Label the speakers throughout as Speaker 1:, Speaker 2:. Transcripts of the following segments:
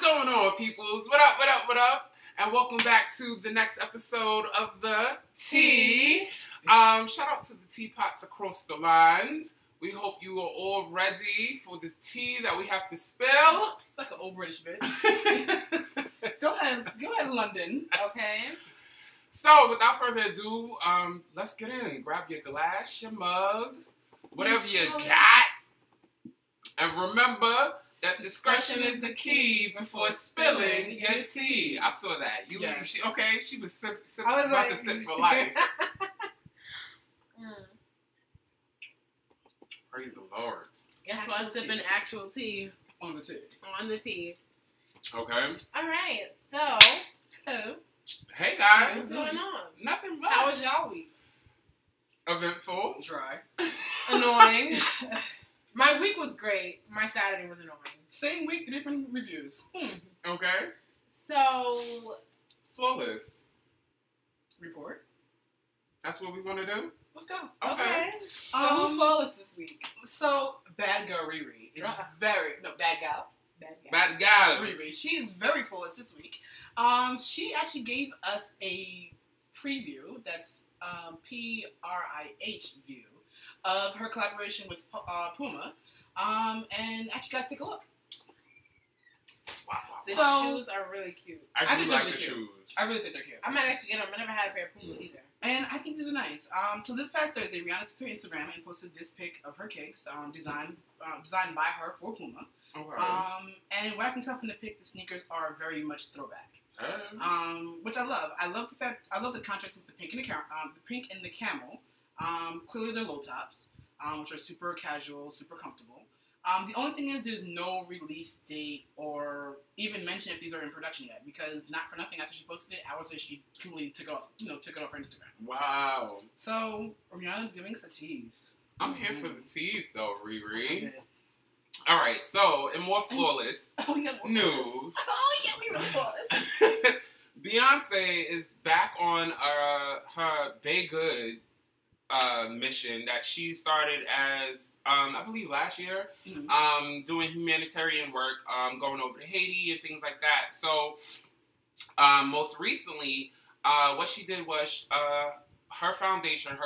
Speaker 1: going on, peoples? What up, what up, what up? And welcome back to the next episode of The Tea. Shout out to the teapots across the land. We hope you are all ready for this tea that we have to spill.
Speaker 2: It's like an old British bitch. Go ahead, London.
Speaker 3: Okay.
Speaker 1: So, without further ado, let's get in. Grab your glass, your mug, whatever you got. And remember that discretion is the key before spilling your tea. I saw that.
Speaker 2: Yes.
Speaker 1: She was about to sip for life. Praise the Lord.
Speaker 3: Guess why I'm sipping actual tea.
Speaker 2: On the tea.
Speaker 3: On the tea.
Speaker 1: Okay.
Speaker 3: Alright, so, hello.
Speaker 1: Hey guys.
Speaker 3: What's going on?
Speaker 1: Nothing much.
Speaker 3: How was y'all week?
Speaker 1: Eventful.
Speaker 2: Dry.
Speaker 3: Annoying. My week was great. My Saturday was annoying.
Speaker 2: Same week, different reviews.
Speaker 1: Okay.
Speaker 3: So,
Speaker 1: Flawless.
Speaker 2: Report.
Speaker 1: That's what we want to do?
Speaker 2: Let's go.
Speaker 3: okay. So who's flawless this week?
Speaker 2: So, Bad Girl Riri is Bad Gal.
Speaker 1: Bad gal.
Speaker 2: Riri. She is very flawless this week. She actually gave us a preview, that's PRIH view, of her collaboration with Puma. And actually, guys, take a look.
Speaker 1: Wow.
Speaker 3: The shoes are really cute.
Speaker 1: I do like the
Speaker 2: cute.
Speaker 1: shoes.
Speaker 2: I really think they're cute.
Speaker 3: I might actually get them. I never had a pair of Pumas either.
Speaker 2: And I think these are nice. So this past Thursday, Rihanna took to Instagram and posted this pic of her kicks, designed by her for Puma.
Speaker 1: Okay.
Speaker 2: And what I can tell from the pic, the sneakers are very much throwback. Which I love. I love the contrast with the pink and the camel. Clearly they're low tops, which are super casual, super comfortable. The only thing is there's no release date or even mention if these are in production yet, because not for nothing, after she posted it, hours later she completely took it off her Instagram.
Speaker 1: Wow.
Speaker 2: So Rihanna's giving us a tease.
Speaker 1: I'm here for the tease though, Riri. All right, so in more flawless news.
Speaker 2: Oh yeah, we were flawless.
Speaker 1: Beyonce is back on her Bay Good mission that she started as I believe last year, doing humanitarian work, going over to Haiti and things like that. So most recently, what she did was her foundation,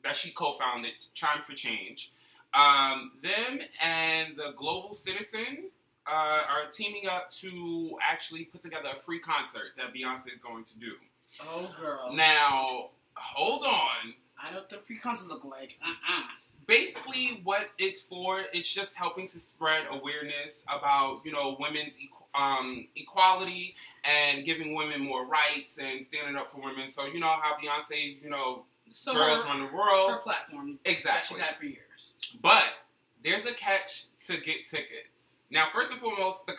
Speaker 1: that she co-founded, Chime for Change. Them and the Global Citizen are teaming up to actually put together a free concert that Beyonce is going to do.
Speaker 2: Oh, girl.
Speaker 1: Now, hold on.
Speaker 2: I know what the free concerts look like.
Speaker 1: Basically, what it's for, it's just helping to spread awareness about, women's equality and giving women more rights and standing up for women. So, you know how Beyonce,
Speaker 2: So
Speaker 1: girls run the world.
Speaker 2: Her platform
Speaker 1: exactly.
Speaker 2: that she's had for years.
Speaker 1: But there's a catch to get tickets. Now, first and foremost, the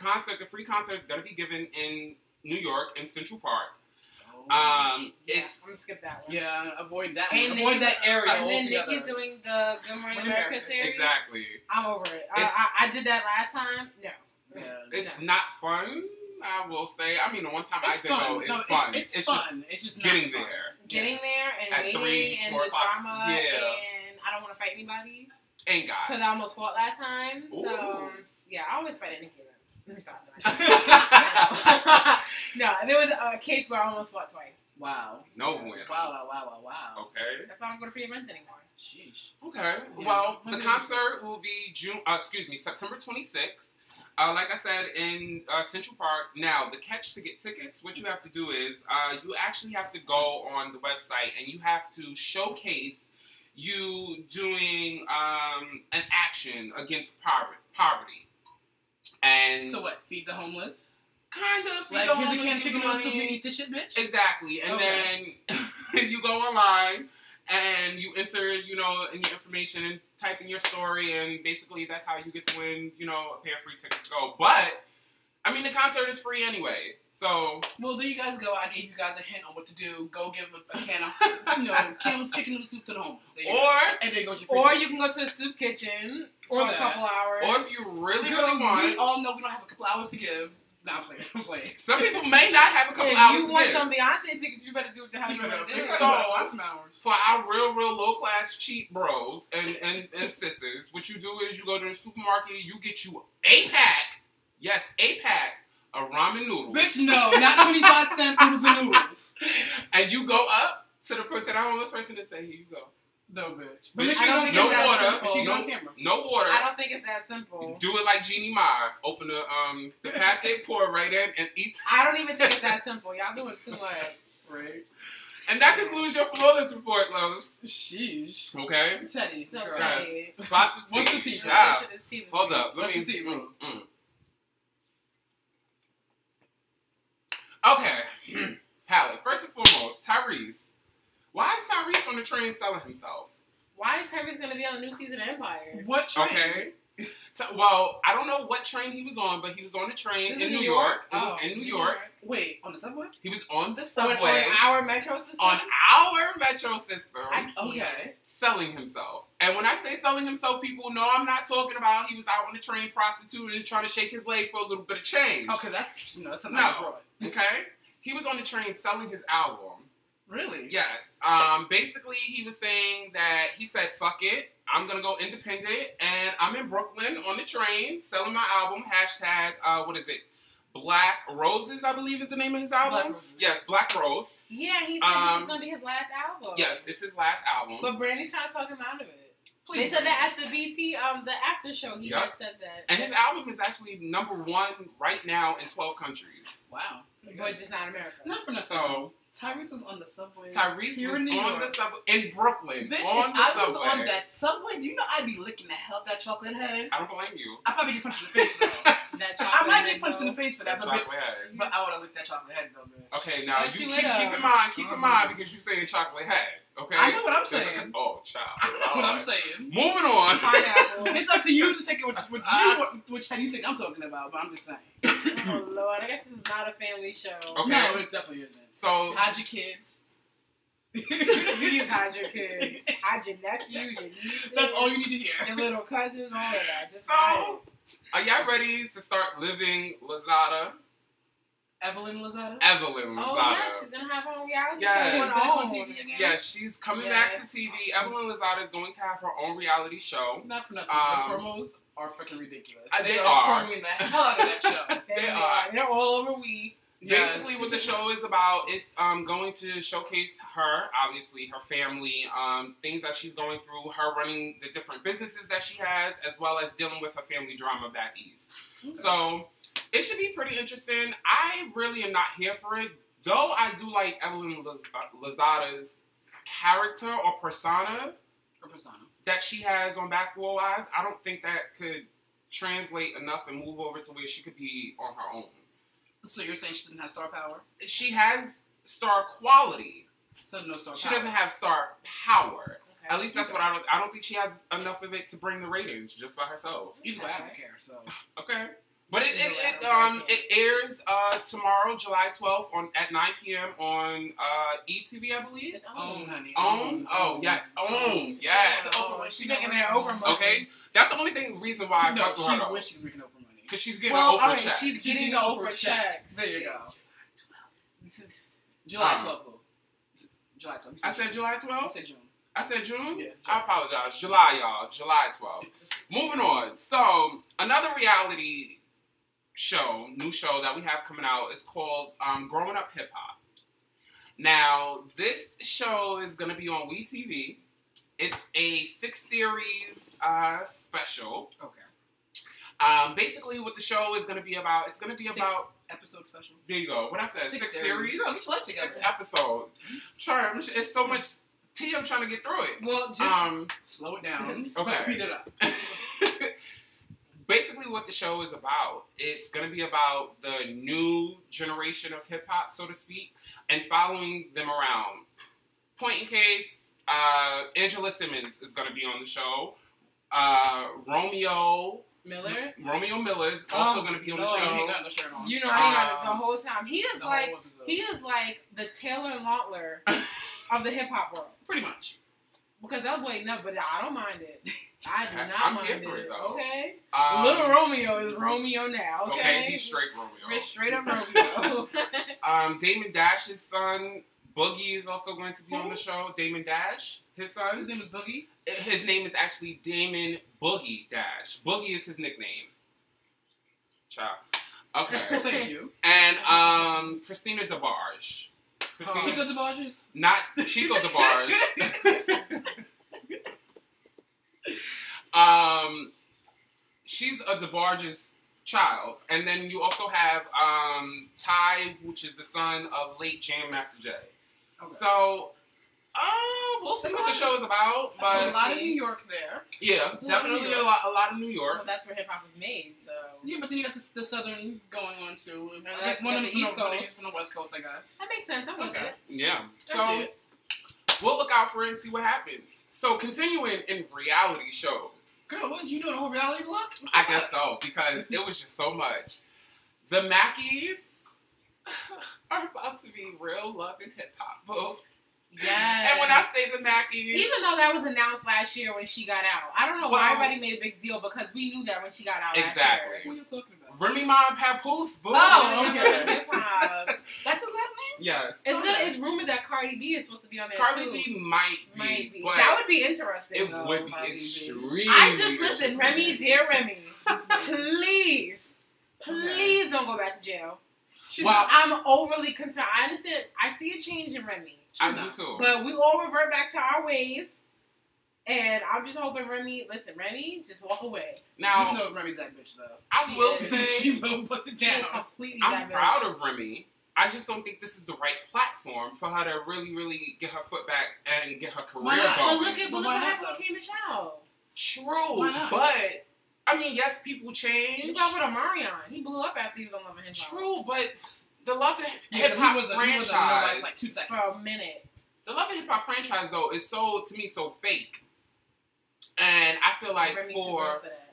Speaker 1: free concert is going to be given in New York in Central Park.
Speaker 3: I'm gonna skip that one.
Speaker 2: Yeah, avoid that
Speaker 3: and
Speaker 2: one. Avoid that area
Speaker 3: And then
Speaker 2: altogether.
Speaker 3: Nikki's doing the Good Morning America series.
Speaker 1: Exactly.
Speaker 3: I'm over it. I did that last time. No.
Speaker 2: Yeah,
Speaker 1: it's not fun, I will say. I mean, the one time I did go, it's fun.
Speaker 2: It's fun. It's just
Speaker 1: getting
Speaker 2: not fun.
Speaker 1: there.
Speaker 3: Getting there and
Speaker 1: At
Speaker 3: waiting
Speaker 1: 3,
Speaker 3: and
Speaker 1: 4
Speaker 3: the
Speaker 1: o'clock.
Speaker 3: drama and I don't want to fight anybody.
Speaker 1: Ain't God.
Speaker 3: Because I almost fought last time.
Speaker 1: Ooh.
Speaker 3: So, yeah, I always fight at Nikki. Let me stop. No, there was a case where I almost fought twice.
Speaker 1: Wow. No win.
Speaker 2: Wow.
Speaker 1: Okay.
Speaker 3: That's why I don't go to free events anymore.
Speaker 2: Sheesh.
Speaker 1: Okay. Yeah. Well, the concert will be September 26th. Like I said, in Central Park. Now, the catch to get tickets, what you have to do is you actually have to go on the website and you have to showcase you doing an action against poverty. And
Speaker 2: so what? Feed the homeless?
Speaker 1: Kind of.
Speaker 2: Like, here's a can of chicken noodle soup, you eat this shit, bitch?
Speaker 1: Exactly. And then you go online and you enter, in your information and type in your story, and basically that's how you get to win, a pair of free tickets to go. But, I mean, the concert is free anyway. So.
Speaker 2: Well, there you guys go. I gave you guys a hint on what to do. Go give a can of, can of chicken noodle soup to the homeless. And then go to your free tickets.
Speaker 3: You can go to a soup kitchen
Speaker 2: for
Speaker 3: a couple hours.
Speaker 1: Or if you really want.
Speaker 2: We all know we don't have a couple hours to give. No, I'm playing.
Speaker 1: Some people may not have a couple hours to give.
Speaker 3: If you want some Beyonce tickets, you better do what the hell you want to do.
Speaker 1: So, for our real low-class cheap bros and sisters, what you do is you go to the supermarket, you get you a pack, yes, a pack of ramen noodles.
Speaker 2: Bitch, no, not 25-cent oodles and noodles.
Speaker 1: And you go up to the homeless person and say, here you go.
Speaker 2: No, bitch. But
Speaker 1: Bitch,
Speaker 2: she don't
Speaker 1: no
Speaker 2: get
Speaker 1: water.
Speaker 2: She on camera.
Speaker 1: No water.
Speaker 3: I don't think it's that simple.
Speaker 1: Do it like Jeannie Meyer. Open the packet, pour it right in, and eat.
Speaker 3: I don't even think it's that simple. Y'all doing too much.
Speaker 2: Right.
Speaker 1: And that concludes your flawless report, loves.
Speaker 2: Sheesh.
Speaker 1: Okay.
Speaker 2: Teddy.
Speaker 3: So
Speaker 1: Guys,
Speaker 3: Teddy.
Speaker 1: spots of tea.
Speaker 2: What's the tea?
Speaker 1: Yeah. Hold up.
Speaker 2: What's the tea?
Speaker 1: Okay. Palette. First and foremost, Tyrese. Why is Tyrese on the train selling himself?
Speaker 3: Why is Tyrese going to be on the new season of Empire?
Speaker 2: What train?
Speaker 1: Okay. Well, I don't know what train he was on, but he was on the train in New York. It was in New York.
Speaker 2: Wait, on the subway?
Speaker 1: He was on the
Speaker 3: So
Speaker 1: subway.
Speaker 3: on our metro system?
Speaker 1: On our metro system.
Speaker 2: Okay.
Speaker 1: Selling himself. And when I say selling himself, people know I'm not talking about he was out on the train prostituting trying to shake his leg for a little bit of change.
Speaker 2: Okay, that's something
Speaker 1: No. Okay? He was on the train selling his album.
Speaker 2: Really?
Speaker 1: Yes. Basically, he was saying that he said, fuck it. I'm going to go independent. And I'm in Brooklyn on the train selling my album. Hashtag, what is it? Black Roses, I believe is the name of his album.
Speaker 2: Black Roses.
Speaker 1: Yes, Black Rose.
Speaker 3: Yeah, he said this is going to be his last album.
Speaker 1: Yes, it's his last album.
Speaker 3: But Brandy's trying to talk him out of it.
Speaker 2: Please.
Speaker 3: They said that at the BT, the after show, he had said that.
Speaker 1: And his album is actually #1 right now in 12 countries.
Speaker 2: Wow.
Speaker 3: But just not America.
Speaker 2: Not for nothing.
Speaker 1: So
Speaker 2: Tyrese was on the subway.
Speaker 1: Tyrese
Speaker 2: here
Speaker 1: was
Speaker 2: in New
Speaker 1: on
Speaker 2: York.
Speaker 1: the subway in Brooklyn.
Speaker 2: Bitch,
Speaker 1: on
Speaker 2: if
Speaker 1: the
Speaker 2: I
Speaker 1: subway.
Speaker 2: was on that subway, do you know I'd be licking the hell out that chocolate head?
Speaker 1: I don't blame you.
Speaker 2: I'd probably get punched in the face for that.
Speaker 3: That
Speaker 2: I might get punched in the face for that, but bitch.
Speaker 1: Chocolate head.
Speaker 2: But I would have licked that chocolate head though, bitch.
Speaker 1: Okay, now
Speaker 3: But
Speaker 1: you
Speaker 3: you
Speaker 1: keep
Speaker 3: would
Speaker 1: in mind, because you're saying chocolate head. Okay,
Speaker 2: I know what I'm saying.
Speaker 1: Oh, child.
Speaker 2: I know what I'm saying.
Speaker 1: Moving on.
Speaker 2: Pineapple. It's up to you to take it which head you think I'm talking about, but I'm just saying.
Speaker 3: Oh, Lord. I guess this is not a family show.
Speaker 1: Okay.
Speaker 2: No, it definitely isn't.
Speaker 1: So
Speaker 2: hide your kids.
Speaker 3: You hide your kids. Hide your nephews, your nieces.
Speaker 2: That's all you need to hear.
Speaker 3: Your little cousins, all of that. Just
Speaker 1: So, are y'all ready to start living Lozada?
Speaker 2: Evelyn Lozada?
Speaker 1: Evelyn Lozada.
Speaker 3: Oh, yeah, she's going to have her own reality
Speaker 1: Yes.
Speaker 3: show.
Speaker 2: She's back on TV again?
Speaker 1: Yes, she's coming back to TV. Evelyn Lozada is going to have her own reality show.
Speaker 2: Not for nothing. The promos are freaking ridiculous.
Speaker 1: They are.
Speaker 2: Promoting the hell out of that show.
Speaker 3: They are. They're all over we.
Speaker 1: Basically, what the show is about, it's going to showcase her, obviously, her family, things that she's going through, her running the different businesses that she has, as well as dealing with her family drama back east. Okay. So, it should be pretty interesting. I really am not here for it, though I do like Evelyn Lozada's character or persona that she has on Basketball Wives. I don't think that could translate enough and move over to where she could be on her own.
Speaker 2: So you're saying she doesn't have star power?
Speaker 1: She has star quality.
Speaker 2: So no star power.
Speaker 1: She doesn't have star power.
Speaker 3: Okay.
Speaker 1: At least that's what I don't think she has enough of it to bring the ratings just by herself.
Speaker 2: Either way, I don't care. So
Speaker 1: okay. But it airs tomorrow, July 12th at 9 p.m. on ETV, I believe.
Speaker 3: It's OWN,
Speaker 2: honey.
Speaker 1: OWN? Oh, yes. OWN. Yes.
Speaker 3: She's making that Oprah money.
Speaker 1: Okay. That's the only reason why I fuck with her.
Speaker 2: She wishes she's making Oprah money.
Speaker 1: Because she's getting an Oprah check.
Speaker 3: She's getting the Oprah checks.
Speaker 2: There you go. July 12th. July 12th.
Speaker 1: I said July 12th?
Speaker 2: I said June.
Speaker 1: I said June?
Speaker 2: Yeah.
Speaker 1: I apologize. July, y'all. July 12th. Moving on. So, another reality show, new show that we have coming out is called Growing Up Hip Hop. Now, this show is going to be on WeTV. It's a 6-series special.
Speaker 2: Okay.
Speaker 1: Basically, what the show is going to be about, it's going to be about...
Speaker 2: Episode special.
Speaker 1: There you go. What I said, 6 series.
Speaker 2: Girl, get your life together.
Speaker 1: 6 episodes. It's so much tea, I'm trying to get through it.
Speaker 3: Well, just...
Speaker 2: slow it down.
Speaker 1: Okay.
Speaker 2: Speed it up.
Speaker 1: Basically, what the show is about, it's going to be about the new generation of hip-hop, so to speak, and following them around. Point in case, Angela Simmons is going to be on the show. Romeo Miller is also going to be on the show.
Speaker 2: He ain't got no shirt on.
Speaker 3: You know, he got it the whole time. He is like the Taylor Lautner of the hip-hop world.
Speaker 2: Pretty much.
Speaker 3: Because that boy, no, but I don't mind it. I do not
Speaker 1: I'm
Speaker 3: mind
Speaker 1: here for it, though.
Speaker 3: Okay? Little Romeo is Romeo now, okay?
Speaker 1: Okay, he's straight Romeo.
Speaker 3: Straight up Romeo.
Speaker 1: Damon Dash's son, Boogie, is also going to be on the show. Damon Dash, his son.
Speaker 2: His name is Boogie?
Speaker 1: His name is actually Damon Boogie Dash. Boogie is his nickname. Ciao. Okay.
Speaker 2: Thank you.
Speaker 1: And Christina DeBarge.
Speaker 2: Chico DeBarge?
Speaker 1: Not Chico DeBarge. She's a DeBarge's child. And then you also have Ty, which is the son of late Jam Master Jay. Okay. So, we'll see what the show is about. But
Speaker 2: a lot of New York there.
Speaker 1: Yeah, definitely a lot of New York.
Speaker 3: Well, that's where hip hop was made, so.
Speaker 2: Yeah, but then you got the Southern going on too.
Speaker 3: I guess one of them
Speaker 2: from the West Coast, I guess.
Speaker 3: That makes sense. I'm with it.
Speaker 1: Yeah. So, we'll look out for it and see what happens. So, continuing in reality shows.
Speaker 2: Girl, what, you doing a whole reality block?
Speaker 1: I guess so, because it was just so much. The Mackies are about to be real love and hip hop, boo.
Speaker 3: Yes.
Speaker 1: And when I say the Mackies,
Speaker 3: even though that was announced last year when she got out, I don't know why everybody made a big deal because we knew that when she got out last year.
Speaker 2: What are you talking about?
Speaker 1: Remy Ma and Papoose, boo.
Speaker 2: Oh, okay.
Speaker 3: Hip hop.
Speaker 2: That's his last name?
Speaker 1: Yes.
Speaker 3: It's rumored that Cardi B is supposed to be on there
Speaker 1: Cardi
Speaker 3: too.
Speaker 1: B might be. But
Speaker 3: that would be interesting.
Speaker 1: It
Speaker 3: though,
Speaker 1: would be
Speaker 3: Cardi
Speaker 1: extremely.
Speaker 3: I just listen, Remy, dear Remy, please don't go back to jail. I'm overly concerned. I understand. I see a change in Remy.
Speaker 1: I do too.
Speaker 3: But we all revert back to our ways. And I'm just hoping Remy, just walk away.
Speaker 2: Now, just know Remy's that bitch, though.
Speaker 1: I will say,
Speaker 2: she will bust it down.
Speaker 1: I'm proud of Remy. I just don't think this is the right platform for her to really, really get her foot back and get her career going.
Speaker 3: But look what happened with K. Michelle.
Speaker 1: True, but I mean, yes, people change.
Speaker 3: Look about with Omarion. He blew up after he was on Love and Hip Hop.
Speaker 1: True, but the Love and Hip Hop franchise
Speaker 2: like 2 seconds
Speaker 3: for a minute.
Speaker 1: The Love and Hip Hop franchise though is so fake, and I feel like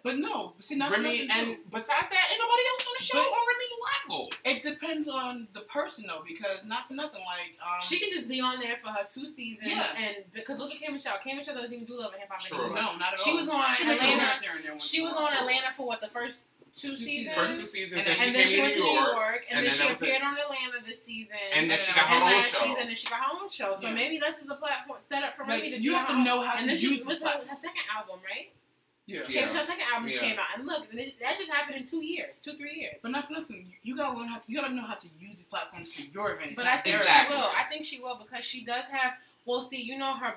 Speaker 2: but no, see,
Speaker 1: Remy, and besides that, ain't nobody else on the show on Remy level.
Speaker 2: It depends on the person though, because not for nothing, like
Speaker 3: she can just be on there for her 2 seasons, and because look at K. Michelle. K. Michelle doesn't even do Love and Hip Hop anymore.
Speaker 2: No, not at all.
Speaker 3: She was on Atlanta. She was on Atlanta for what, the first 2 seasons?
Speaker 1: First 2 seasons,
Speaker 3: and then she went to New York, and then she appeared on Atlanta this season,
Speaker 1: and then she got her own show.
Speaker 3: And then she got her own show. So maybe this is the platform set up for Remy to do.
Speaker 2: You have to know how to use this platform.
Speaker 3: Her second album, right?
Speaker 2: Yeah.
Speaker 3: K. Michelle's second album came out, and look, that just happened in 2 years, 2-3 years.
Speaker 2: But not for nothing, you gotta learn you gotta know how to use these platforms to your advantage.
Speaker 3: But I think she will. I think she will because she does have. Well, see, you know her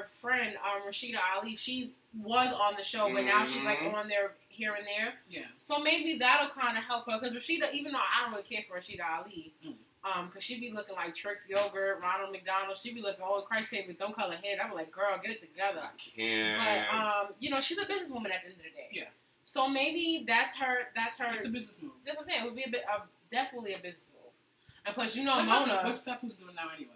Speaker 3: friend Rashida Ali. She was on the show, but now she's like on there here and there.
Speaker 2: Yeah.
Speaker 3: So maybe that'll kind of help her because Rashida, even though I don't really care for Rashida Ali, because she be looking like Trix Yogurt, Ronald McDonald. She be looking, oh Christ, with don't color head. I'm like, girl, get it together.
Speaker 1: I can't.
Speaker 3: But she's a businesswoman at the end of the day.
Speaker 2: Yeah.
Speaker 3: So maybe that's her.
Speaker 2: It's a business move.
Speaker 3: That's what I'm saying. It would be definitely a business move. And plus, Mona.
Speaker 2: What's Papoose doing now anyway?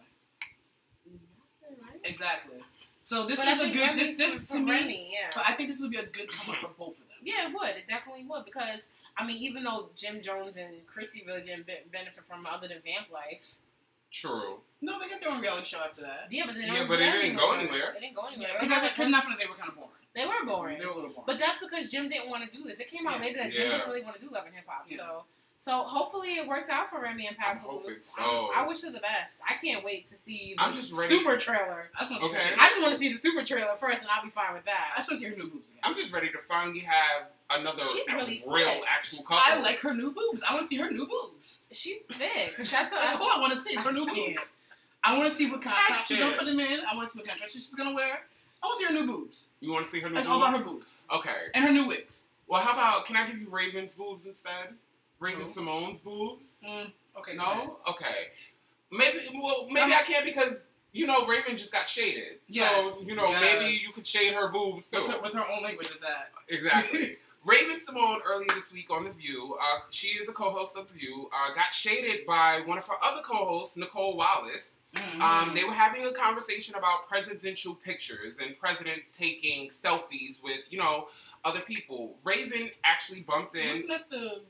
Speaker 3: Right?
Speaker 2: Exactly. So this is a good. This to me.
Speaker 3: Remy,
Speaker 2: but I think this would be a good come up for both of them.
Speaker 3: Yeah, it would. It definitely would because even though Jim Jones and Chrissy really didn't benefit from other than Vamp Life.
Speaker 1: True.
Speaker 2: No, they got their own reality show after that.
Speaker 3: Yeah, but it
Speaker 1: didn't go anywhere.
Speaker 3: It didn't go anywhere.
Speaker 2: Because they were kind of boring.
Speaker 3: They were boring.
Speaker 2: They were a little boring.
Speaker 3: But that's because Jim didn't want to do this. It came out later that Jim didn't really want to do Love and Hip Hop. Yeah. So hopefully it works out for Remy and Papoose. I wish her the best. I can't wait to see the super trailer.
Speaker 2: I just
Speaker 3: want to see the super trailer first, and I'll be fine with that.
Speaker 2: I just want to see her new boobs again.
Speaker 1: I'm just ready to finally have another real actual couple.
Speaker 2: I like her new boobs. I want to see her new boobs.
Speaker 3: She's big. That's
Speaker 2: all I want to see is her new boobs. I want to see what kind of top she's going to put them in. I want to see what kind of dresses she's going to wear. I want to see her new boobs.
Speaker 1: You want to see her new boobs?
Speaker 2: It's all about her boobs.
Speaker 1: Okay.
Speaker 2: And her new wigs.
Speaker 1: Well, how about, can I give you Raven's boobs instead? Raven Simone's boobs?
Speaker 2: Okay.
Speaker 1: No? Okay. Maybe I can't because, Raven just got shaded.
Speaker 2: Yes.
Speaker 1: So, maybe you could shade her boobs too.
Speaker 2: With her own language at that.
Speaker 1: Exactly. Raven Simone earlier this week on The View, she is a co-host of The View, got shaded by one of her other co-hosts, Nicole Wallace. Mm-hmm. They were having a conversation about presidential pictures and presidents taking selfies with, other people. Raven actually bumped in.
Speaker 2: Wasn't that the...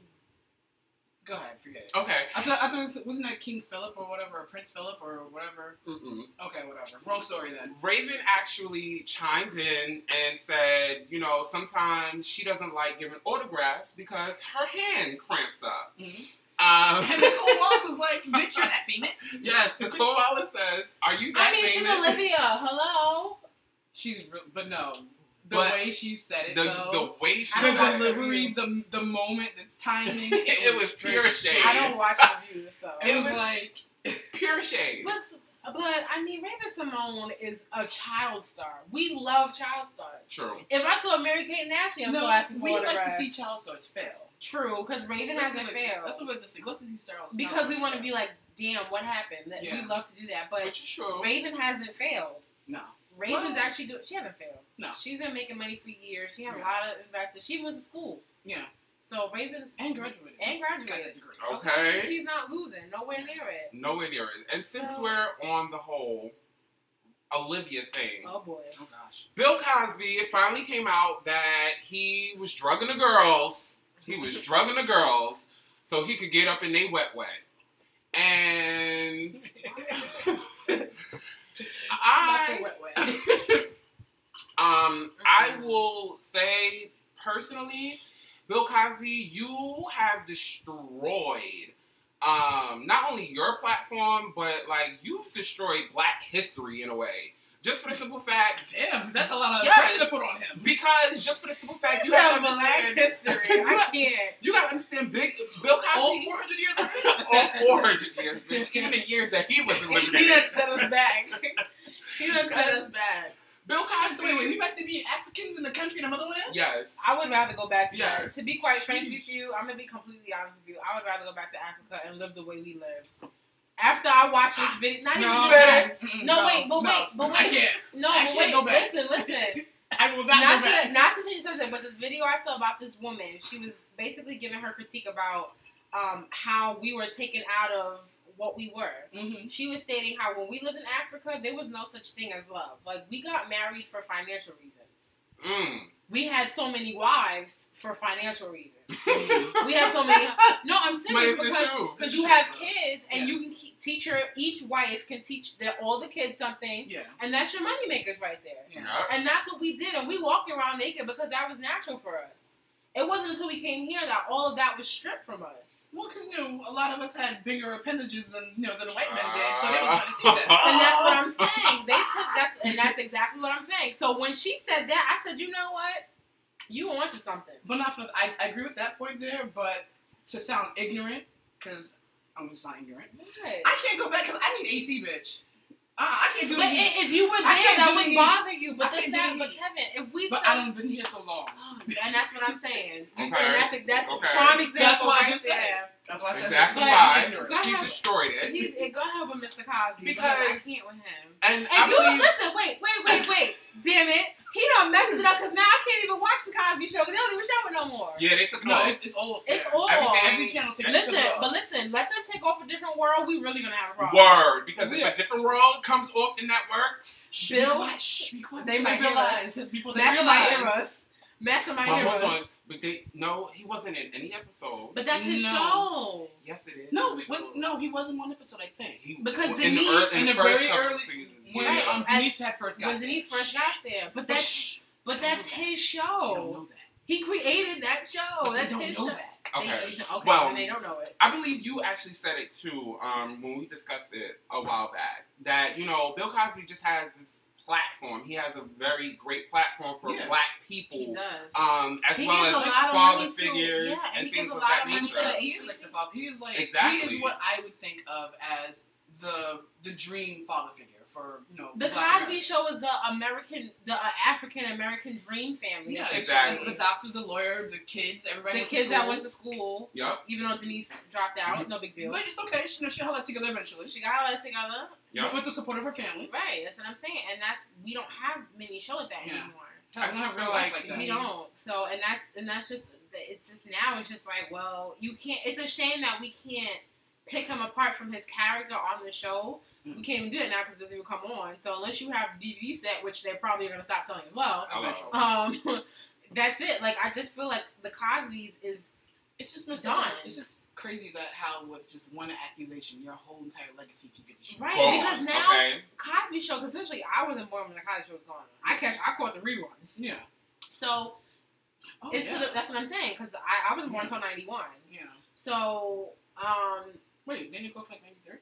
Speaker 2: Go ahead, forget it.
Speaker 1: Okay.
Speaker 2: I thought wasn't that King Philip or whatever, or Prince Philip or whatever? Okay, whatever. Wrong story then.
Speaker 1: Raven actually chimed in and said, sometimes she doesn't like giving autographs because her hand cramps up.
Speaker 2: Mm-hmm. And Nicole Wallace is like, bitch, you're that famous?
Speaker 1: Yes, Nicole Wallace says, are you that famous?
Speaker 3: She's Olivia. Hello?
Speaker 2: But no. The way she said it,
Speaker 1: the way she
Speaker 2: the delivery, the moment, the timing,
Speaker 1: it was pure shade.
Speaker 3: I don't watch reviews, so
Speaker 2: it was like
Speaker 1: pure shade.
Speaker 3: But I mean, Raven-Symoné is a child star. We love child stars.
Speaker 1: True.
Speaker 3: If I saw Mary-Kate and Ashley, I'm still asking for
Speaker 2: we like
Speaker 3: to
Speaker 2: see child stars fail.
Speaker 3: True, because Raven hasn't failed.
Speaker 2: That's what we like to see. Let us see stars.
Speaker 3: Because we want to be like, damn, what happened? We love to do that. But Raven hasn't failed.
Speaker 2: No.
Speaker 3: Raven's actually doing. She hasn't failed.
Speaker 2: No.
Speaker 3: She's been making money for years. She had a lot of investors. She went to school.
Speaker 2: Yeah.
Speaker 3: So Raven's
Speaker 2: graduated.
Speaker 3: Got that degree.
Speaker 1: Okay.
Speaker 3: She's not losing. Nowhere near it.
Speaker 1: Nowhere near it. And since we're on the whole Olivia thing.
Speaker 3: Oh boy.
Speaker 2: Oh gosh.
Speaker 1: Bill Cosby, it finally came out that he was drugging the girls. He was drugging the girls so he could get up in they wet. And I will say personally, Bill Cosby, you have destroyed not only your platform, but like you've destroyed Black history in a way. Just for the simple fact,
Speaker 2: damn, that's a lot of pressure to put on him.
Speaker 1: Because just for the simple fact, you have to understand
Speaker 3: Black history. I can't.
Speaker 1: You gotta understand, Bill Cosby.
Speaker 2: All 400 years.
Speaker 1: All 400 years, bitch. Even the years that he wasn't living.
Speaker 3: He done set us back. He done set us back.
Speaker 2: Bill Cosby. Wait, we back to being Africans in the country in the motherland?
Speaker 1: Yes.
Speaker 3: I would rather go back to that. To be quite frank with you, I'm gonna be completely honest with you. I would rather go back to Africa and live the way we lived. After I watch this video, not even just that. I can't.
Speaker 2: I can't go back.
Speaker 3: Listen.
Speaker 2: I will not go back.
Speaker 3: Not to change the subject, but this video I saw about this woman, she was basically giving her critique about how we were taken out of what we were. Mm-hmm. She was stating how when we lived in Africa, there was no such thing as love. Like, we got married for financial reasons. We had so many wives for financial reasons. We had so many. No, I'm serious because you have kids and you can teach each wife can teach all the kids something. Yeah. And that's your money makers right there. Yeah. And that's what we did. And we walked around naked because that was natural for us. It wasn't until we came here that all of that was stripped from us.
Speaker 2: Well, because, a lot of us had bigger appendages than the white men did, so they were trying to see that.
Speaker 3: And that's what I'm saying. And that's exactly what I'm saying. So when she said that, I said, you know what? You onto something.
Speaker 2: But not for I agree with that point there, but to sound ignorant, because I'm going to sound ignorant, I can't go back because I need AC, bitch. I can't do it.
Speaker 3: But if you were there, that would bother you. But Kevin, if
Speaker 2: I haven't been here so long.
Speaker 3: And that's what I'm saying.
Speaker 1: Okay.
Speaker 3: And that's a prime example.
Speaker 2: That's why I just said it. That's why I said
Speaker 1: exactly why he's destroyed it.
Speaker 3: Go help him, Mr. Cosby.
Speaker 1: Because
Speaker 3: I can't with him.
Speaker 1: And
Speaker 3: listen, wait. Damn it. He done messed it up because now I can't even watch the Cosby Show because they don't even show it no more.
Speaker 1: Yeah, they took it off.
Speaker 2: It's all.
Speaker 3: It's all.
Speaker 2: Every channel takes it off.
Speaker 3: But listen, let them take off a different world. We really gonna have a problem.
Speaker 1: Word, because if a different world comes off the network,
Speaker 3: they might realize
Speaker 2: before they realize.
Speaker 3: Massa might hear us.
Speaker 1: But he wasn't in any episode.
Speaker 3: But that's his show.
Speaker 1: Yes, it is.
Speaker 2: No, he was in one episode, I think.
Speaker 3: Because Denise
Speaker 2: in the very early seasons. When Denise had first got there.
Speaker 3: When Denise first got there. But that's his show.
Speaker 2: You don't know that.
Speaker 3: He created that show. That's his show.
Speaker 1: Okay.
Speaker 3: Well, they don't know it.
Speaker 1: I believe you actually said it too when we discussed it a while back. That, Bill Cosby just has this platform. He has a very great platform for Black people.
Speaker 3: He does.
Speaker 1: As well as father figures and things of that nature.
Speaker 2: He is like the father. He is like
Speaker 1: exactly.
Speaker 2: He is what I would think of as the dream father figure for
Speaker 3: the Cosby Show is the African American dream family.
Speaker 2: Yeah, exactly. The doctor, the lawyer, the kids, everybody.
Speaker 3: The kids that went to school.
Speaker 1: Yep.
Speaker 3: Even though Denise dropped out, no big deal.
Speaker 2: But it's okay. She got her life together eventually.
Speaker 3: She got her life together.
Speaker 2: Yep. With the support of her family.
Speaker 3: Right. That's what I'm saying. And we don't have many shows like that anymore.
Speaker 1: I just feel like
Speaker 3: we don't. So that's just it's just now it's just like, well, you can't. It's a shame that we can't pick him apart from his character on the show. We can't even do it now because it doesn't even come on. So unless you have DVD set, which they probably are going to stop selling as well. That's it. Like, I just feel like the Cosby's it's just done.
Speaker 2: It's just crazy that how with just one accusation, your whole entire legacy can get destroyed.
Speaker 3: Right, because now Cosby Show, because essentially I wasn't born when the Cosby Show was going on. I caught the reruns.
Speaker 2: Yeah.
Speaker 3: So that's what I'm saying because I wasn't born until 91.
Speaker 2: Yeah.
Speaker 3: So
Speaker 2: wait, didn't you go for like 93?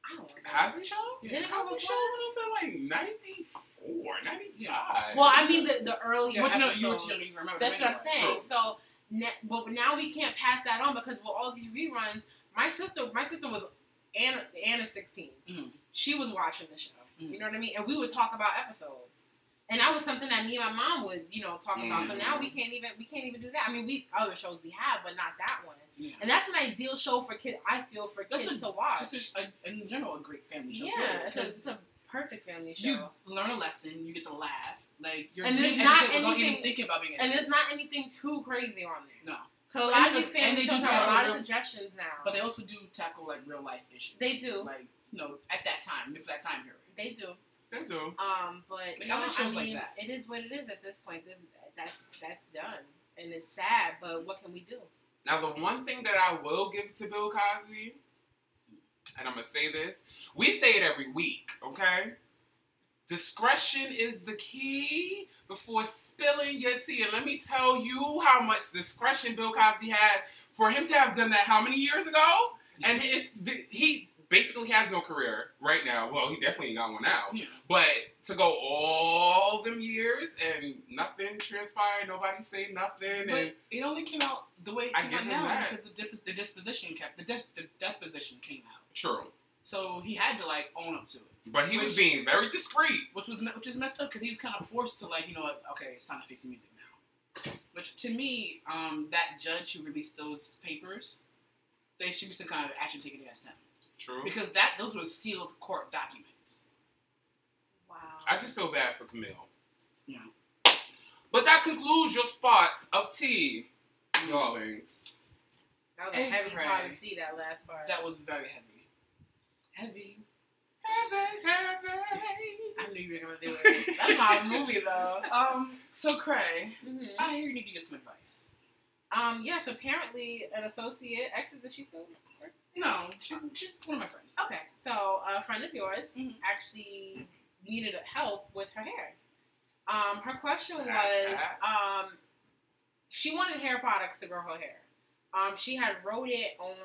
Speaker 3: I don't know.
Speaker 1: Cosby Show?
Speaker 3: Yeah.
Speaker 1: Did Cosby Show went on for like 94? 95.
Speaker 3: Well, I mean the earlier episodes.
Speaker 2: You don't even remember.
Speaker 3: That's what I'm saying.
Speaker 1: True.
Speaker 3: So, but now we can't pass that on because with all these reruns, my sister was Anna's 16. Mm-hmm. She was watching the show. Mm-hmm. You know what I mean? And we would talk about episodes. And that was something that me and my mom would, talk about. So now we can't even do that. I mean, other shows we have, but not that one. Yeah. And that's an ideal show for kids. I feel for kids to watch.
Speaker 2: Just in general, a great family show.
Speaker 3: Yeah, it's a perfect family show.
Speaker 2: You learn a lesson. You get to laugh. Like you're
Speaker 3: and there's not anything
Speaker 2: even thinking about being.
Speaker 3: And there's not anything too crazy on there.
Speaker 2: No.
Speaker 3: So a lot of these family shows have a lot of suggestions now.
Speaker 2: But they also do tackle like real life issues.
Speaker 3: They do.
Speaker 2: Like at that time, for that time period.
Speaker 3: They do.
Speaker 1: They do.
Speaker 3: But
Speaker 2: shows like that.
Speaker 3: It is what it is at this point. That's done, and it's sad. But what can we do?
Speaker 1: Now, the one thing that I will give to Bill Cosby, and I'm gonna say this, we say it every week, okay? Discretion is the key before spilling your tea. And let me tell you how much discretion Bill Cosby had for him to have done that how many years ago? And he basically has no career right now. Well, he definitely ain't got one now. Yeah. But to go all them years and nothing transpired, nobody say nothing.
Speaker 2: But
Speaker 1: and
Speaker 2: it only came out the way it came out now because the deposition came out.
Speaker 1: True.
Speaker 2: So he had to own up to it.
Speaker 1: But he was being very discreet.
Speaker 2: Which is messed up because he was kind of forced to okay, it's time to fix the music now. Which to me, that judge who released those papers, they should be some kind of action taken against him.
Speaker 1: True.
Speaker 2: Because those were sealed court documents.
Speaker 3: Wow.
Speaker 1: I just feel bad for Camille.
Speaker 2: Yeah.
Speaker 1: But that concludes your spot of tea, darlings.
Speaker 3: That was a heavy part of tea, that last part.
Speaker 2: That was very heavy. Heavy.
Speaker 3: I knew you were going to do it. That's my movie, though.
Speaker 2: So, Cray, I hear you need to get some advice.
Speaker 3: Yes, apparently an associate, is she still working?
Speaker 2: No, she's one of my friends.
Speaker 3: Okay, so a friend of yours actually needed help with her hair. Her question was, she wanted hair products to grow her hair. She had wrote it on,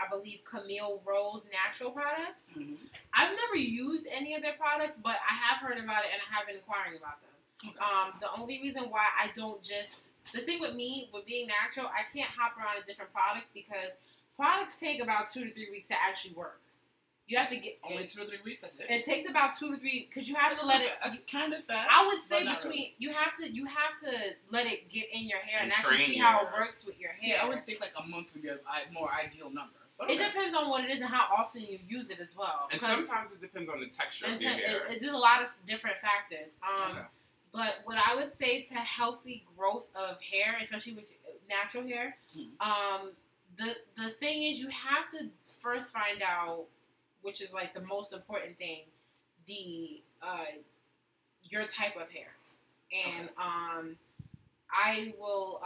Speaker 3: I believe, Camille Rose natural products. Mm-hmm. I've never used any of their products, but I have heard about it and I have been inquiring about them. Okay. The only reason why I don't the thing with me, with being natural, I can't hop around to different products because products take about 2 to 3 weeks to actually work. You have to get
Speaker 2: only 2 or 3 weeks. That's it.
Speaker 3: It takes about 2 to 3 because you have to let it.
Speaker 2: That's kind of fast.
Speaker 3: I would say you have to let it get in your hair and actually see how it works with your hair.
Speaker 2: Yeah, I would think a month would be a more ideal number.
Speaker 3: Okay. It depends on what it is and how often you use it as well.
Speaker 1: And sometimes it depends on the texture of your hair.
Speaker 3: There's a lot of different factors. But what I would say to healthy growth of hair, especially with natural hair, the thing is you have to first find out, which is the most important thing, your type of hair. And I will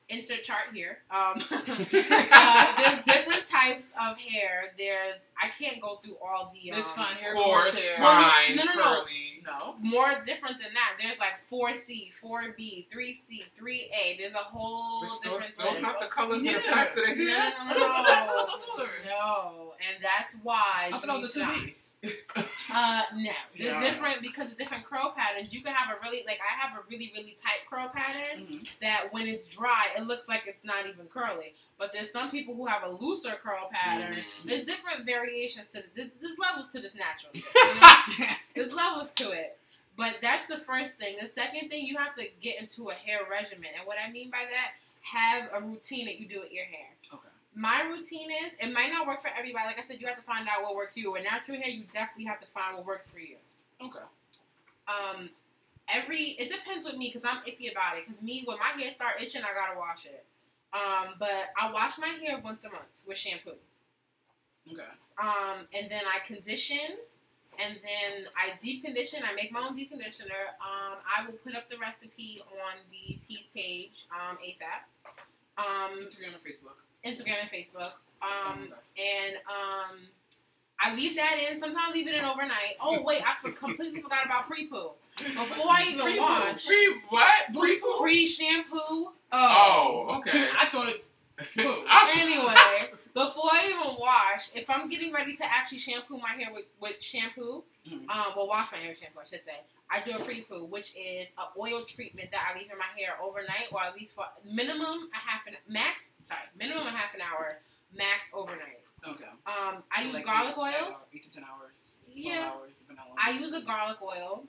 Speaker 3: insert chart here. There's different types of hair. I can't go through all the
Speaker 2: this fine hair,
Speaker 1: coarse
Speaker 2: hair.
Speaker 1: Fine,
Speaker 3: no.
Speaker 1: curly.
Speaker 3: No. More different than that. There's 4C, 4B, 3C, 3A. There's a whole different thing.
Speaker 1: Those not the colors of the packs of the hair?
Speaker 3: No. And that's why.
Speaker 2: I thought it was a 2B.
Speaker 3: No. It's different because of different curl patterns. You can have a really, I have a really, really tight curl pattern that when it's dry, it looks like it's not even curly. But there's some people who have a looser curl pattern. There's different variations to this. There's levels to this natural shit. There's levels to it. But that's the first thing. The second thing, you have to get into a hair regimen. And what I mean by that, have a routine that you do with your hair. Okay. My routine is, it might not work for everybody. Like I said, you have to find out what works for you. With natural hair, you definitely have to find what works for you. Okay. It depends with me because I'm iffy about it. Because when my hair start itching, I gotta wash it. But I wash my hair once a month with shampoo. Okay. And then I condition, and then I deep condition. I make my own deep conditioner. I will put up the recipe on the Tees page ASAP.
Speaker 2: Instagram and Facebook.
Speaker 3: I leave that in. Sometimes I leave it in overnight. Oh wait, I completely forgot about pre-poo. Before I even wash.
Speaker 1: Pre-what?
Speaker 3: Pre-shampoo.
Speaker 1: Oh, okay.
Speaker 2: I thought poo.
Speaker 3: Anyway, Before I even wash, if I'm getting ready to actually shampoo my hair with shampoo, wash my hair with shampoo, I should say, I do a pre-poo, which is an oil treatment that I leave in my hair overnight, or at least for minimum a half an hour, max overnight.
Speaker 2: Okay.
Speaker 3: I use garlic oil.
Speaker 2: 8 to 10 hours.
Speaker 3: Yeah.
Speaker 2: Hours, depending on
Speaker 3: I use a garlic oil,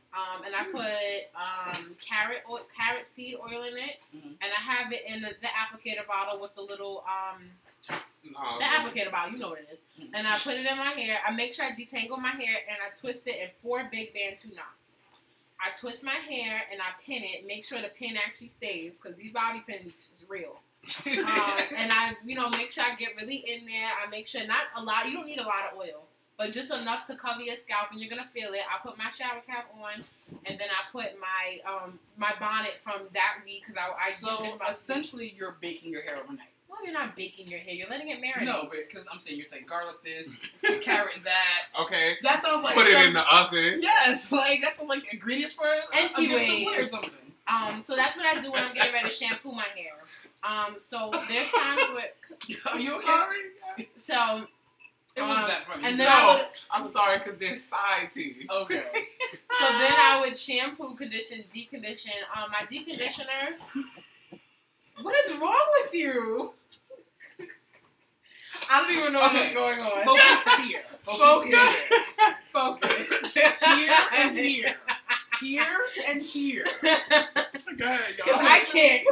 Speaker 3: and I put carrot seed oil in it, and I have it in the applicator bottle with the little the applicator bottle. You know what it is. And I put it in my hair. I make sure I detangle my hair, and I twist it in 4 big band 2 knots. I twist my hair and I pin it. Make sure the pin actually stays, because these bobby pins is real. And I, make sure I get really in there. I make sure not a lot. You don't need a lot of oil, but just enough to cover your scalp, and you're gonna feel it. I put my shower cap on, and then I put my my bonnet from that week, because I
Speaker 2: so essentially you're baking your hair overnight.
Speaker 3: No, you're not baking your hair. You're letting it marinate.
Speaker 2: No, but because I'm saying you're taking garlic this, carrot that.
Speaker 1: Okay.
Speaker 2: That sounds like
Speaker 1: put it in the oven.
Speaker 2: Yes, like that sounds like ingredients for
Speaker 3: anyway,
Speaker 2: or something.
Speaker 3: So that's what I do when I'm getting ready to shampoo my hair. So there's times where.
Speaker 2: Are you okay?
Speaker 3: Sorry. So.
Speaker 2: It wasn't that funny.
Speaker 3: And then
Speaker 1: I'm sorry, because there's side teeth.
Speaker 2: Okay.
Speaker 3: So then I would shampoo, condition, deep condition. My deep conditioner. What is wrong with you? I don't even know what's going on.
Speaker 2: Focus here.
Speaker 3: Focus.
Speaker 2: Here and here. Here and here. Go ahead, y'all.
Speaker 3: I can't.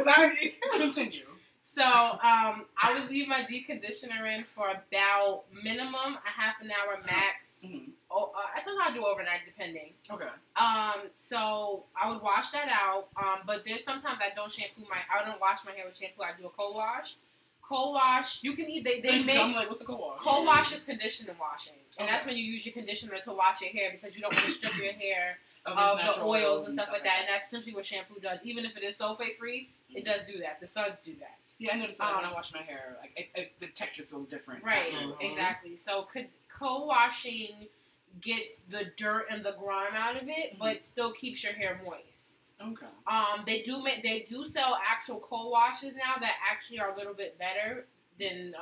Speaker 2: Continue.
Speaker 3: So, I would leave my deep conditioner in for about minimum a half an hour max. I sometimes do overnight, depending.
Speaker 2: Okay.
Speaker 3: So I would wash that out. But there's sometimes I don't wash my hair with shampoo. I do a cold wash. Cold wash, you can eat. They make.
Speaker 2: I'm like, what's a cold wash?
Speaker 3: Cold wash is conditioner washing, and that's when you use your conditioner to wash your hair, because you don't want to strip your hair of the oils and stuff like that. And that's essentially what shampoo does. Even if it is sulfate free, it does do that. The Suds do that.
Speaker 2: Yeah, I noticed that when I wash my hair, the texture feels different.
Speaker 3: Right, exactly. So cold washing gets the dirt and the grime out of it, but still keeps your hair moist.
Speaker 2: Okay.
Speaker 3: They do sell actual cold washes now that actually are a little bit better than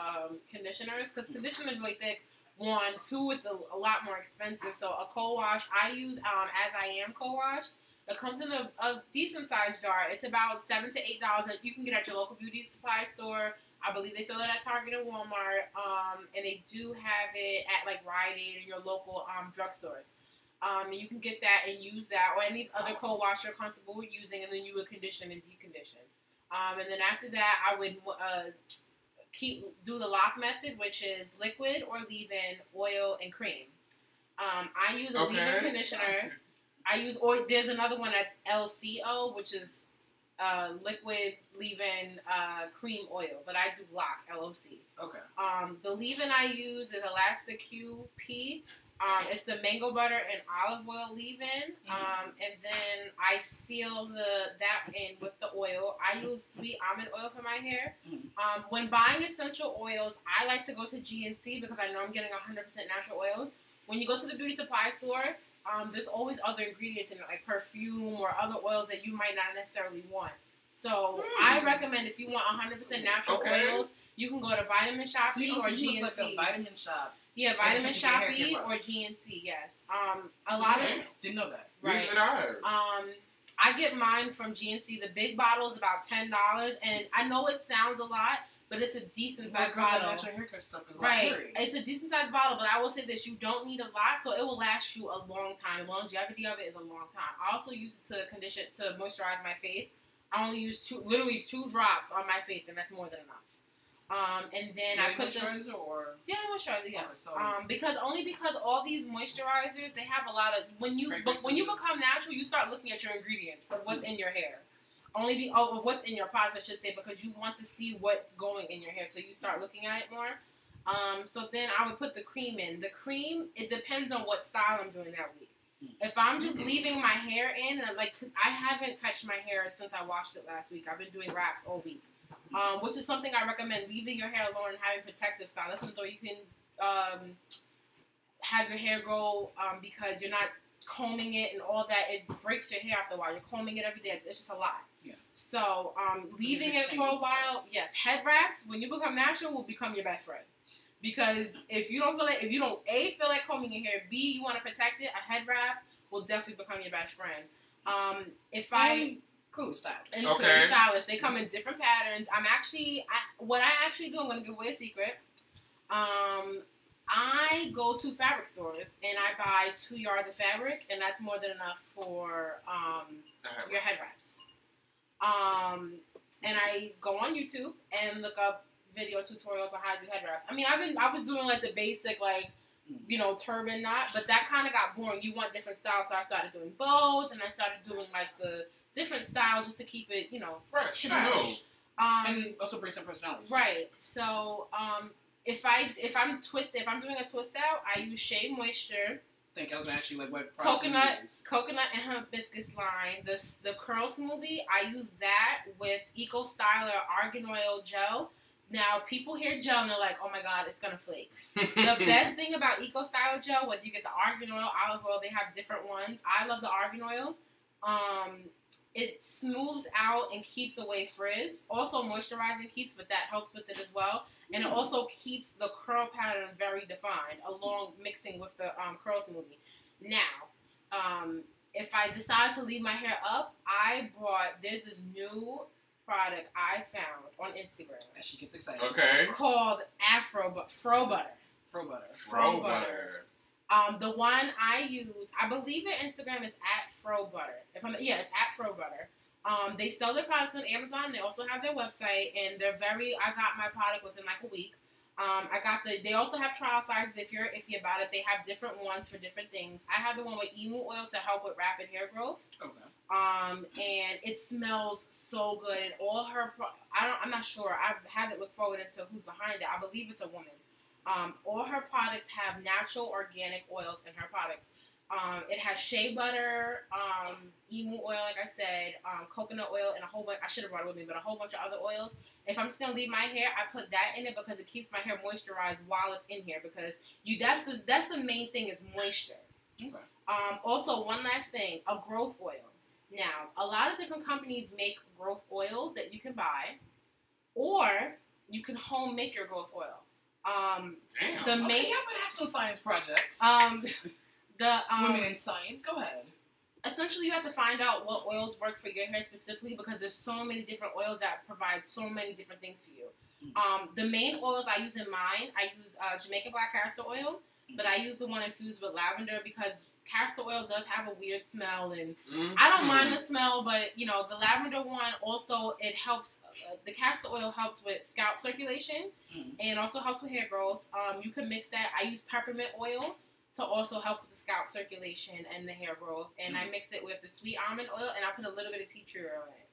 Speaker 3: conditioners, because conditioners like thick. 1, 2, it's a lot more expensive. So a cold wash, I use As I Am cold wash. It comes in a decent sized jar. It's about $7 to $8 that you can get at your local beauty supply store. I believe they sell it at Target and Walmart. And they do have it at like Rite Aid and your local drugstores. And you can get that and use that, or any other cold wash you're comfortable with using, and then you would condition and deep condition. And then after that, I would do the lock method, which is liquid or leave-in, oil, and cream. I use a leave-in conditioner. There's another one that's LCO, which is liquid leave-in cream oil, but I do lock, LOC.
Speaker 2: Okay.
Speaker 3: The leave-in I use is Elastic QP. It's the mango butter and olive oil leave-in, and then I seal that in with the oil. I use sweet almond oil for my hair. When buying essential oils, I like to go to GNC because I know I'm getting 100% natural oils. When you go to the beauty supply store, there's always other ingredients in it, like perfume or other oils that you might not necessarily want. So I recommend, if you want 100% natural oils, you can go to Vitamin Shoppe or GNC.
Speaker 2: Looks like a Vitamin Shop.
Speaker 3: Yeah, Vitamin Shoppe or GNC, yes. A lot of...
Speaker 2: Didn't know that.
Speaker 3: Right. I get mine from GNC. The big bottle is about $10, and I know it sounds a lot, but it's a decent sized bottle.
Speaker 2: Natural haircut stuff is
Speaker 3: right. It's a decent sized bottle, but I will say this: you don't need a lot, so it will last you a long time. The longevity of it is a long time. I also use it to moisturize my face. I only use literally 2 drops on my face, and that's more than enough. And then I put
Speaker 2: moisturizer or
Speaker 3: daily moisturizer, yes. Because all these moisturizers, they have a lot of when you become natural, you start looking at your ingredients of what's in your hair. What's in your product, I should say, because you want to see what's going in your hair, so you start looking at it more. So then I would put the cream in. The cream, it depends on what style I'm doing that week. If I'm just leaving my hair in, I haven't touched my hair since I washed it last week. I've been doing wraps all week. Which is something I recommend, leaving your hair alone and having protective style. That's something you can have your hair grow because you're not combing it and all that. It breaks your hair after a while. You're combing it every day. It's just a lot.
Speaker 2: Yeah.
Speaker 3: So leaving it for a while, yes. Head wraps, when you become natural, will become your best friend. Because if you don't A, feel like combing your hair, B, you want to protect it, a head wrap will definitely become your best friend.
Speaker 2: Clearly stylish.
Speaker 3: And clearly stylish. They come in different patterns. What I actually do, I'm going to give away a secret. I go to fabric stores and I buy 2 yards of fabric, and that's more than enough for your head wraps. And I go on YouTube and look up video tutorials on how to do head wraps. I mean, I was doing like the basic turban knot, but that kind of got boring. You want different styles, so I started doing bows, and I started doing like the different styles just to keep it,
Speaker 1: fresh.
Speaker 2: And also bring some personality.
Speaker 3: Right. So, if I'm doing a twist out, I use Shea Moisture.
Speaker 2: I think I was gonna ask you what
Speaker 3: coconut and hibiscus line. The curl smoothie, I use that with Eco Styler Argan Oil Gel. Now, people hear gel and they're like, oh my god, it's gonna flake. The best thing about Eco Styler Gel, whether you get the argan oil, olive oil, they have different ones. I love the argan oil. It smooths out and keeps away frizz. Also moisturizing keeps, but that helps with it as well. And it also keeps the curl pattern very defined, along mixing with the curl smoothie. Now, if I decide to leave my hair up, there's this new product I found on Instagram.
Speaker 2: And she gets excited.
Speaker 1: Okay.
Speaker 3: Called Fro Butter.
Speaker 2: Fro Butter.
Speaker 3: The one I use, I believe their Instagram is @FroButter. It's @FroButter. They sell their products on Amazon. They also have their website, and I got my product within like a week. They also have trial sizes if you're iffy about it. They have different ones for different things. I have the one with emu oil to help with rapid hair growth.
Speaker 2: Okay.
Speaker 3: And it smells so good. And I'm not sure. I haven't looked forward into who's behind it. I believe it's a woman. All her products have natural organic oils in her products. It has shea butter, emu oil, like I said, coconut oil, and a whole bunch. I should have brought it with me, but a whole bunch of other oils. If I'm just gonna leave my hair, I put that in it because it keeps my hair moisturized while it's in here. Because that's the main thing is moisture.
Speaker 2: Okay.
Speaker 3: Also, one last thing, a growth oil. Now, a lot of different companies make growth oils that you can buy, or you can home make your growth oil.
Speaker 2: Damn. Y'all would have some science projects. Women in science. Go ahead.
Speaker 3: Essentially, you have to find out what oils work for your hair specifically because there's so many different oils that provide so many different things for you. The main oils I use in mine, I use Jamaican black castor oil, but I use the one infused with lavender because castor oil does have a weird smell, and I don't mind the smell, but the lavender one also, it helps. The castor oil helps with scalp circulation and also helps with hair growth. You can mix that. I use peppermint oil to also help with the scalp circulation and the hair growth, and I mix it with the sweet almond oil, and I put a little bit of tea tree oil in it.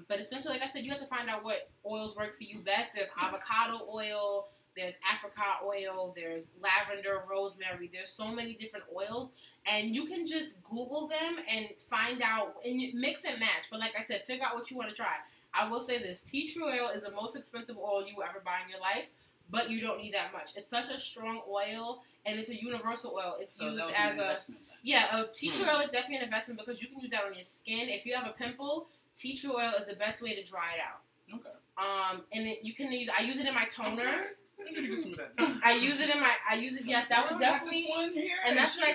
Speaker 3: But essentially, like I said, you have to find out what oils work for you best. There's avocado oil. There's apricot oil, there's lavender, rosemary, there's so many different oils, and you can just Google them and find out, and you mix and match, but like I said, figure out what you want to try. I will say this, tea tree oil is the most expensive oil you will ever buy in your life, but you don't need that much. It's such a strong oil, and it's a universal oil. It's used as a tea tree oil is definitely an investment because you can use that on your skin. If you have a pimple, tea tree oil is the best way to dry it out.
Speaker 2: Okay.
Speaker 3: And you can use, I use it in my toner.
Speaker 2: I need to get some of that.
Speaker 3: Yes, that was definitely, and that's what I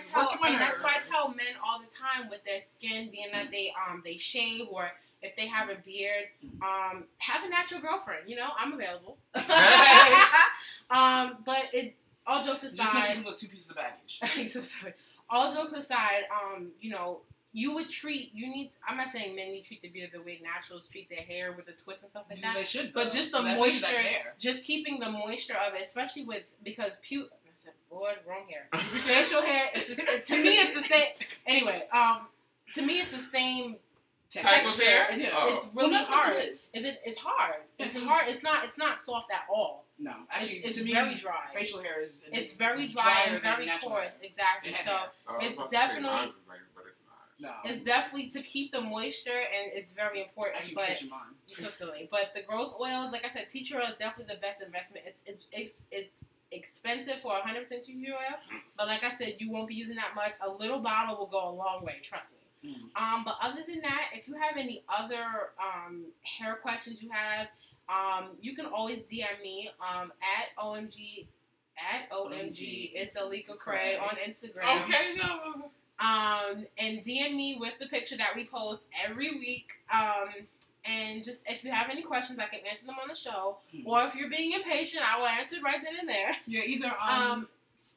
Speaker 3: tell men all the time with their skin being that they shave or if they have a beard, have a natural girlfriend, I'm available. But all jokes aside.
Speaker 2: Just make sure you look 2 pieces of baggage.
Speaker 3: All jokes aside, I'm not saying men need to treat the beard the way naturals treat their hair with a twist and stuff like that.
Speaker 2: They should,
Speaker 3: but just the moisture, just keeping the moisture of it, especially because wrong hair. Facial hair, to me it's the same. Anyway, to me it's the same
Speaker 1: type of hair.
Speaker 3: It's really hard. It's hard. It's hard. It's not soft at all.
Speaker 2: No, actually,
Speaker 3: it's
Speaker 2: to me,
Speaker 3: very dry.
Speaker 2: Facial hair is
Speaker 3: very dry and very coarse. Exactly. So it's definitely. It's definitely to keep the moisture, and it's very important. But you're so silly. But the growth oil, like I said, tea tree oil is definitely the best investment. It's expensive for 100% tea tree oil, but like I said, you won't be using that much. A little bottle will go a long way. Trust me. But other than that, if you have any other hair questions you have, You can always DM me at OMG it's Alika Cray on Instagram.
Speaker 1: Okay, no.
Speaker 3: And DM me with the picture that we post every week. And just if you have any questions, I can answer them on the show. Or if you're being impatient, I will answer right then and there.
Speaker 2: Yeah, either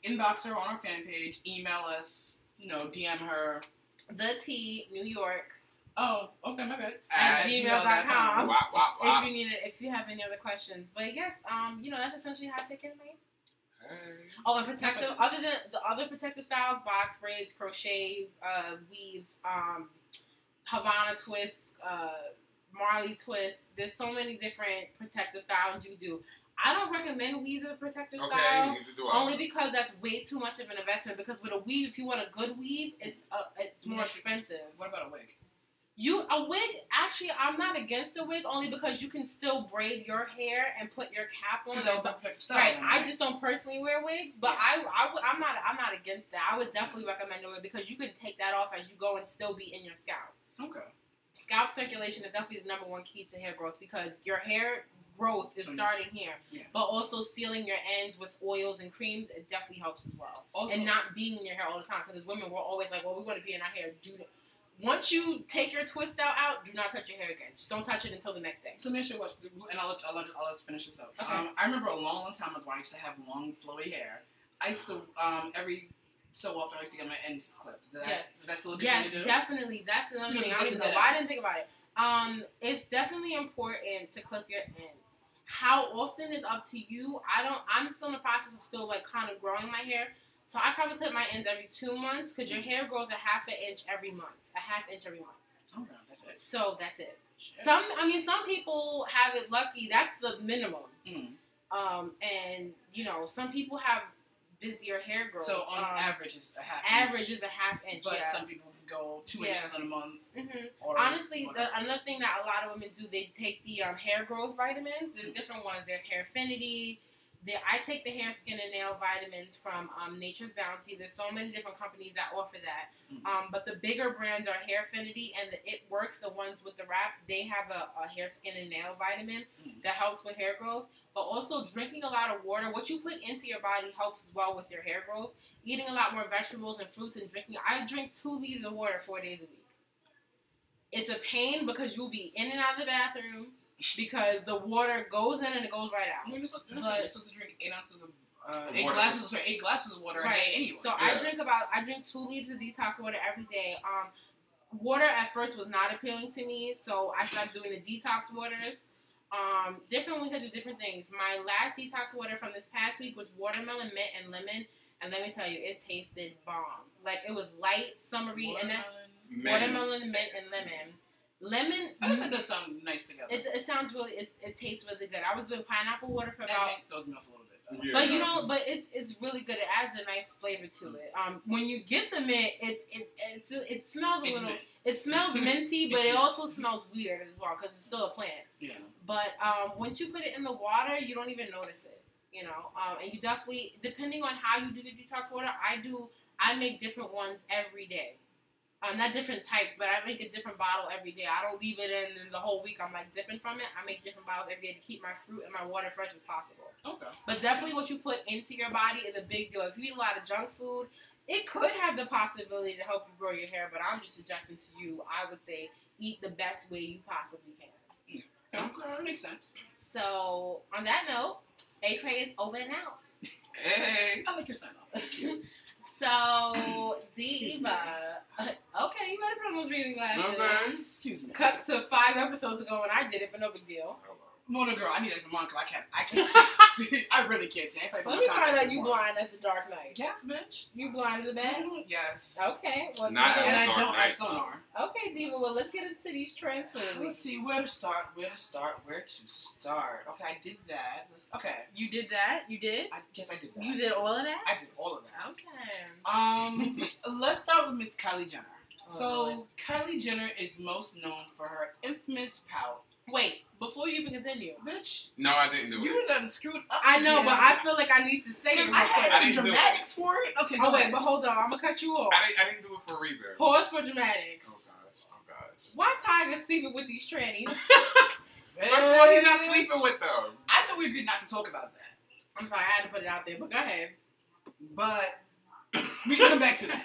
Speaker 2: inbox her on our fan page, email us, DM her.
Speaker 3: The T New York.
Speaker 2: Oh, okay, my bad.
Speaker 3: At gmail.com.
Speaker 1: Wow.
Speaker 3: If you have any other questions. But yes, that's essentially how I take care of my hair. Oh, and protective. Other than the other protective styles, box braids, crochet, weaves, Havana twists, Marley twists. There's so many different protective styles you do. I don't recommend weaves as a protective style, only because that's way too much of an investment. Because with a weave, if you want a good weave, it's more expensive.
Speaker 2: What about a wig?
Speaker 3: A wig, actually, I'm not against a wig, only because you can still braid your hair and put your cap on. Right, I just don't personally wear wigs, but yeah. I'm not against that. I would definitely recommend a wig because you can take that off as you go and still be in your scalp.
Speaker 2: Okay.
Speaker 3: Scalp circulation is definitely the number one key to hair growth because your hair growth is starting here, but also sealing your ends with oils and creams, it definitely helps as well. Also, and not being in your hair all the time, because as women, we're always like, well, we want to be in our hair. Once you take your twist out, do not touch your hair again. Just don't touch it until the next day.
Speaker 2: So let me ask you what, and let's finish this up. Okay. I remember a long time ago, I used to have long, flowy hair. I used to, every so often, I used to get my ends clipped. Is that still a good thing to do? Yes, definitely.
Speaker 3: That's another thing. I don't even know why I didn't think about it. It's definitely important to clip your ends. How often is up to you. I'm still in the process of still kind of growing my hair. So I probably clip my ends every 2 months because your hair grows a half inch every month.
Speaker 2: Okay, that's it.
Speaker 3: So that's it. Sure. Some people have it lucky. That's the minimum. And some people have busier hair growth.
Speaker 2: So on average, it's a half.
Speaker 3: Average is a half inch.
Speaker 2: But some people can go 2 inches in a month.
Speaker 3: Honestly, another thing that a lot of women do, they take the hair growth vitamins. There's different ones. There's Hair Affinity. I take the hair, skin, and nail vitamins from Nature's Bounty. There's so many different companies that offer that. But the bigger brands are Hair Affinity and It Works, the ones with the wraps. They have a hair, skin, and nail vitamin that helps with hair growth. But also drinking a lot of water. What you put into your body helps as well with your hair growth. Eating a lot more vegetables and fruits and drinking. I drink 2 liters of water 4 days a week. It's a pain because you'll be in and out of the bathroom. Because the water goes in and it goes right out.
Speaker 2: You're supposed to drink 8 ounces of 8 glasses of water a day anyway.
Speaker 3: So I drink 2 liters of detox water every day. Water at first was not appealing to me, so I started doing the detox waters. Different weeks I do different things. My last detox water from this past week was watermelon, mint, and lemon. And let me tell you, it tasted bomb. It was light, summery, watermelon, mint, and lemon. Lemon.
Speaker 2: I guess it does sound nice together.
Speaker 3: It sounds really. It tastes really good. I was doing pineapple water for about.
Speaker 2: Those melt a little bit.
Speaker 1: Yeah.
Speaker 3: But it's really good. It adds a nice flavor to it. When you get the mint, it smells a little. It smells minty, but it also smells weird as well because it's still a plant.
Speaker 2: Yeah.
Speaker 3: But once you put it in the water, you don't even notice it. And you definitely, depending on how you do your detox water, I make different ones every day. Not different types, but I make a different bottle every day. I don't leave it in and the whole week I'm dipping from it. I make different bottles every day to keep my fruit and my water fresh as possible.
Speaker 2: Okay.
Speaker 3: But definitely what you put into your body is a big deal. If you eat a lot of junk food, it could have the possibility to help you grow your hair, but I'm just suggesting to you, I would say, eat the best way you possibly can.
Speaker 2: Okay, that makes sense.
Speaker 3: So, on that note, A-Cray is over and out.
Speaker 1: Hey.
Speaker 2: I like your sign off. That's cute.
Speaker 3: So, Diva. Okay, you better put on those reading glasses.
Speaker 1: Okay.
Speaker 2: Excuse me.
Speaker 3: Cut to 5 episodes ago when I did it, but no big deal.
Speaker 2: Mona girl, I need to come on because I can't see. I really can't see.
Speaker 3: Let me find out you blind as the Dark Knight.
Speaker 2: Yes, bitch.
Speaker 3: You blind as a bat?
Speaker 2: Yes.
Speaker 3: Okay. Well,
Speaker 1: Not
Speaker 2: and I don't have sonar.
Speaker 3: Okay, Diva. Well, let's get into these trends for the week.
Speaker 2: Let's see where to start. Okay, I did that. Okay.
Speaker 3: You did that? You did?
Speaker 2: Yes, I did that.
Speaker 3: You did all of that?
Speaker 2: I did all of that.
Speaker 3: Okay.
Speaker 2: Let's start with Miss Kylie Jenner.
Speaker 3: Oh,
Speaker 2: Kylie Jenner is most known for her infamous pout.
Speaker 3: Wait, before you even continue.
Speaker 2: Bitch.
Speaker 1: No, I didn't do it.
Speaker 2: You done screwed up.
Speaker 3: I know, but I feel like I need to say it.
Speaker 2: I had some
Speaker 1: didn't
Speaker 2: dramatics for it. Okay, go ahead.
Speaker 3: But hold on. I'm going to cut you off.
Speaker 1: I didn't do it for a reason.
Speaker 3: Pause for dramatics.
Speaker 1: Oh, gosh.
Speaker 3: Why Tiger sleeping with these trannies?
Speaker 1: First of all, he's not sleeping with them.
Speaker 2: I thought we agreed not to talk about that.
Speaker 3: I'm sorry, I had to put it out there, but go ahead.
Speaker 2: But we can come back to that.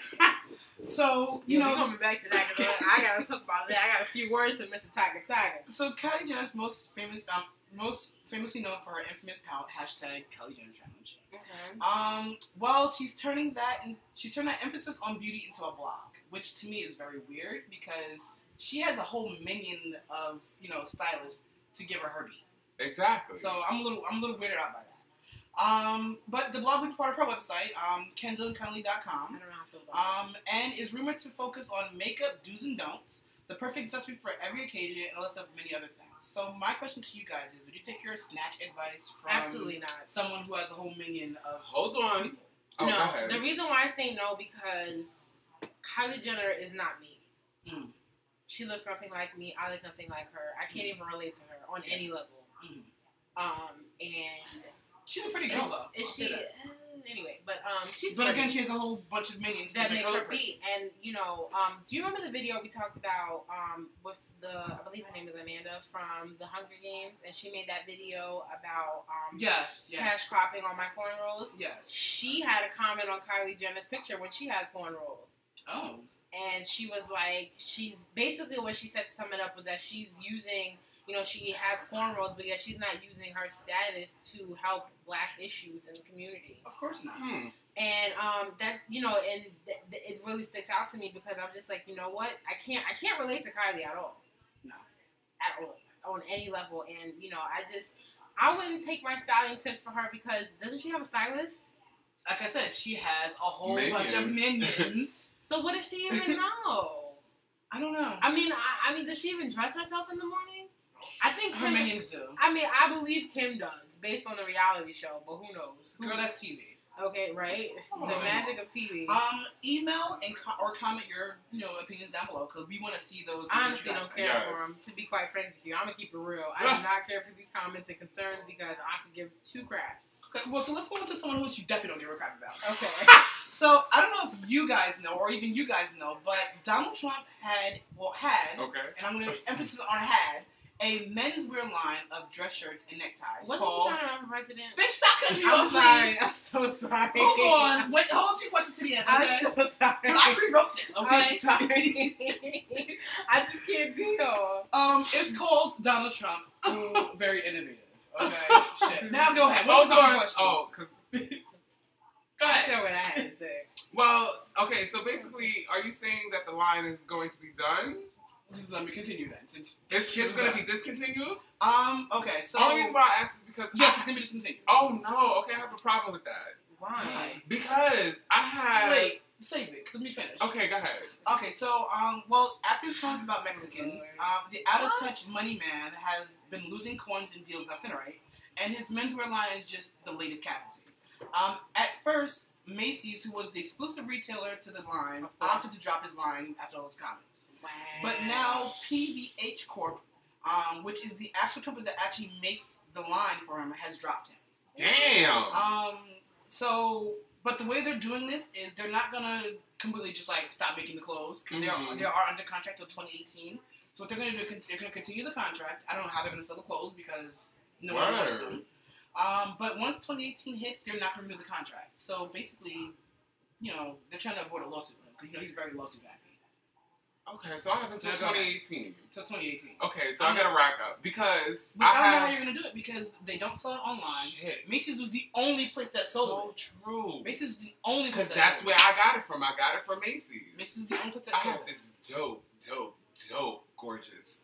Speaker 2: So, you know.
Speaker 3: We're coming back to that because I got to talk about that. I got a few words for Mr. Tiger.
Speaker 2: So, Kylie Jenner's most famously known for her infamous hashtag Kylie Jenner Challenge.
Speaker 3: Okay.
Speaker 2: Well, she's turned that emphasis on beauty into a blog, which to me is very weird because she has a whole minion of, stylists to give her her beat.
Speaker 1: Exactly.
Speaker 2: So I'm a little weirded out by that. But the blog will be part of her website, KendallandKylie.com.
Speaker 3: I don't know how I feel about
Speaker 2: and is rumored to focus on makeup do's and don'ts, the perfect accessory for every occasion, and a list of many other things. So my question to you guys is, would you take your snatch advice from
Speaker 3: absolutely not
Speaker 2: someone who has a whole minion of
Speaker 1: Hold on.
Speaker 2: people?
Speaker 1: Oh,
Speaker 3: no, the reason why I say no because Kylie Jenner is not me.
Speaker 2: Mm.
Speaker 3: She looks nothing like me. I look nothing like her. I can't even relate to her on any level. And
Speaker 2: she's a pretty girl though.
Speaker 3: Is she? Anyway, but she's.
Speaker 2: But again, she has a whole bunch of minions
Speaker 3: that make her beat. And do you remember the video we talked about with I believe her name is Amanda from the Hunger Games, and she made that video about
Speaker 2: yes,
Speaker 3: cash cropping on my cornrows.
Speaker 2: Yes.
Speaker 3: She had a comment on Kylie Jenner's picture when she had cornrows.
Speaker 2: Oh.
Speaker 3: And she was like, she's basically what she said to sum it up was that she's using, she has cornrows, but yet she's not using her status to help Black issues in the community.
Speaker 2: Of course not.
Speaker 3: And that it really sticks out to me because I'm just like, you know what? I can't relate to Kylie at all.
Speaker 2: No.
Speaker 3: At all. On any level. And I wouldn't take my styling tips for her because doesn't she have a stylist?
Speaker 2: Like I said, she has a whole bunch of minions.
Speaker 3: So what does she even know?
Speaker 2: I don't know.
Speaker 3: I mean, does she even dress herself in the morning? I think
Speaker 2: her minions do.
Speaker 3: I believe Kim does, based on the reality show, but who knows?
Speaker 2: Girl, that's TV.
Speaker 3: Okay, right? The magic of TV.
Speaker 2: Email or comment your opinions down below because we want to see those.
Speaker 3: I honestly don't care for them. To be quite frank with you, I'm gonna keep it real. I do not care for these comments and concerns because I could give two craps.
Speaker 2: Okay, well, so let's go into someone who you definitely don't give a crap about.
Speaker 3: Okay.
Speaker 2: So I don't know if you guys know or even you guys know, but Donald Trump had, and I'm going to emphasis on had, a menswear line of dress shirts and neckties called.
Speaker 3: What are you trying to run for president?
Speaker 2: Bitch, stop cutting me off,
Speaker 3: please. I'm so sorry.
Speaker 2: Hold on. Wait, hold your question to the end, okay?
Speaker 3: I'm so sorry.
Speaker 2: I rewrote this, okay?
Speaker 3: I'm sorry. I just can't deal.
Speaker 2: It's called Donald Trump. Very innovative. Okay. Shit. Now go ahead.
Speaker 1: Hold on. Oh, because. Go ahead.
Speaker 3: I said what I had to say.
Speaker 1: Well, okay. So basically, are you saying that the line is going to be done?
Speaker 2: Let me continue then. Since
Speaker 1: it's going to be discontinued.
Speaker 2: Okay. So
Speaker 1: the only reason why I asked is because
Speaker 2: yes, it's going to be discontinued.
Speaker 1: Oh no. Okay, I have a problem with that.
Speaker 3: Why?
Speaker 1: Because I have.
Speaker 2: Wait. Save it. Let me finish.
Speaker 1: Okay, go ahead.
Speaker 2: Okay, so well, after his comments about Mexicans, the out-of-touch money man has been losing coins and deals left and right, and his menswear line is just the latest casualty. At first, Macy's, who was the exclusive retailer to the line, opted to drop his line after all his comments.
Speaker 3: Wow.
Speaker 2: But now PVH Corp, which is the actual company that actually makes the line for him, has dropped him.
Speaker 1: Damn.
Speaker 2: But the way they're doing this is they're not gonna completely just stop making the clothes because they are under contract till 2018. So what they're gonna do, they're gonna continue the contract. I don't know how they're gonna sell the clothes because no one wants them. But once 2018 hits, they're not gonna renew the contract. So basically, they're trying to avoid a lawsuit because he's very lawsuit happy.
Speaker 1: Okay, so I have until 2018.
Speaker 2: Till 2018.
Speaker 1: Okay, so I gotta rack up because
Speaker 2: I don't know how you're gonna do it because they don't sell it online.
Speaker 1: Shit.
Speaker 2: Macy's was the only place that sold it.
Speaker 1: So true.
Speaker 2: Macy's is the only place
Speaker 1: because that's where I got it from. I got it from Macy's.
Speaker 2: Macy's is the only place that sold it.
Speaker 1: I have this dope, gorgeous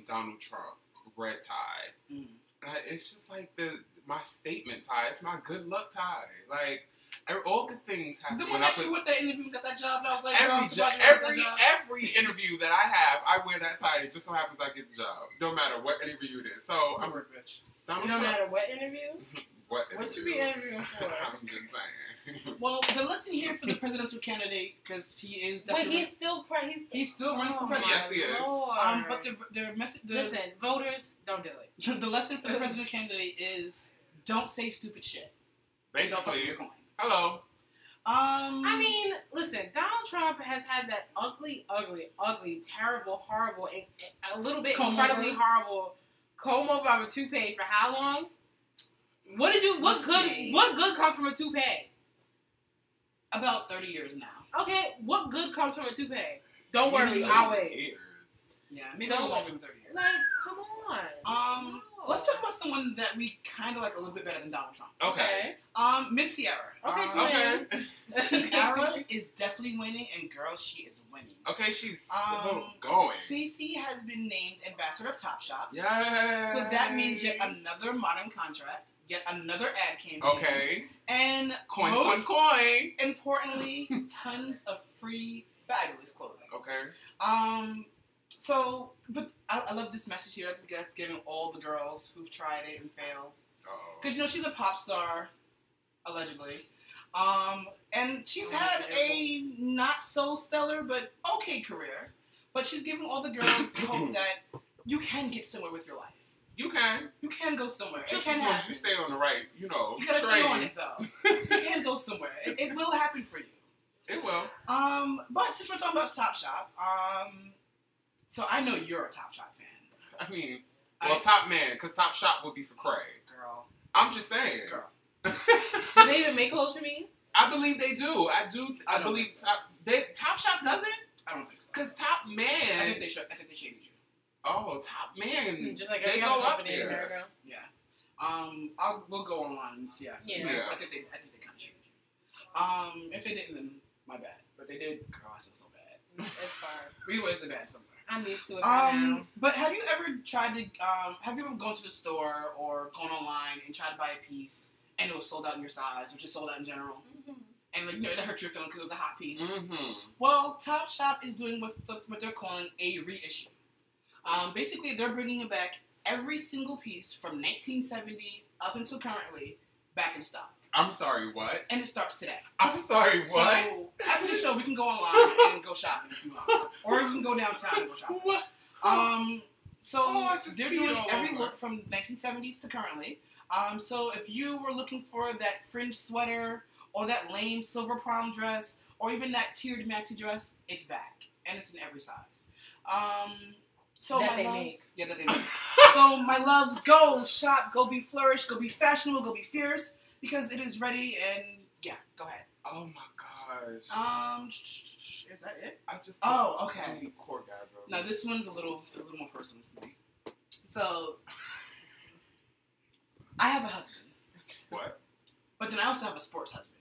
Speaker 1: Donald Trump red tie. It's just like my statement tie. It's my good luck tie. Like. All good things happen.
Speaker 2: The one that you went that interview and got that job, and I was like,
Speaker 1: every interview that I have, I wear that tie. It just so happens I get the job, no matter what interview it is. So I'm a bitch.
Speaker 3: No matter what interview.
Speaker 1: What
Speaker 3: you be interviewing for?
Speaker 1: I'm just saying.
Speaker 2: Well, the lesson here for the presidential candidate, because he is definitely.
Speaker 3: Wait, he's still
Speaker 2: running for president.
Speaker 1: Yes, he is.
Speaker 2: But the message.
Speaker 3: Listen, voters, don't do it.
Speaker 2: The lesson for the presidential candidate is don't say stupid shit.
Speaker 1: Basically.
Speaker 2: Your coin.
Speaker 1: Hello.
Speaker 3: I mean, listen, Donald Trump has had that ugly, terrible, horrible, and a little bit incredibly horrible comb over our toupee for how long? What good comes from a toupee?
Speaker 2: About 30 years now.
Speaker 3: Okay, what good comes from a toupee? Don't worry, I'll wait.
Speaker 2: Yeah, maybe longer than 30 years.
Speaker 3: Like, come on.
Speaker 2: No. Let's talk about someone that we kind of like a little bit better than Donald Trump.
Speaker 1: Okay.
Speaker 2: Miss Sierra.
Speaker 3: Okay.
Speaker 2: Sierra is definitely winning, and girl, she is winning.
Speaker 1: Okay, she's still going.
Speaker 2: Cece has been named ambassador of Topshop.
Speaker 1: Yeah.
Speaker 2: So that means yet another modern contract, yet another ad campaign.
Speaker 1: Okay.
Speaker 2: And
Speaker 1: coin.
Speaker 2: Importantly, tons of free, fabulous clothing.
Speaker 1: Okay.
Speaker 2: So, but I love this message here that's giving all the girls who've tried it and failed. Because, you know, she's a pop star, allegedly. And she's had a not so stellar, but okay career. But she's giving all the girls the hope that you can get somewhere with your life.
Speaker 1: You can.
Speaker 2: You can go somewhere.
Speaker 1: Just as long as you stay on the right, you know,
Speaker 2: you gotta stay on it, though. You can go somewhere. It will happen for you.
Speaker 1: It will.
Speaker 2: But since we're talking about Topshop, so I know you're a Topshop fan.
Speaker 1: I mean, well, Top Man, because Topshop would be for Craig.
Speaker 2: Girl.
Speaker 1: I'm just saying.
Speaker 2: Girl.
Speaker 3: Do they even make clothes for me?
Speaker 1: I believe they do. I believe
Speaker 2: so.
Speaker 1: Topshop doesn't?
Speaker 2: I don't think so.
Speaker 1: Because Top Man.
Speaker 2: I think they shaded you.
Speaker 1: Oh, Top Man.
Speaker 3: Just like
Speaker 1: they
Speaker 3: every
Speaker 1: go
Speaker 3: other
Speaker 1: up
Speaker 3: company in America.
Speaker 2: Yeah. We'll go online and see.
Speaker 3: Yeah.
Speaker 2: I think they kind of shaded you. If they didn't, then my bad. But if they did, girl, I feel so bad.
Speaker 3: It's fine.
Speaker 2: We always the bad somewhere.
Speaker 3: I'm used to it by now.
Speaker 2: But have you ever tried to, have you ever gone to the store or gone online and tried to buy a piece and it was sold out in your size or just sold out in general? Mm-hmm. And, like, you know, that hurt your feeling because it was a hot piece.
Speaker 1: Mm-hmm.
Speaker 2: Well, Topshop is doing what they're calling a reissue. Basically, they're bringing back every single piece from 1970 up until currently back in stock.
Speaker 1: I'm sorry, what?
Speaker 2: And it starts today.
Speaker 1: I'm sorry, what?
Speaker 2: So, after the show, we can go online and go shopping if you want. Or we can go downtown and go shopping.
Speaker 1: What?
Speaker 2: They're doing every look from 1970s to currently. So if you were looking for that fringe sweater or that lame silver prom dress or even that tiered maxi dress, it's back. And it's in every size. So
Speaker 3: that
Speaker 2: my
Speaker 3: they
Speaker 2: loves,
Speaker 3: make.
Speaker 2: Yeah, that they make. So my loves, go shop, go be flourish, go be fashionable, go be fierce, because it is ready and yeah, go ahead.
Speaker 1: Oh my gosh.
Speaker 2: Is that it?
Speaker 1: I just
Speaker 2: okay.
Speaker 1: Orgasm.
Speaker 2: Now this one's a little more personal for me. So I have a husband.
Speaker 1: What?
Speaker 2: But then I also have a sports husband.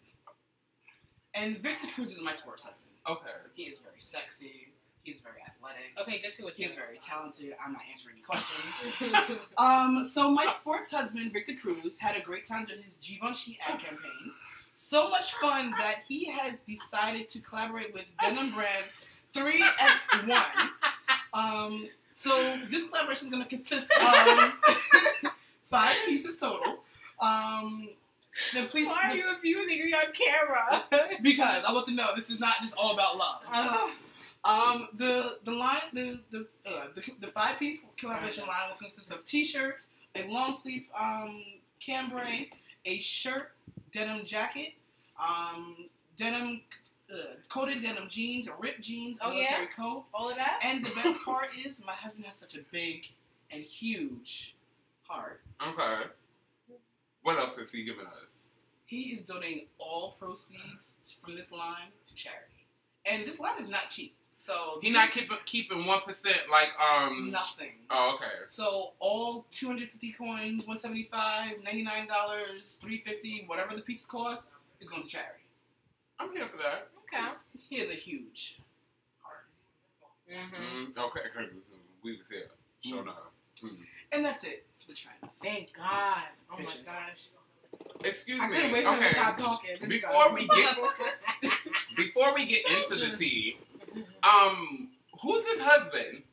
Speaker 2: And Victor Cruz is my sports husband.
Speaker 1: Okay.
Speaker 2: He is very sexy. He's very athletic.
Speaker 3: Okay, get to it.
Speaker 2: He is very talented. I'm not answering any questions. So my sports husband, Victor Cruz, had a great time doing his Givenchy ad campaign. So much fun that he has decided to collaborate with denim brand 3X1. So this collaboration is going to consist of 5 pieces total. Why
Speaker 3: are you abusing me on camera?
Speaker 2: Because I want to know this is not just all about love. The 5-piece collaboration line will consist of t-shirts, a long sleeve cambray, a shirt, denim jacket, denim coated denim jeans, ripped jeans, military coat.
Speaker 3: All of that.
Speaker 2: And the best part is my husband has such a big and huge heart.
Speaker 1: Okay. What else is he giving us?
Speaker 2: He is donating all proceeds from this line to charity, and this line is not cheap. So
Speaker 1: he's not keeping 1% like
Speaker 2: nothing.
Speaker 1: Oh, okay.
Speaker 2: So all 250 coins, $175, $99, $350, whatever the piece costs, is going to charity.
Speaker 1: I'm here for that.
Speaker 3: Okay.
Speaker 2: He has a huge heart.
Speaker 3: Mm-hmm.
Speaker 1: Okay. We was here. Sure enough. Mm-hmm.
Speaker 2: And that's it for the trends.
Speaker 3: Thank God. Oh
Speaker 2: Bitches.
Speaker 3: my gosh.
Speaker 1: Excuse
Speaker 3: I
Speaker 1: me.
Speaker 3: couldn't wait for him to stop talking.
Speaker 1: Before we get into the tea, who's his husband?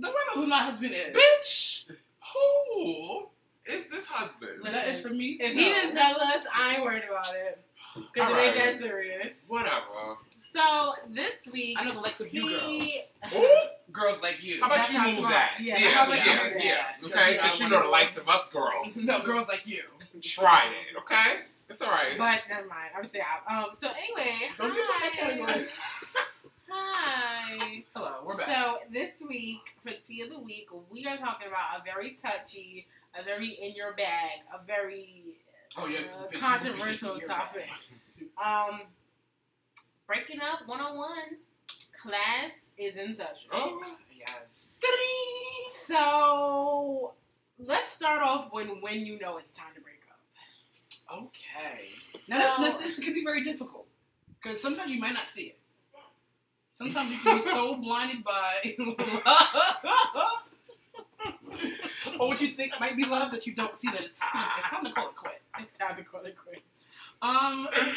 Speaker 2: Don't worry about who my husband is.
Speaker 1: Bitch, who is this husband?
Speaker 2: Listen, that is for me.
Speaker 3: If he didn't tell us, I ain't worried about it. Because it ain't that serious.
Speaker 1: Whatever.
Speaker 3: So, this week...
Speaker 2: I know the likes of you girls.
Speaker 1: Ooh.
Speaker 2: Girls like you.
Speaker 1: How about you move that? Yeah. Okay, since you know the likes of us girls.
Speaker 2: No, girls like you.
Speaker 1: Try it, okay? It's alright.
Speaker 3: But, never mind. I'm staying out. So, anyway,
Speaker 2: Don't get in that category.
Speaker 3: Hi.
Speaker 2: Hello, we're back.
Speaker 3: So this week, for Tea of the Week, we are talking about a very touchy, a very in your bag, a very controversial topic. Breaking up 101. Class is in session.
Speaker 1: Oh,
Speaker 2: yes.
Speaker 3: So let's start off when you know it's time to break up.
Speaker 2: Okay.
Speaker 3: So,
Speaker 2: Now this can be very difficult because sometimes you might not see it. Sometimes you can be so blinded by love or what you think might be love that you don't see that it's time to call it quits.
Speaker 3: It's time to call it quits.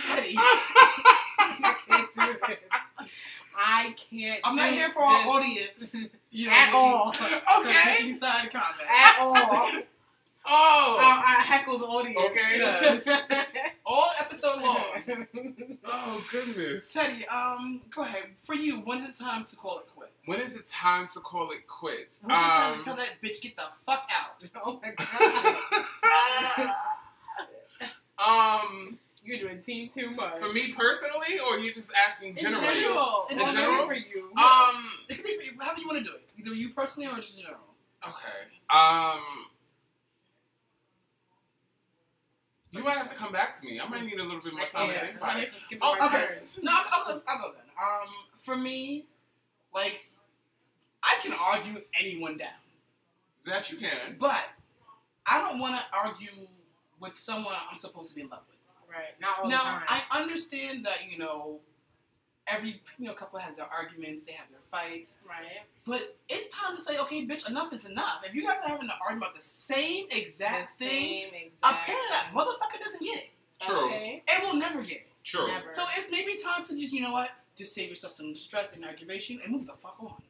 Speaker 2: Teddy.
Speaker 3: I can't do this. I can't.
Speaker 2: I'm not here for our audience.
Speaker 3: At all.
Speaker 2: Okay. Inside comments.
Speaker 3: At all.
Speaker 1: Oh.
Speaker 3: I heckle the audience.
Speaker 1: Okay.
Speaker 2: Yes. All episode long.
Speaker 1: Oh, goodness.
Speaker 2: Teddy, go ahead. For you, when is it time to call it quits?
Speaker 1: When is it time to call it quits?
Speaker 2: When is it time to tell that bitch get the fuck out?
Speaker 3: Oh my god. You're doing team too much.
Speaker 1: For me personally, or you just asking generally?
Speaker 3: In general.
Speaker 2: In
Speaker 1: general?
Speaker 3: For you.
Speaker 2: It could be for you. How do you want to do it? Either you personally or just in general.
Speaker 1: Okay. You might have to come back to me. I might need a little bit more time to think about it.
Speaker 2: Okay. No, I'll go then. For me, like, I can argue anyone down.
Speaker 1: That you can.
Speaker 2: But I don't want to argue with someone I'm supposed to be in love with.
Speaker 3: Right. Not all the
Speaker 2: now,
Speaker 3: time.
Speaker 2: I understand that, every couple has their arguments, they have their fights.
Speaker 3: Right.
Speaker 2: But it's time to say, okay, bitch, enough is enough. If you guys are having to argue about the same exact thing, apparently that motherfucker doesn't get it.
Speaker 1: True.
Speaker 3: Okay.
Speaker 2: And will never get it.
Speaker 1: True.
Speaker 3: Never.
Speaker 2: So it's maybe time to just, just save yourself some stress and aggravation and move the fuck on.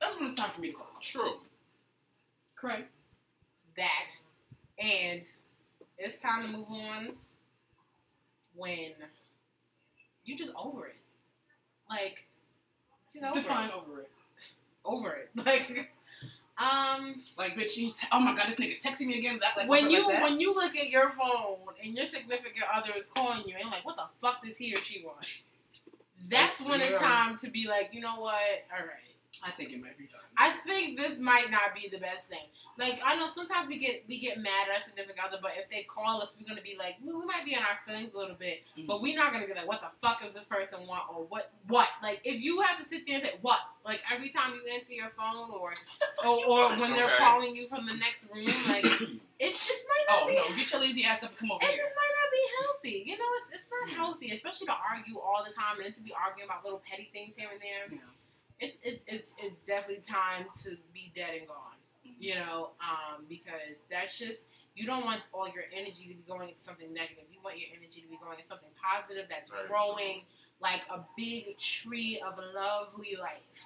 Speaker 2: That's when it's time for me to call it.
Speaker 1: True.
Speaker 2: Correct.
Speaker 3: That. And it's time to move on when you just over it. Like, just over
Speaker 2: Define
Speaker 3: it.
Speaker 2: over it.
Speaker 3: Over it.
Speaker 2: Like, bitch, oh my god, this nigga's texting me again.
Speaker 3: When you look at your phone and your significant other is calling you and like, what the fuck does he or she want? That's when it's time to be like, you know what? All right.
Speaker 2: I think it might be done.
Speaker 3: I think this might not be the best thing. Like, I know sometimes we get mad at our significant other, but if they call us, we're gonna be like, we might be in our feelings a little bit, but we're not gonna be like, what the fuck does this person want, or what? Like, if you have to sit there and say what, like every time you answer your phone, or when they're calling you from the next room, like it just might not be.
Speaker 2: Oh no, get your lazy ass up and come over here.
Speaker 3: It just might not be healthy. It's not healthy, especially to argue all the time and then to be arguing about little petty things here and there.
Speaker 2: Yeah.
Speaker 3: It's definitely time to be dead and gone, because that's just, you don't want all your energy to be going into something negative. You want your energy to be going into something positive that's growing like a big tree of a lovely life.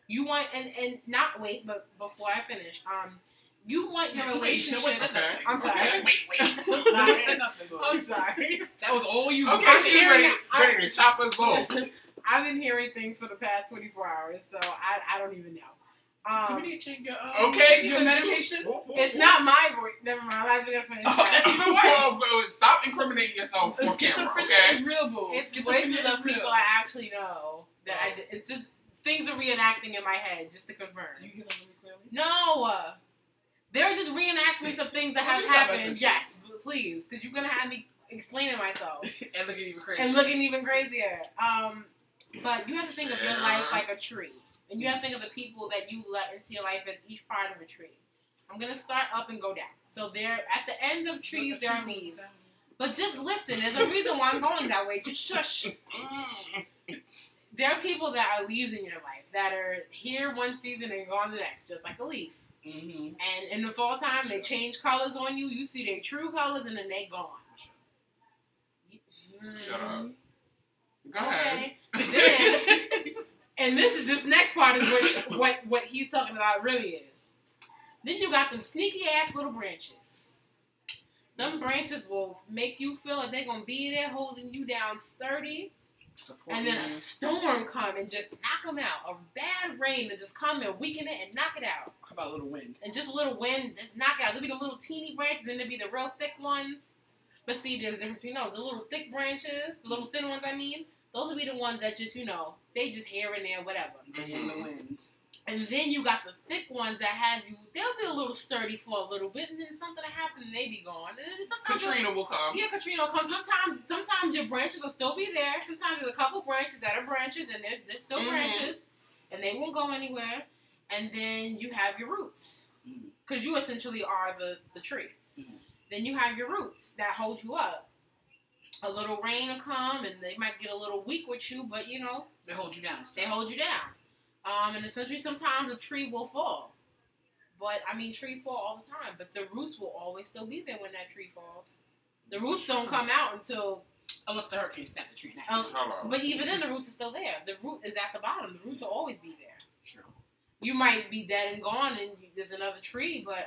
Speaker 3: You want, and not wait, but before I finish, you want your relationship. I'm sorry.
Speaker 2: Wait.
Speaker 3: I'm sorry.
Speaker 2: That was all you.
Speaker 1: Okay, she's ready to chop us both.
Speaker 3: I've been hearing things for the past 24 hours, so I don't even know.
Speaker 2: Do we need to change your
Speaker 1: your
Speaker 2: medication?
Speaker 3: It's not my voice. Never mind. I'm not gonna finish.
Speaker 2: That's even worse.
Speaker 1: Well, stop incriminating yourself on camera, okay?
Speaker 2: Is real, boo.
Speaker 3: It's way for the people I actually know that it's just things are reenacting in my head just to confirm.
Speaker 2: Do you hear that really clearly?
Speaker 3: No. They're just reenactments of things that have happened. Yes, please, because you're gonna have me explaining myself
Speaker 2: and looking even crazier.
Speaker 3: And looking even crazier. But you have to think of your life like a tree. And you have to think of the people that you let into your life as each part of a tree. I'm going to start up and go down. So there, at the ends of trees, there are leaves. But just listen. There's a reason why I'm going that way. Just shush. There are people that are leaves in your life that are here one season and gone the next, just like a leaf.
Speaker 2: Mm-hmm.
Speaker 3: And in the fall time, they change colors on you. You see their true colors, and then they gone.
Speaker 1: Shut up. Go ahead.
Speaker 3: Then, and this next part is what he's talking about really is. Then you got them sneaky ass little branches. Them branches will make you feel like they're gonna be there holding you down sturdy. And then a storm come and just knock them out. A bad rain to just come and weaken it and knock it out.
Speaker 2: How about a little wind?
Speaker 3: And just a little wind, just knock out. There'll be the little teeny branches, then there'll be the real thick ones. But see, there's a difference between those. The little thick branches, the little thin ones, I mean, Those will be the ones that just, they just here and there, whatever.
Speaker 2: In the wind.
Speaker 3: And then you got the thick ones that have you, they'll be a little sturdy for a little bit, and then something will happen and they be gone. And then
Speaker 1: Katrina will come.
Speaker 3: Yeah, Katrina will come. Sometimes your branches will still be there. Sometimes there's a couple branches that are branches, and they're still branches, and they won't go anywhere. And then you have your roots, because you essentially are the tree. Then you have your roots that hold you up. A little rain will come, and they might get a little weak with you, but
Speaker 2: they hold you down.
Speaker 3: They hold you down. And essentially, sometimes a tree will fall. But, trees fall all the time. But the roots will always still be there when that tree falls. The roots don't come out until...
Speaker 2: Unless the hurricane snapped the tree in half.
Speaker 3: But even then, the roots are still there. The root is at the bottom. The roots will always be there.
Speaker 2: True.
Speaker 3: You might be dead and gone, and there's another tree, but,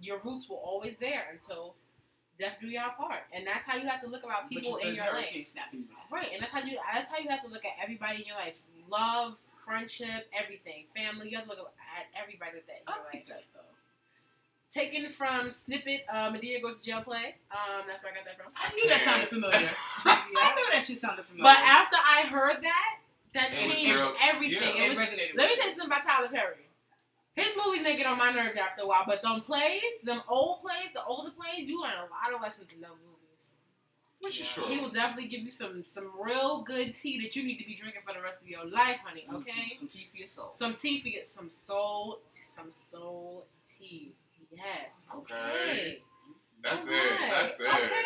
Speaker 3: your roots will always there until death do y'all part. And that's how you have to look about people in your life. Right, and that's how you have to look at everybody in your life. Love, friendship, everything, family. You have to look at everybody that in your life.
Speaker 2: That, though.
Speaker 3: Taken from Snippet, Medea Goes to Jail play. That's where I got that from.
Speaker 2: I knew that sounded familiar. I knew that shit sounded familiar.
Speaker 3: But after I heard that changed everything.
Speaker 2: Yeah. It resonated.
Speaker 3: Let me tell you something about Tyler Perry. His movies make it on my nerves after a while, but them plays, them old plays, the older plays, you learn a lot of lessons in them movies.
Speaker 1: Which is true.
Speaker 3: He will definitely give you some real good tea that you need to be drinking for the rest of your life, honey. Okay.
Speaker 2: Some tea for your soul.
Speaker 3: Some soul tea. Yes. Okay.
Speaker 1: That's it.
Speaker 3: Okay.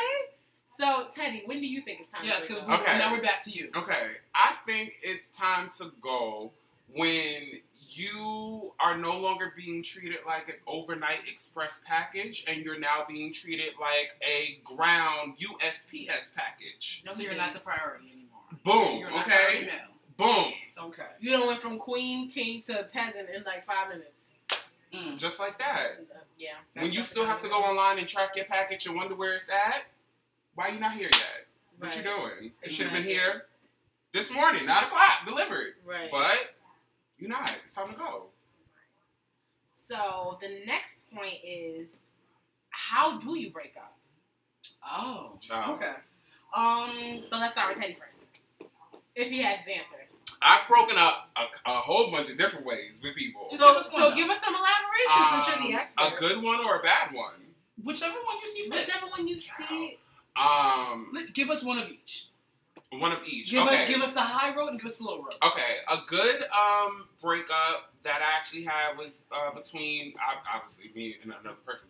Speaker 3: So, Teddy, when do you think it's time?
Speaker 2: Yes, because now we're back to you.
Speaker 1: Okay. I think it's time to go when you are no longer being treated like an overnight express package, and you're now being treated like a ground USPS package.
Speaker 2: So you're not the priority anymore.
Speaker 1: Boom.
Speaker 2: You're not
Speaker 1: Okay.
Speaker 2: now.
Speaker 1: Boom.
Speaker 2: Okay.
Speaker 3: You done went from queen, king to peasant in like 5 minutes.
Speaker 1: Just like that.
Speaker 3: Yeah.
Speaker 1: When you still have to go online and track your package and wonder where it's at, why are you not here yet? What you doing? It should have been here this morning, 9 o'clock, delivered.
Speaker 3: Right.
Speaker 1: But you're not. It's time to go.
Speaker 3: So the next point is, how do you break up?
Speaker 2: Oh.
Speaker 1: Okay.
Speaker 3: But let's start with Teddy first. If he has his answer.
Speaker 1: I've broken up a whole bunch of different ways with people.
Speaker 3: So give us some elaboration since you're the expert.
Speaker 1: A good one or a bad one?
Speaker 2: Whichever one you see fit.
Speaker 3: Whichever one you see.
Speaker 2: Give us one of each.
Speaker 1: One of each.
Speaker 2: Give us the high road and give us the low road.
Speaker 1: Okay. A good breakup that I actually had was between obviously me and another person.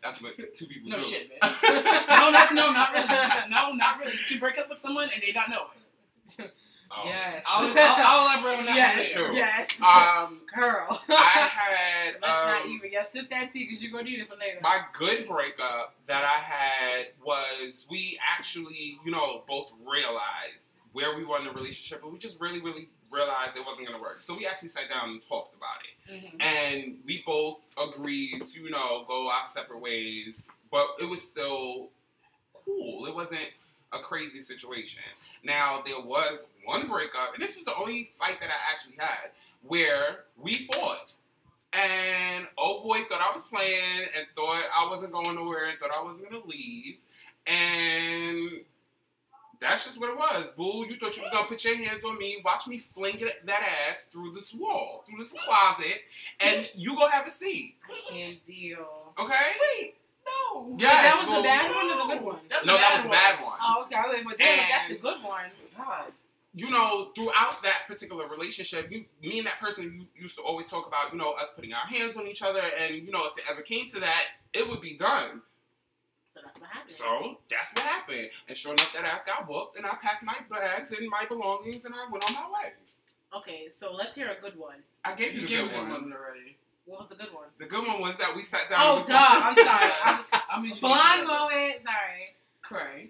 Speaker 1: That's what two people do.
Speaker 2: No shit, bitch. No, not really. No, not really. You can break up with someone and they not know it.
Speaker 3: Yes.
Speaker 2: I'll elaborate on that.
Speaker 3: Yes.
Speaker 1: Sure.
Speaker 3: Yes.
Speaker 1: I
Speaker 3: Girl.
Speaker 1: had.
Speaker 3: Let's not even. Yeah, sip that tea because you're gonna need it for later.
Speaker 1: My good breakup that I had was we actually, both realized where we were in the relationship, but we just really, really realized it wasn't gonna work. So we actually sat down and talked about it, and we both agreed to, go our separate ways. But it was still cool. It wasn't a crazy situation. Now, there was one breakup, and this was the only fight that I actually had, where we fought. And old boy thought I was playing and thought I wasn't going nowhere and thought I wasn't going to leave. And that's just what it was. Boo, you thought you was going to put your hands on me, watch me fling that ass through this wall, through this closet, and you go have a seat.
Speaker 3: I can't deal.
Speaker 1: Okay?
Speaker 2: Wait. No.
Speaker 1: Yes,
Speaker 3: that was the bad one or the good one?
Speaker 1: That was the bad one.
Speaker 3: Oh, okay. I was like, but that's the good one.
Speaker 2: God.
Speaker 1: Throughout that particular relationship, me and that person used to always talk about, us putting our hands on each other, and, if it ever came to that, it would be done.
Speaker 3: So that's what happened.
Speaker 1: So that's what happened. And sure enough, that ass got booked, and I packed my bags and my belongings, and I went on my way.
Speaker 3: Okay, so let's hear a good one.
Speaker 1: I gave you the good one
Speaker 2: already.
Speaker 3: What was the good one?
Speaker 1: The good one was that we sat down.
Speaker 3: Oh, duh. I'm sorry. Blonde moment. Sorry.
Speaker 2: Cray.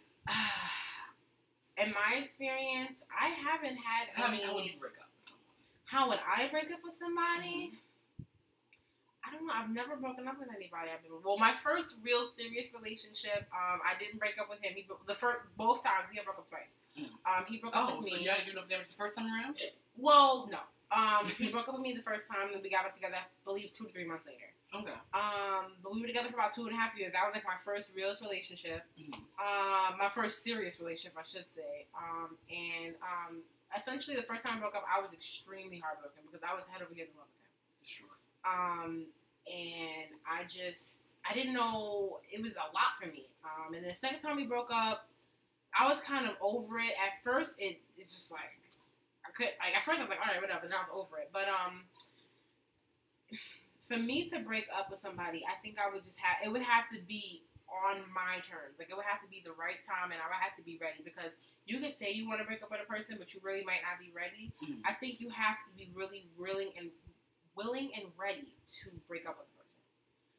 Speaker 3: In my experience, I haven't had
Speaker 2: How would you break up with someone?
Speaker 3: How would I break up with somebody? I don't know. I've never broken up with anybody. Well, my first real serious relationship, I didn't break up with him. Both times, we had broke up twice. He broke up with me.
Speaker 2: So you had to do enough damage the first time around?
Speaker 3: Well, no. He broke up with me the first time, and we got back together, I believe, 2 to 3 months later.
Speaker 2: Okay.
Speaker 3: But we were together for about 2.5 years. That was like my first real relationship. My first serious relationship, I should say. Essentially, the first time I broke up, I was extremely heartbroken because I was head over heels in love with him.
Speaker 2: Sure.
Speaker 3: And I didn't know, it was a lot for me. And the second time we broke up, I was kind of over it. At first, it's just like, at first I was like, all right, whatever, then I was over it. But, for me to break up with somebody, I think I would it would have to be on my terms. Like, it would have to be the right time, and I would have to be ready, because you can say you want to break up with a person, but you really might not be ready. Mm-hmm. I think you have to be really willing and ready to break up with a person,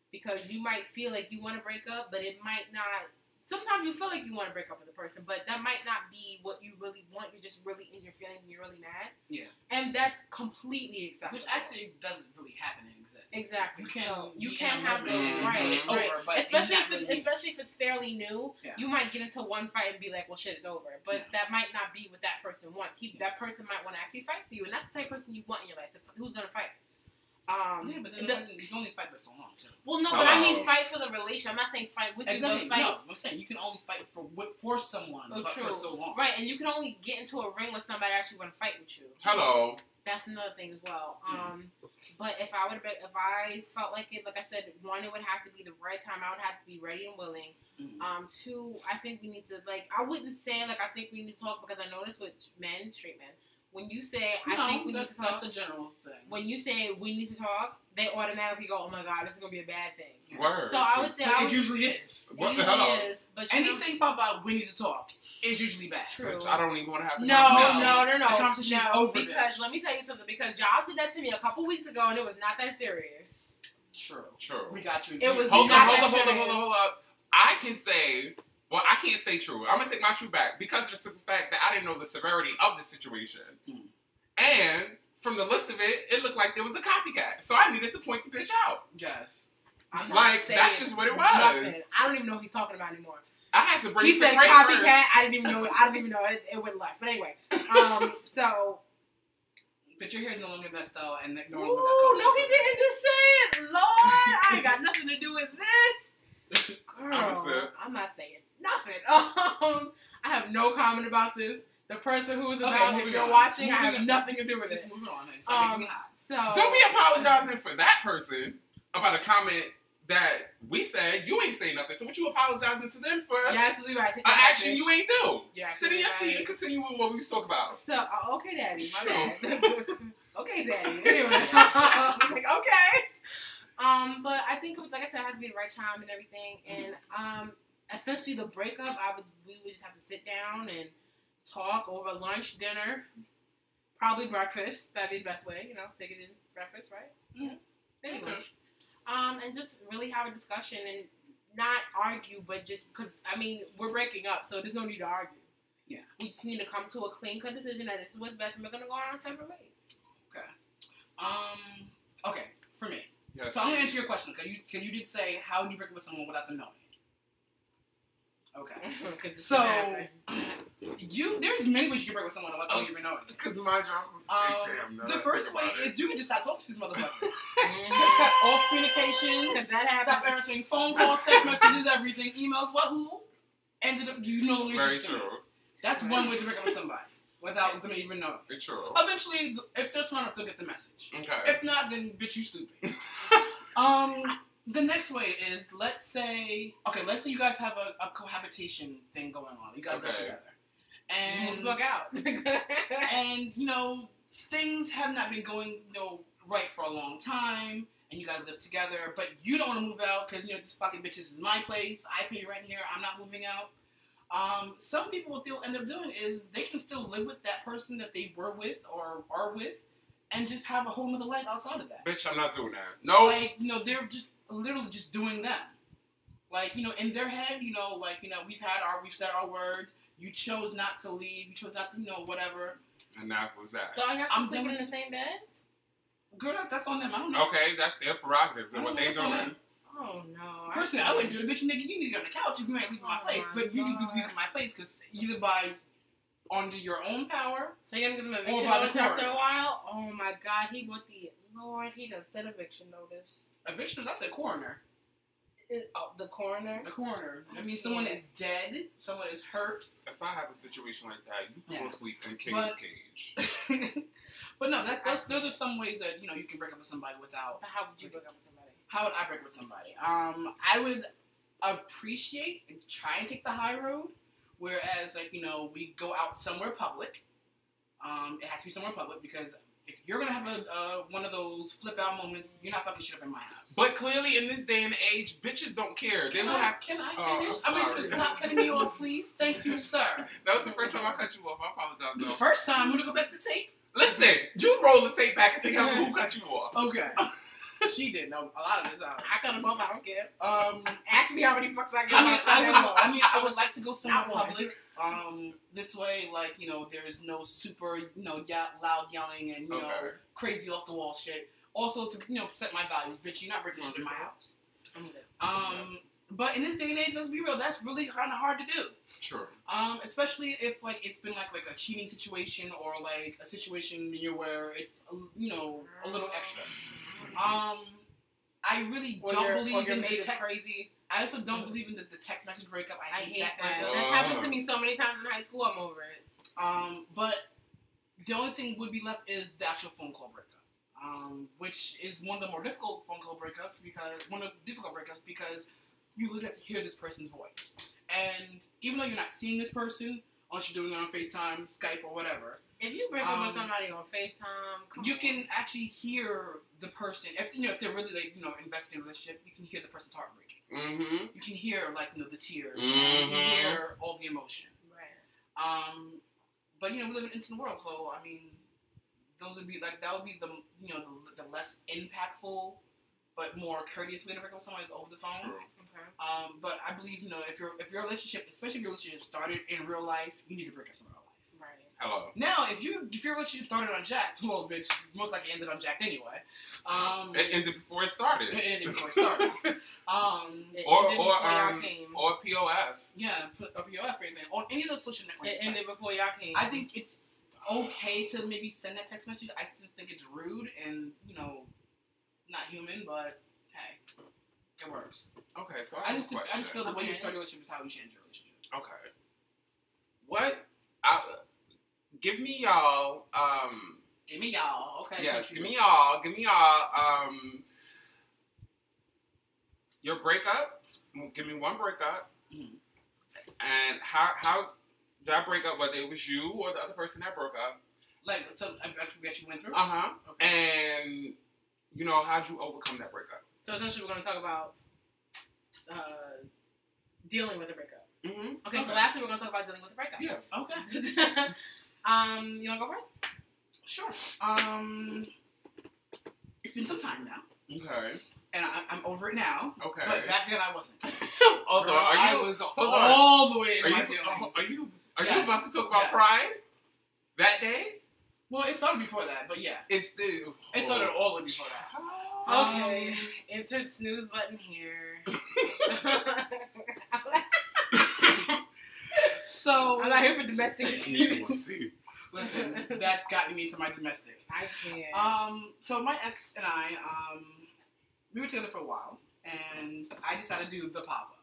Speaker 3: because you might feel like you want to break up, but it might not. Sometimes you feel like you want to break up with a person, but that might not be what you really want. You're just really in your feelings and you're really mad.
Speaker 2: Yeah.
Speaker 3: And that's completely acceptable.
Speaker 2: Which actually doesn't really happen and exist.
Speaker 3: Exactly. You can have those, right.
Speaker 2: It's over, but
Speaker 3: especially if it's fairly new, you might get into one fight and be like, well, shit, it's over. But that might not be what that person wants. That person might want to actually fight for you, and that's the type of person you want in your life. Who's going to fight?
Speaker 2: But then you can only fight for so long, too.
Speaker 3: Well, no, but I mean fight for the relation. I'm not saying fight with you.
Speaker 2: Exactly. No, I'm saying you can only fight for someone for so long.
Speaker 3: Right, and you can only get into a ring with somebody that actually want to fight with you.
Speaker 1: Hello.
Speaker 3: That's another thing as well. But if I felt like it, like I said, one, it would have to be the right time. I would have to be ready and willing. Two, I think we need to, I wouldn't say, I think we need to talk, because I know this with men, straight men. When you say, I think we need to talk.
Speaker 2: That's a general thing.
Speaker 3: When you say we need to talk, they automatically go, oh my God, this is going to be a bad thing.
Speaker 1: Word.
Speaker 3: So I would say...
Speaker 2: It usually is.
Speaker 3: It usually is. But
Speaker 2: anything about we need to talk is usually bad.
Speaker 3: True.
Speaker 1: Which I don't even want to have to
Speaker 3: No. The conversation is over. Because, let me tell you something, because y'all did that to me a couple weeks ago, and it was not that serious.
Speaker 2: True.
Speaker 1: We
Speaker 2: got you.
Speaker 3: It was
Speaker 1: hold up. I can say... Well, I can't say true. I'm going to take my true back, because of the simple fact that I didn't know the severity of the situation. And from the list of it, it looked like there was a copycat. So I needed to point the bitch out.
Speaker 2: Yes.
Speaker 1: That's just what it was.
Speaker 3: Nothing. I don't even know what he's talking about anymore.
Speaker 1: I had to bring
Speaker 3: He said copycat. I didn't even know. It went left. But anyway, so.
Speaker 2: But your hair no longer that style and ignoring
Speaker 3: what that color. No, he didn't just say it. Lord, I ain't got nothing to do with this. Girl, I'm not saying nothing. I have no comment about this. The person who is about, if you're watching, I have nothing to do with it.
Speaker 2: Just moving on.
Speaker 3: So
Speaker 1: don't be apologizing for that person about a comment that we said. You ain't say nothing. So what you apologizing to them for?
Speaker 3: You're absolutely right.
Speaker 1: An action you ain't do.
Speaker 3: Sit
Speaker 1: in your seat and continue with what we was talking about.
Speaker 3: So, okay, Daddy. My bad. Okay, Daddy. Anyway, okay. But I think, like I said, it has to be the right time and everything. And essentially, the breakup, we would just have to sit down and talk over lunch, dinner, probably breakfast. That'd be the best way, take it in breakfast, right?
Speaker 2: Yeah.
Speaker 3: Pretty much. And just really have a discussion and not argue, but just because, we're breaking up, so there's no need to argue.
Speaker 2: Yeah.
Speaker 3: We just need to come to a clean-cut decision that this is what's best, and we're going to go on separate ways.
Speaker 2: Okay. Okay, for me.
Speaker 1: Yes.
Speaker 2: So I'm going to answer your question, because you did say, how do you break up with someone without them knowing? Okay. So, there's many ways you can break with someone without them even knowing.
Speaker 1: Because my job was
Speaker 2: the first way is you can just stop talking to these motherfuckers. Cut all communication. Stop answering phone calls, text messages, everything, emails, who ended up, you're
Speaker 1: very
Speaker 2: interested.
Speaker 1: True.
Speaker 2: That's one way to break up with somebody without them even knowing.
Speaker 1: It's true.
Speaker 2: Eventually, if they're smart enough, they'll get the message.
Speaker 1: Okay.
Speaker 2: If not, then bitch, you stupid. The next way is, let's say you guys have a cohabitation thing going on. You guys live together. And
Speaker 3: look out.
Speaker 2: And, things have not been going, right for a long time, and you guys live together, but you don't want to move out because, this fucking bitch, this is my place. I pay rent here. I'm not moving out. Some people, what they'll end up doing is they can still live with that person that they were with or are with and just have a whole other life outside of that.
Speaker 1: Bitch, I'm not doing that. No.
Speaker 2: They're just literally just doing them. In their head, we've said our words. You chose not to leave. You chose not to, whatever.
Speaker 1: And that was that.
Speaker 3: So I have to sleep in the same bed?
Speaker 2: Girl, that's on them. I don't know.
Speaker 1: Okay, that's their prerogatives and what they doing.
Speaker 3: Oh, no.
Speaker 2: Personally, I wouldn't do it. Bitch, nigga, you need to get on the couch if you ain't leaving my place. But you need to leave my place because either by under your own power.
Speaker 3: So you're going to give him eviction notice after a while? Oh, my God. He done sent eviction notice.
Speaker 2: Evictions? I said coroner.
Speaker 3: The coroner?
Speaker 2: The coroner. I mean, someone is dead. Someone is hurt.
Speaker 1: If I have a situation like that, you can go sleep in King's cage.
Speaker 2: But no, those are some ways that, you know, you can break up with somebody without...
Speaker 3: But how would you break up with somebody?
Speaker 2: How would I break up with somebody? I would appreciate and try and take the high road. Whereas, like, you know, we go out somewhere public. It has to be somewhere public because if you're going to have one of those flip out moments, you're not fucking shit up in my house.
Speaker 1: But clearly in this day and age, bitches don't care. Can I
Speaker 2: finish? I mean, just stop cutting me off, please. Thank you, sir.
Speaker 1: That was the first time I cut you off. I apologize, though.
Speaker 2: The first time, I'm going to go back to the tape.
Speaker 1: Listen, you roll the tape back and see who cut you off.
Speaker 2: Okay. She did. No, a lot of the time.
Speaker 3: I cut them off. I don't care. Ask me how many fucks I get.
Speaker 2: I would like to go somewhere public. This way, like, you know, there's no super, you know, loud yelling and, you know, crazy off the wall shit. Also, to, you know, set my values, bitch. You're not breaking shit in my house. But in this day and age, let's be real, that's really kind of hard to do. Sure. Especially if, like, it's been like a cheating situation or like a situation where it's, you know, a little extra. I really don't believe in the text. Crazy. I also don't believe in the text message breakup. I hate that breakup.
Speaker 3: That's happened to me so many times in high school. I'm over it.
Speaker 2: But the only thing would be left is the actual phone call breakup, which is one of the more difficult phone call breakups because you literally have to hear this person's voice. And even though you're not seeing this person, unless you're doing it on FaceTime, Skype, or whatever.
Speaker 3: If you break up with somebody on FaceTime,
Speaker 2: you can actually hear the person. If you know, if they're really like, you know, invested in a relationship, you can hear the person's heart breaking. Mm-hmm. You can hear, like, you know, the tears. Mm-hmm. You can hear all the emotion. Right. But you know, we live in an instant world, so I mean, that would be the, you know, the less impactful but more courteous way to break up with somebody is over the phone. True. Okay. But I believe, you know, if your relationship, especially if your relationship started in real life, you need to break up in real life. Right. Hello. Now, if your relationship started on Jacked, well, bitch, most likely ended on Jacked anyway.
Speaker 1: It ended before it started.
Speaker 2: It ended before it started.
Speaker 1: Or POF.
Speaker 2: Yeah, or POF or anything. Or any of those social networks.
Speaker 3: It ended before y'all came.
Speaker 2: I think it's okay to maybe send that text message. I still think it's rude and, you know, not human, but hey, it works.
Speaker 1: Okay, so
Speaker 2: I just feel the way you start your relationship is how you change your relationship.
Speaker 1: Okay. Give me y'all.
Speaker 2: Give me y'all. Okay.
Speaker 1: Yes, give me y'all. Your breakup. Give me one breakup. Mm-hmm. And how did I break up? Whether it was you or the other person that broke up.
Speaker 2: Like, so that you went through.
Speaker 1: Okay. And you know, how'd you overcome that breakup?
Speaker 3: So essentially, we're going to talk about dealing with a breakup. Mm-hmm. Okay, so lastly, we're going to talk about dealing with a breakup.
Speaker 2: Yeah. Okay.
Speaker 3: You want to go first?
Speaker 2: Sure. It's been some time now.
Speaker 1: Okay.
Speaker 2: And I'm over it now.
Speaker 1: Okay.
Speaker 2: But back then I wasn't.
Speaker 1: I
Speaker 2: was all the way in my
Speaker 1: Are
Speaker 2: feelings.
Speaker 1: you about to talk about pride? That day?
Speaker 2: Well, it started before that, but yeah.
Speaker 1: It
Speaker 2: started all the way before that.
Speaker 3: Okay. Insert snooze button here.
Speaker 2: So
Speaker 3: I'm not here for domestic.
Speaker 2: Listen, that got me into my domestic.
Speaker 3: I can't.
Speaker 2: So my ex and I, we were together for a while, and I decided to do the pop-up.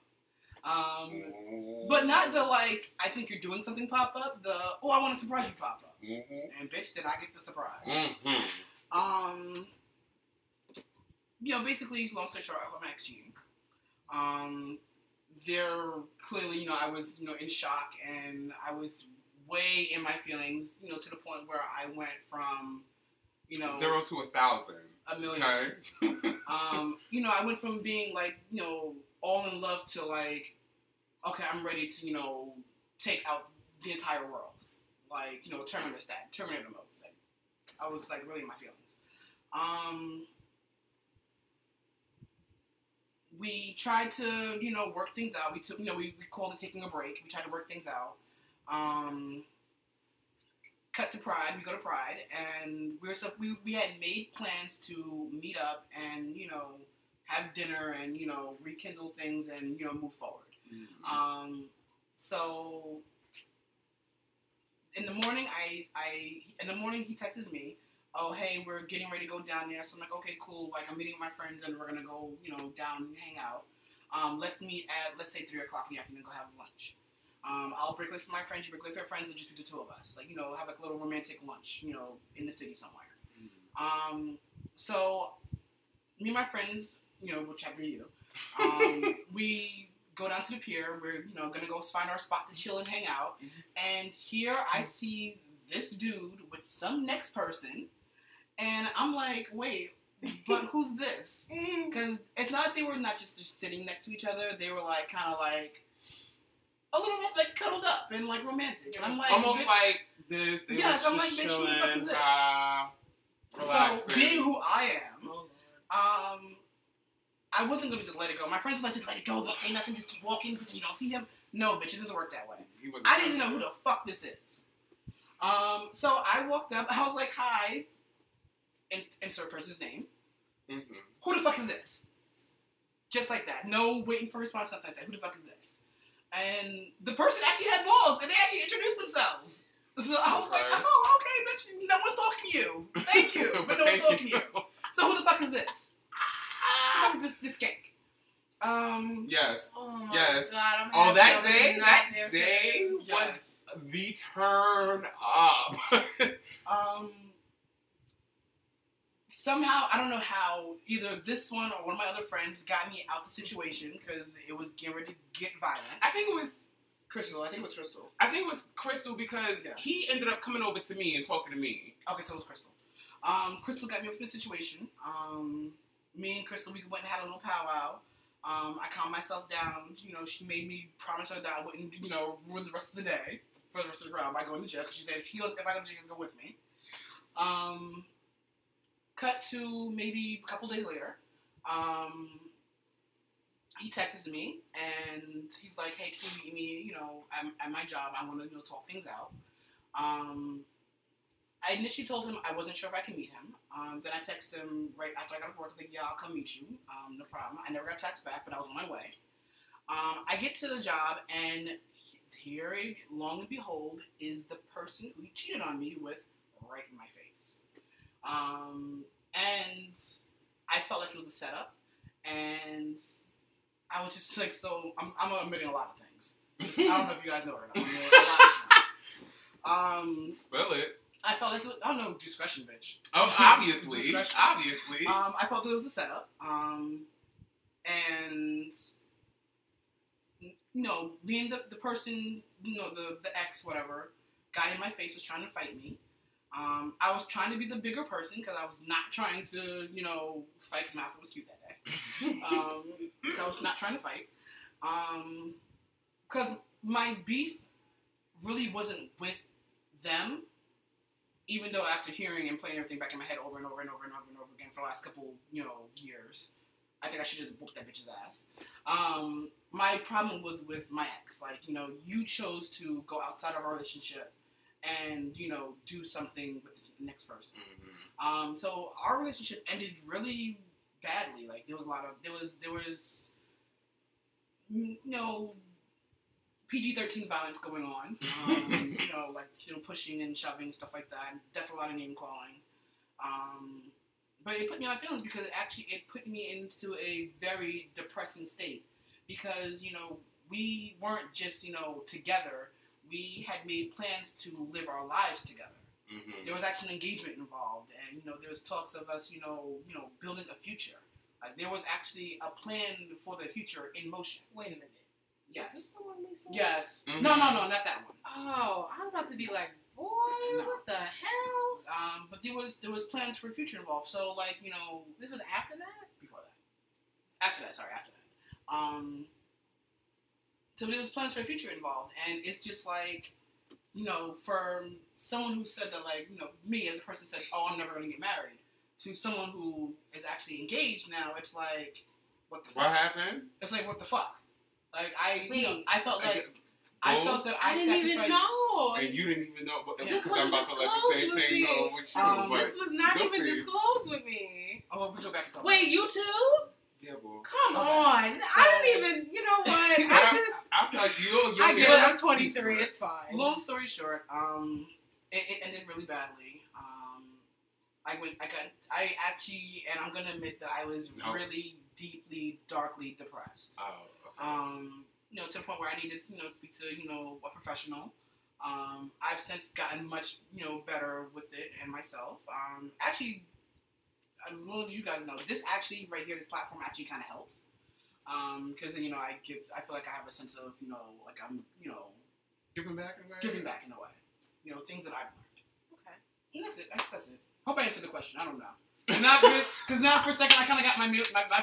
Speaker 2: But not the, like, I think you're doing something pop-up, the, I want to surprise you pop-up. Mm-hmm. And bitch, did I get the surprise. Mm-hmm. You know, basically, long story short, I'm ex cheating. There, clearly, you know, I was, you know, in shock, and I was way in my feelings, you know, to the point where I went from, you know,
Speaker 1: 0 to 1,000.
Speaker 2: A million. Okay. You know, I went from being, like, you know, all in love to, like, okay, I'm ready to, you know, take out the entire world. Like, you know, Terminator mode. Like, I was, like, really in my feelings. We tried to, you know, work things out. We called it taking a break. We tried to work things out. Cut to Pride. We go to Pride, and we had made plans to meet up and, you know, have dinner and, you know, rekindle things and, you know, move forward. Mm-hmm. So in the morning, he texts me. oh, hey, we're getting ready to go down there. So I'm like, okay, cool. Like, I'm meeting with my friends and we're going to go, down and hang out. Let's meet at, let's say, 3 o'clock in the afternoon, go have lunch. I'll break away from my friends, you break away from your friends, and just be the two of us. Like, have like a little romantic lunch, in the city somewhere. So, me and my friends, which happen to you, we go down to the pier. We're, going to go find our spot to chill and hang out. And here I see this dude with some next person. And I'm like, wait, but who's this? Because it's not that they were not just sitting next to each other. They were, like, kind of, like, a little, like, cuddled up and, like, romantic. And I'm like,
Speaker 1: almost bitch, like this.
Speaker 2: Yes, I'm like, bitch, who the fuck is this? So, being who I am, I wasn't going to just let it go. My friends were like, just let it go. Don't say nothing. Just keep walking because you don't see him. No, bitch, it doesn't work that way. I didn't know who the fuck this is. So I walked up. I was like, hi. Insert person's name. Mm-hmm. Who the fuck is this? Just like that. No waiting for a response, nothing like that. Who the fuck is this? And the person actually had balls, and they actually introduced themselves. So I was like, oh, okay, bitch, no one's talking to you. Thank you, but no one's talking to you. So who the fuck is this? Who the fuck is this skank?
Speaker 1: Yes.
Speaker 3: Oh my
Speaker 1: yes.
Speaker 3: God,
Speaker 1: that day was the turn up.
Speaker 2: Somehow, I don't know how, either this one or one of my other friends got me out the situation because it was getting ready to get violent.
Speaker 1: I think it was
Speaker 2: Crystal.
Speaker 1: Crystal because he ended up coming over to me and talking to me.
Speaker 2: Okay, so it was Crystal. Crystal got me up in the situation. Me and Crystal, we went and had a little powwow. I calmed myself down. She made me promise her that I wouldn't, ruin the rest of the day for the rest of the round by going to jail because she said if I go to jail, she can go with me. Cut to maybe a couple days later. He texts me and he's like, hey, can you meet me, at my job? I want to, talk things out. I initially told him I wasn't sure if I can meet him. Then I texted him right after I got off work. I think, yeah, I'll come meet you. No problem. I never got a text back, but I was on my way. I get to the job, and here, long and behold, is the person who he cheated on me with right in my face. And I felt like it was a setup, and I was just like, so, I'm admitting a lot of things. I don't know if you guys know it or not. I'm admitting a lot of things.
Speaker 1: Spill it.
Speaker 2: I felt like it was, I don't know, discretion, bitch.
Speaker 1: Oh, obviously. Discretion. Obviously.
Speaker 2: I felt it was a setup. And, being the person, the ex, whatever, guy in my face was trying to fight me. I was trying to be the bigger person because I was not trying to, fight. Mouth was cute that day. So I was not trying to fight. Because my beef really wasn't with them. Even though after hearing and playing everything back in my head over and over and over and over and over again for the last couple, years, I think I should have whooped that bitch's ass. My problem was with my ex. Like, you chose to go outside of our relationship and, do something with the next person. Mm-hmm. So our relationship ended really badly. Like, there was PG-13 violence going on, pushing and shoving, stuff like that. Definitely a lot of name calling. But it put me on my feelings because it put me into a very depressing state because, we weren't just, together. We had made plans to live our lives together. Mm-hmm. There was actually an engagement involved and, there was talks of us, building a future. Like, there was actually a plan for the future in motion.
Speaker 3: Wait a minute.
Speaker 2: Yes.
Speaker 3: Is this the one we saw?
Speaker 2: Yes.
Speaker 1: Mm-hmm.
Speaker 2: No, not that one.
Speaker 3: Oh, I was about to be like, boy, what the hell?
Speaker 2: But there was plans for the future involved. So, like,
Speaker 3: this was after that?
Speaker 2: Before that. After that. So there was plans for the future involved. And it's just like, for someone who said that, like, me as a person said, oh, I'm never going to get married, to someone who is actually engaged now, it's like, what the fuck?
Speaker 1: What happened?
Speaker 2: It's like, what the fuck? Like, I felt that
Speaker 3: I didn't even know.
Speaker 1: And you didn't even know. But
Speaker 3: this
Speaker 1: I'm about to let the same thing go with you.
Speaker 3: This was not even disclosed with me.
Speaker 2: Oh, well, we go back and talk.
Speaker 3: Wait, you too?
Speaker 1: Yeah, boy.
Speaker 3: Come on. So, I didn't even, you know what?
Speaker 1: I'll tell you.
Speaker 3: I get it. I'm 23. It's fine.
Speaker 2: Long story short, it ended really badly. I actually, and I'm gonna admit that I was really deeply, darkly depressed.
Speaker 1: Oh, okay.
Speaker 2: To the point where I needed, speak to, a professional. I've since gotten much, better with it and myself. Actually, as well as you guys know, this actually right here, this platform actually kind of helps. Because then, I feel like I have a sense of, like I'm,
Speaker 1: giving back in a way.
Speaker 2: Giving back in a way. Things that I've learned.
Speaker 3: Okay.
Speaker 2: And that's it. That's it. Hope I answered the question. I don't know. Because now for a second I kind of got my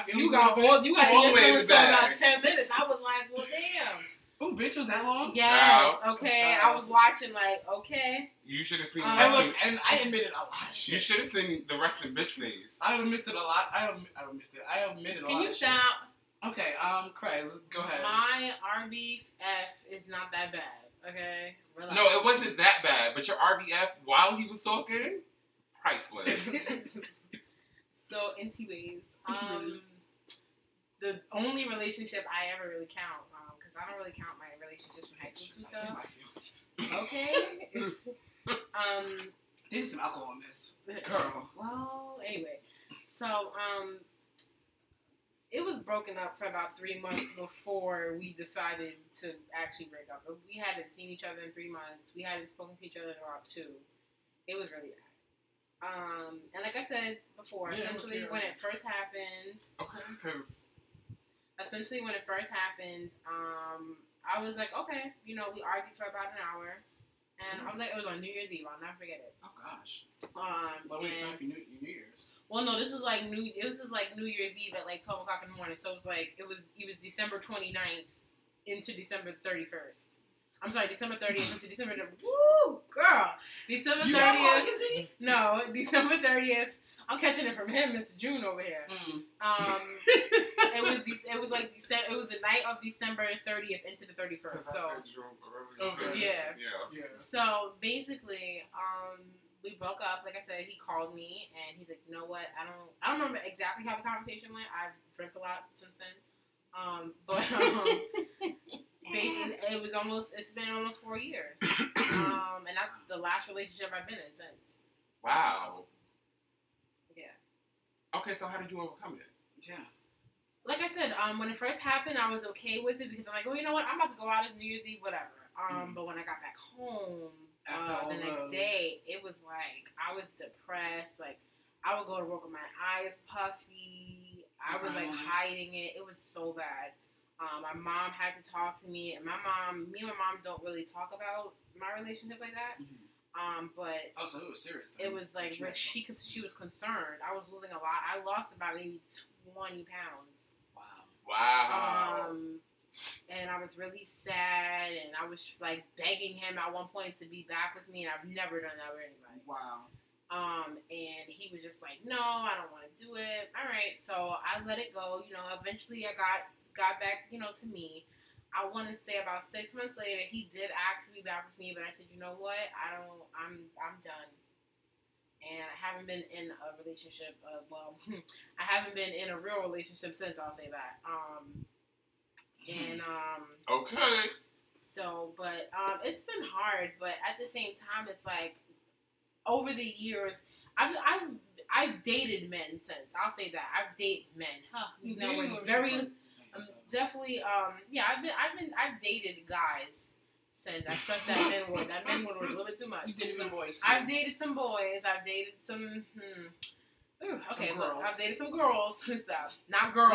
Speaker 2: feelings.
Speaker 3: You got all the way for about 10 minutes. I was like, well, damn.
Speaker 2: Oh, bitch, was that long?
Speaker 3: Yes. Okay. I was watching like, okay.
Speaker 1: You should have seen.
Speaker 2: And I admitted a lot.
Speaker 1: You should have seen the rest of bitch face.
Speaker 2: I have missed it a lot. I missed it. I admitted a lot.
Speaker 3: Can you stop?
Speaker 2: Okay. Craig, go ahead.
Speaker 3: My RBF is not that bad. Okay. Relax.
Speaker 1: No, it wasn't that bad. But your RBF while he was talking, priceless.
Speaker 3: So, anyways, the only relationship I ever really count, because I don't really count my relationships from high school too tough. Okay.
Speaker 2: There's some alcohol in this, girl.
Speaker 3: Well, anyway, so it was broken up for about 3 months before we decided to actually break up. We hadn't seen each other in 3 months. We hadn't spoken to each other in about 2. It was really bad. And like I said before, essentially when it first happened, I was like, okay, we argued for about an hour, and I was like, it was on New Year's Eve. I'll never forget it.
Speaker 2: Oh gosh. What was time for New Year's?
Speaker 3: Well, no, this was like New Year's Eve at like 12 o'clock in the morning. So it was December 29th into December 31st. I'm sorry, December 30th into December. Woo, girl. December 30th. No, December 30th. I'm catching it from him, Mr. June over here. It was the night of December 30th into the 31st. So yeah. So basically, we broke up. Like I said, he called me and he's like, you know what? I don't remember exactly how the conversation went. I've drank a lot since then. But basically, it's been almost 4 years. And that's the last relationship I've been in since.
Speaker 1: Wow.
Speaker 3: Yeah.
Speaker 1: Okay, so how did you overcome it?
Speaker 2: Yeah.
Speaker 3: Like I said, when it first happened, I was okay with it because I'm like, well, you know what? I'm about to go out as New Year's Eve, whatever. But when I got back home the next day, it was like I was depressed. Like I would go to work with my eyes puffy. I was like hiding it. It was so bad. My mom had to talk to me, and me and my mom don't really talk about my relationship like that. But
Speaker 2: so it was serious.
Speaker 3: It was like she was concerned. I was losing a lot. I lost about maybe 20 pounds.
Speaker 1: Wow.
Speaker 3: And I was really sad, and I was like begging him at one point to be back with me, and I've never done that with anybody.
Speaker 2: Wow.
Speaker 3: And he was just like, no, I don't want to do it. All right, so I let it go. Eventually I got back, to me. I want to say about 6 months later, he did ask to be back with me, but I said, you know what? I'm done. And I haven't been in a relationship. I haven't been in a real relationship since. I'll say that.
Speaker 1: Okay.
Speaker 3: So, but it's been hard. But at the same time, it's like over the years, I've dated men since. I'll say that I've dated men. Definitely. I've dated guys since. I stress that men word. That men word was a little bit too much.
Speaker 2: You dated some boys too.
Speaker 3: I've dated some boys. I've dated some. Okay, look, I've dated some girls and stuff. Not girls.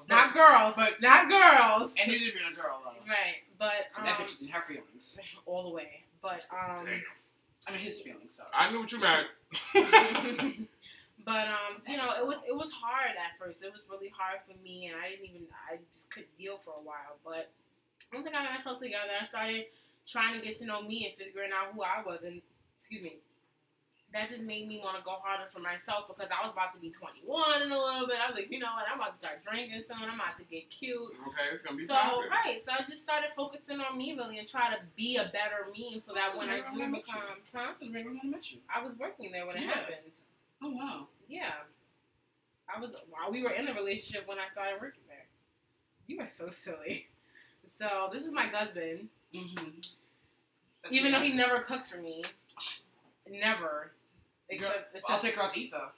Speaker 2: Not girls.
Speaker 3: But not girls.
Speaker 2: And you didn't mean a girl though.
Speaker 3: Right, but
Speaker 2: that bitch is in her feelings.
Speaker 3: All the way, but
Speaker 2: I mean his feelings. Sorry.
Speaker 1: I knew what you meant.
Speaker 3: But it was hard at first. It was really hard for me, and I just couldn't deal for a while. But once I got myself together, I started trying to get to know me and figuring out who I was. And that just made me want to go harder for myself because I was about to be 21 in a little bit. I was like, you know what? I'm about to start drinking soon. I'm about to get cute.
Speaker 1: Okay, it's gonna be
Speaker 3: poppin'. Right. So I just started focusing on me really and try to be a better me, so that when I do become, I was working there when it happened.
Speaker 2: Oh wow.
Speaker 3: Yeah. We were in a relationship when I started working there. You are so silly. So this is my husband.
Speaker 2: Mm-hmm.
Speaker 3: Even though he never cooks for me. Never.
Speaker 2: I'll take her out to eat though.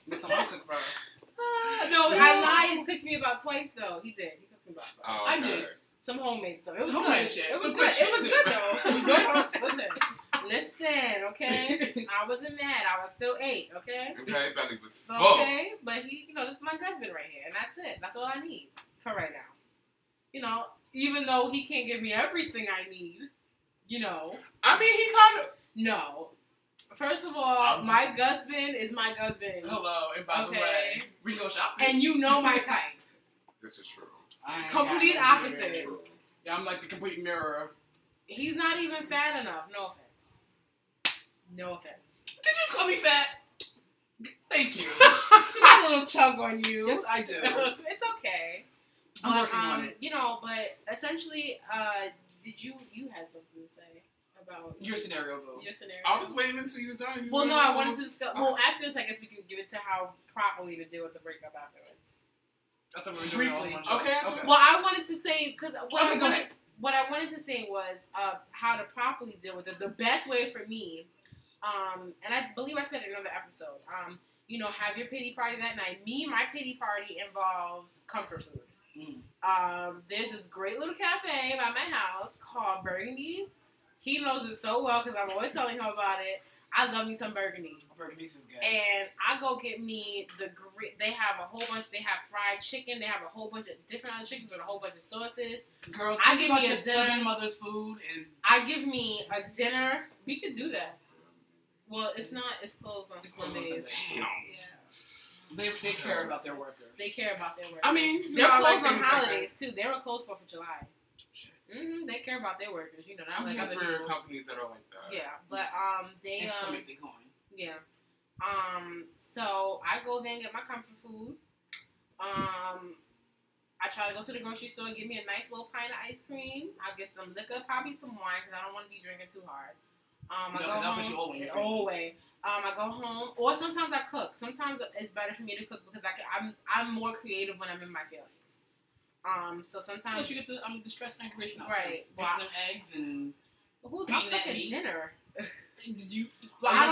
Speaker 2: Let someone else cook for her.
Speaker 3: No, I lied. He cooked me about twice though. He did. He cooked me about twice.
Speaker 1: Oh,
Speaker 2: I did.
Speaker 3: Some homemade stuff. It was
Speaker 2: Homemade
Speaker 3: good.
Speaker 2: shit.
Speaker 3: It was
Speaker 2: Some
Speaker 3: good.
Speaker 2: good shit,
Speaker 3: It was
Speaker 2: too.
Speaker 3: good though. It was good. Listen, okay? I wasn't mad. I was still ate, okay?
Speaker 1: Okay, belly was full.
Speaker 3: Okay, but he, this is my husband right here, and that's it. That's all I need for right now. Even though he can't give me everything I need,
Speaker 1: I mean, he kind of.
Speaker 3: No. First of all, my husband is my husband.
Speaker 2: Hello, and by the way, we go shopping.
Speaker 3: And you know my type.
Speaker 1: This is true.
Speaker 3: Complete opposite.
Speaker 2: Yeah, I'm like the complete mirror.
Speaker 3: He's not even fat enough. No offense. No offense.
Speaker 2: Did you just call me fat? Thank you.
Speaker 3: A little chug on you.
Speaker 2: Yes, I do.
Speaker 3: It's okay.
Speaker 2: I'm working on it.
Speaker 3: But essentially, you had something to say about
Speaker 2: your scenario, boo?
Speaker 3: Your scenario.
Speaker 1: I was waiting until you were done.
Speaker 3: Well, no, I wanted to discuss. Well, after this, I guess we can get into how properly to deal with the breakup afterwards.
Speaker 2: I thought we were doing
Speaker 3: briefly.
Speaker 2: it all
Speaker 1: Okay.
Speaker 3: Well, I wanted to say because
Speaker 2: go ahead.
Speaker 3: What I wanted to say was how to properly deal with it. The best way for me, and I believe I said it in another episode. Have your pity party that night. My pity party involves comfort food. There's this great little cafe by my house called Burgundy's. He knows it so well because I'm always telling him about it. I love me some Burgundy's.
Speaker 2: Burgundy's is good.
Speaker 3: And I go get me they have a whole bunch. They have fried chicken. They have a whole bunch of different other chickens with a whole bunch of sauces.
Speaker 2: Girl,
Speaker 3: I give me
Speaker 2: your
Speaker 3: a dinner.
Speaker 2: Southern mother's food and
Speaker 3: I give me a dinner. We could do that. Well, it's not. It's closed on Sundays.
Speaker 1: Damn.
Speaker 3: Yeah.
Speaker 2: They care about their workers.
Speaker 3: They care about their workers.
Speaker 1: I mean,
Speaker 3: they're closed
Speaker 1: like
Speaker 3: on holidays too. They were closed 4th of July.
Speaker 1: Shit.
Speaker 3: They care about their workers. Not
Speaker 1: I'm
Speaker 3: like
Speaker 1: here
Speaker 3: other
Speaker 1: for
Speaker 3: people.
Speaker 1: companies that are like that.
Speaker 3: Yeah, but they
Speaker 2: still make their coin.
Speaker 3: Yeah. So I go there and get my comfort food. I try to go to the grocery store and get me a nice little pint of ice cream. I get some liquor, probably some wine, because I don't want to be drinking too hard. I go home. I go home, or sometimes I cook. Sometimes it's better for me to cook because I'm more creative when I'm in my feelings. So sometimes
Speaker 2: you get the stress and aggravation out.
Speaker 3: Right.
Speaker 2: Well, them eggs and
Speaker 3: who's cooking dinner?
Speaker 2: Did you?
Speaker 3: Well, I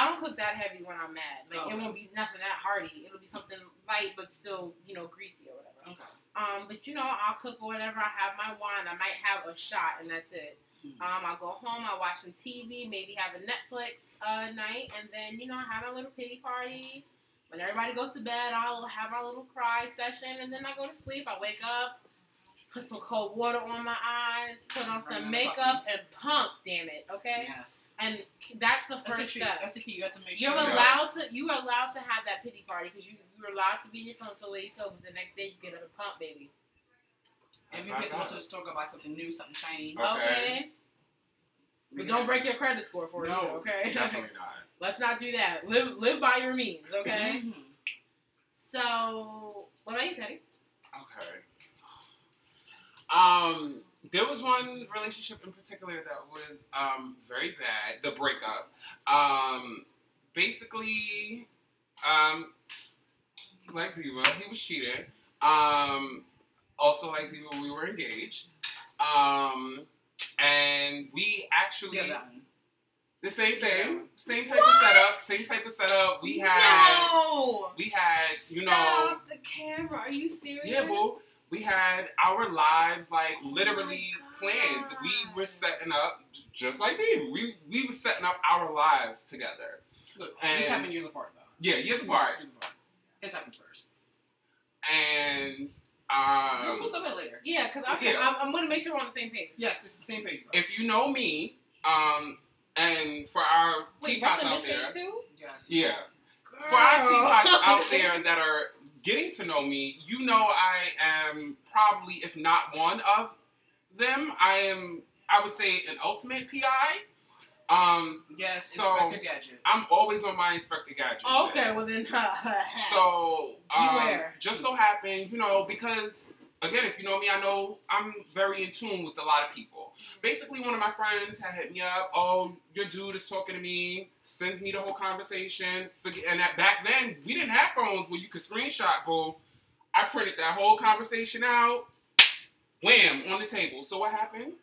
Speaker 3: don't cook that heavy when I'm mad. It won't be nothing that hearty. It'll be something light but still, greasy or whatever.
Speaker 2: Okay.
Speaker 3: But I'll cook or whatever. I have my wine. I might have a shot and that's it. I'll go home. I watch some TV. Maybe have a Netflix night, and then I have my little pity party. When everybody goes to bed, I'll have my little cry session, and then I go to sleep. I wake up. Put some cold water on my eyes, put on some makeup, and pump, damn it, okay?
Speaker 2: Yes.
Speaker 3: And that's the first step.
Speaker 2: That's the key. You have to make sure.
Speaker 3: You are allowed to have that pity party because you're allowed to be in your phone so the way you feel, but the next day you get a pump, baby.
Speaker 2: And you have to go to the store, go buy something new, something shiny.
Speaker 3: Okay. But don't break your credit score for it, okay?
Speaker 1: Definitely not.
Speaker 3: Let's not do that. Live by your means, okay? So, what about you, Teddy?
Speaker 1: Okay. There was one relationship in particular that was very bad. The breakup. Basically, like Diva, he was cheating. Also, like Diva, we were engaged. And we actually the same thing, same type of setup. We had,
Speaker 3: Stop the camera. Are you serious?
Speaker 1: Yeah, boo. We had our lives literally planned. We were setting up just like Dave. We were setting up our lives together.
Speaker 2: Look, this happened years apart though.
Speaker 1: Yeah, years apart.
Speaker 2: It's happened first.
Speaker 1: And
Speaker 2: we'll talk about it later.
Speaker 3: Yeah, because I'm going to make sure we're on the same page.
Speaker 2: Yes, it's the same page. Though.
Speaker 1: If you know me, and for our teapots out there,
Speaker 3: too?
Speaker 2: Yes.
Speaker 1: Yeah. Girl. For our teapots out there that are getting to know me, I am probably, if not one of them, I would say an ultimate PI.
Speaker 2: Yes,
Speaker 1: so
Speaker 2: Inspector Gadget.
Speaker 1: I'm always on my Inspector Gadget.
Speaker 3: Okay,
Speaker 1: shit.
Speaker 3: Well then.
Speaker 1: So,
Speaker 3: beware.
Speaker 1: Just so happened, because, again, if you know me, I know I'm very in tune with a lot of people. Basically, one of my friends had hit me up, oh, your dude is talking to me, sends me the whole conversation, and back then, we didn't have phones where you could screenshot, boo. I printed that whole conversation out, wham, on the table. So what happened?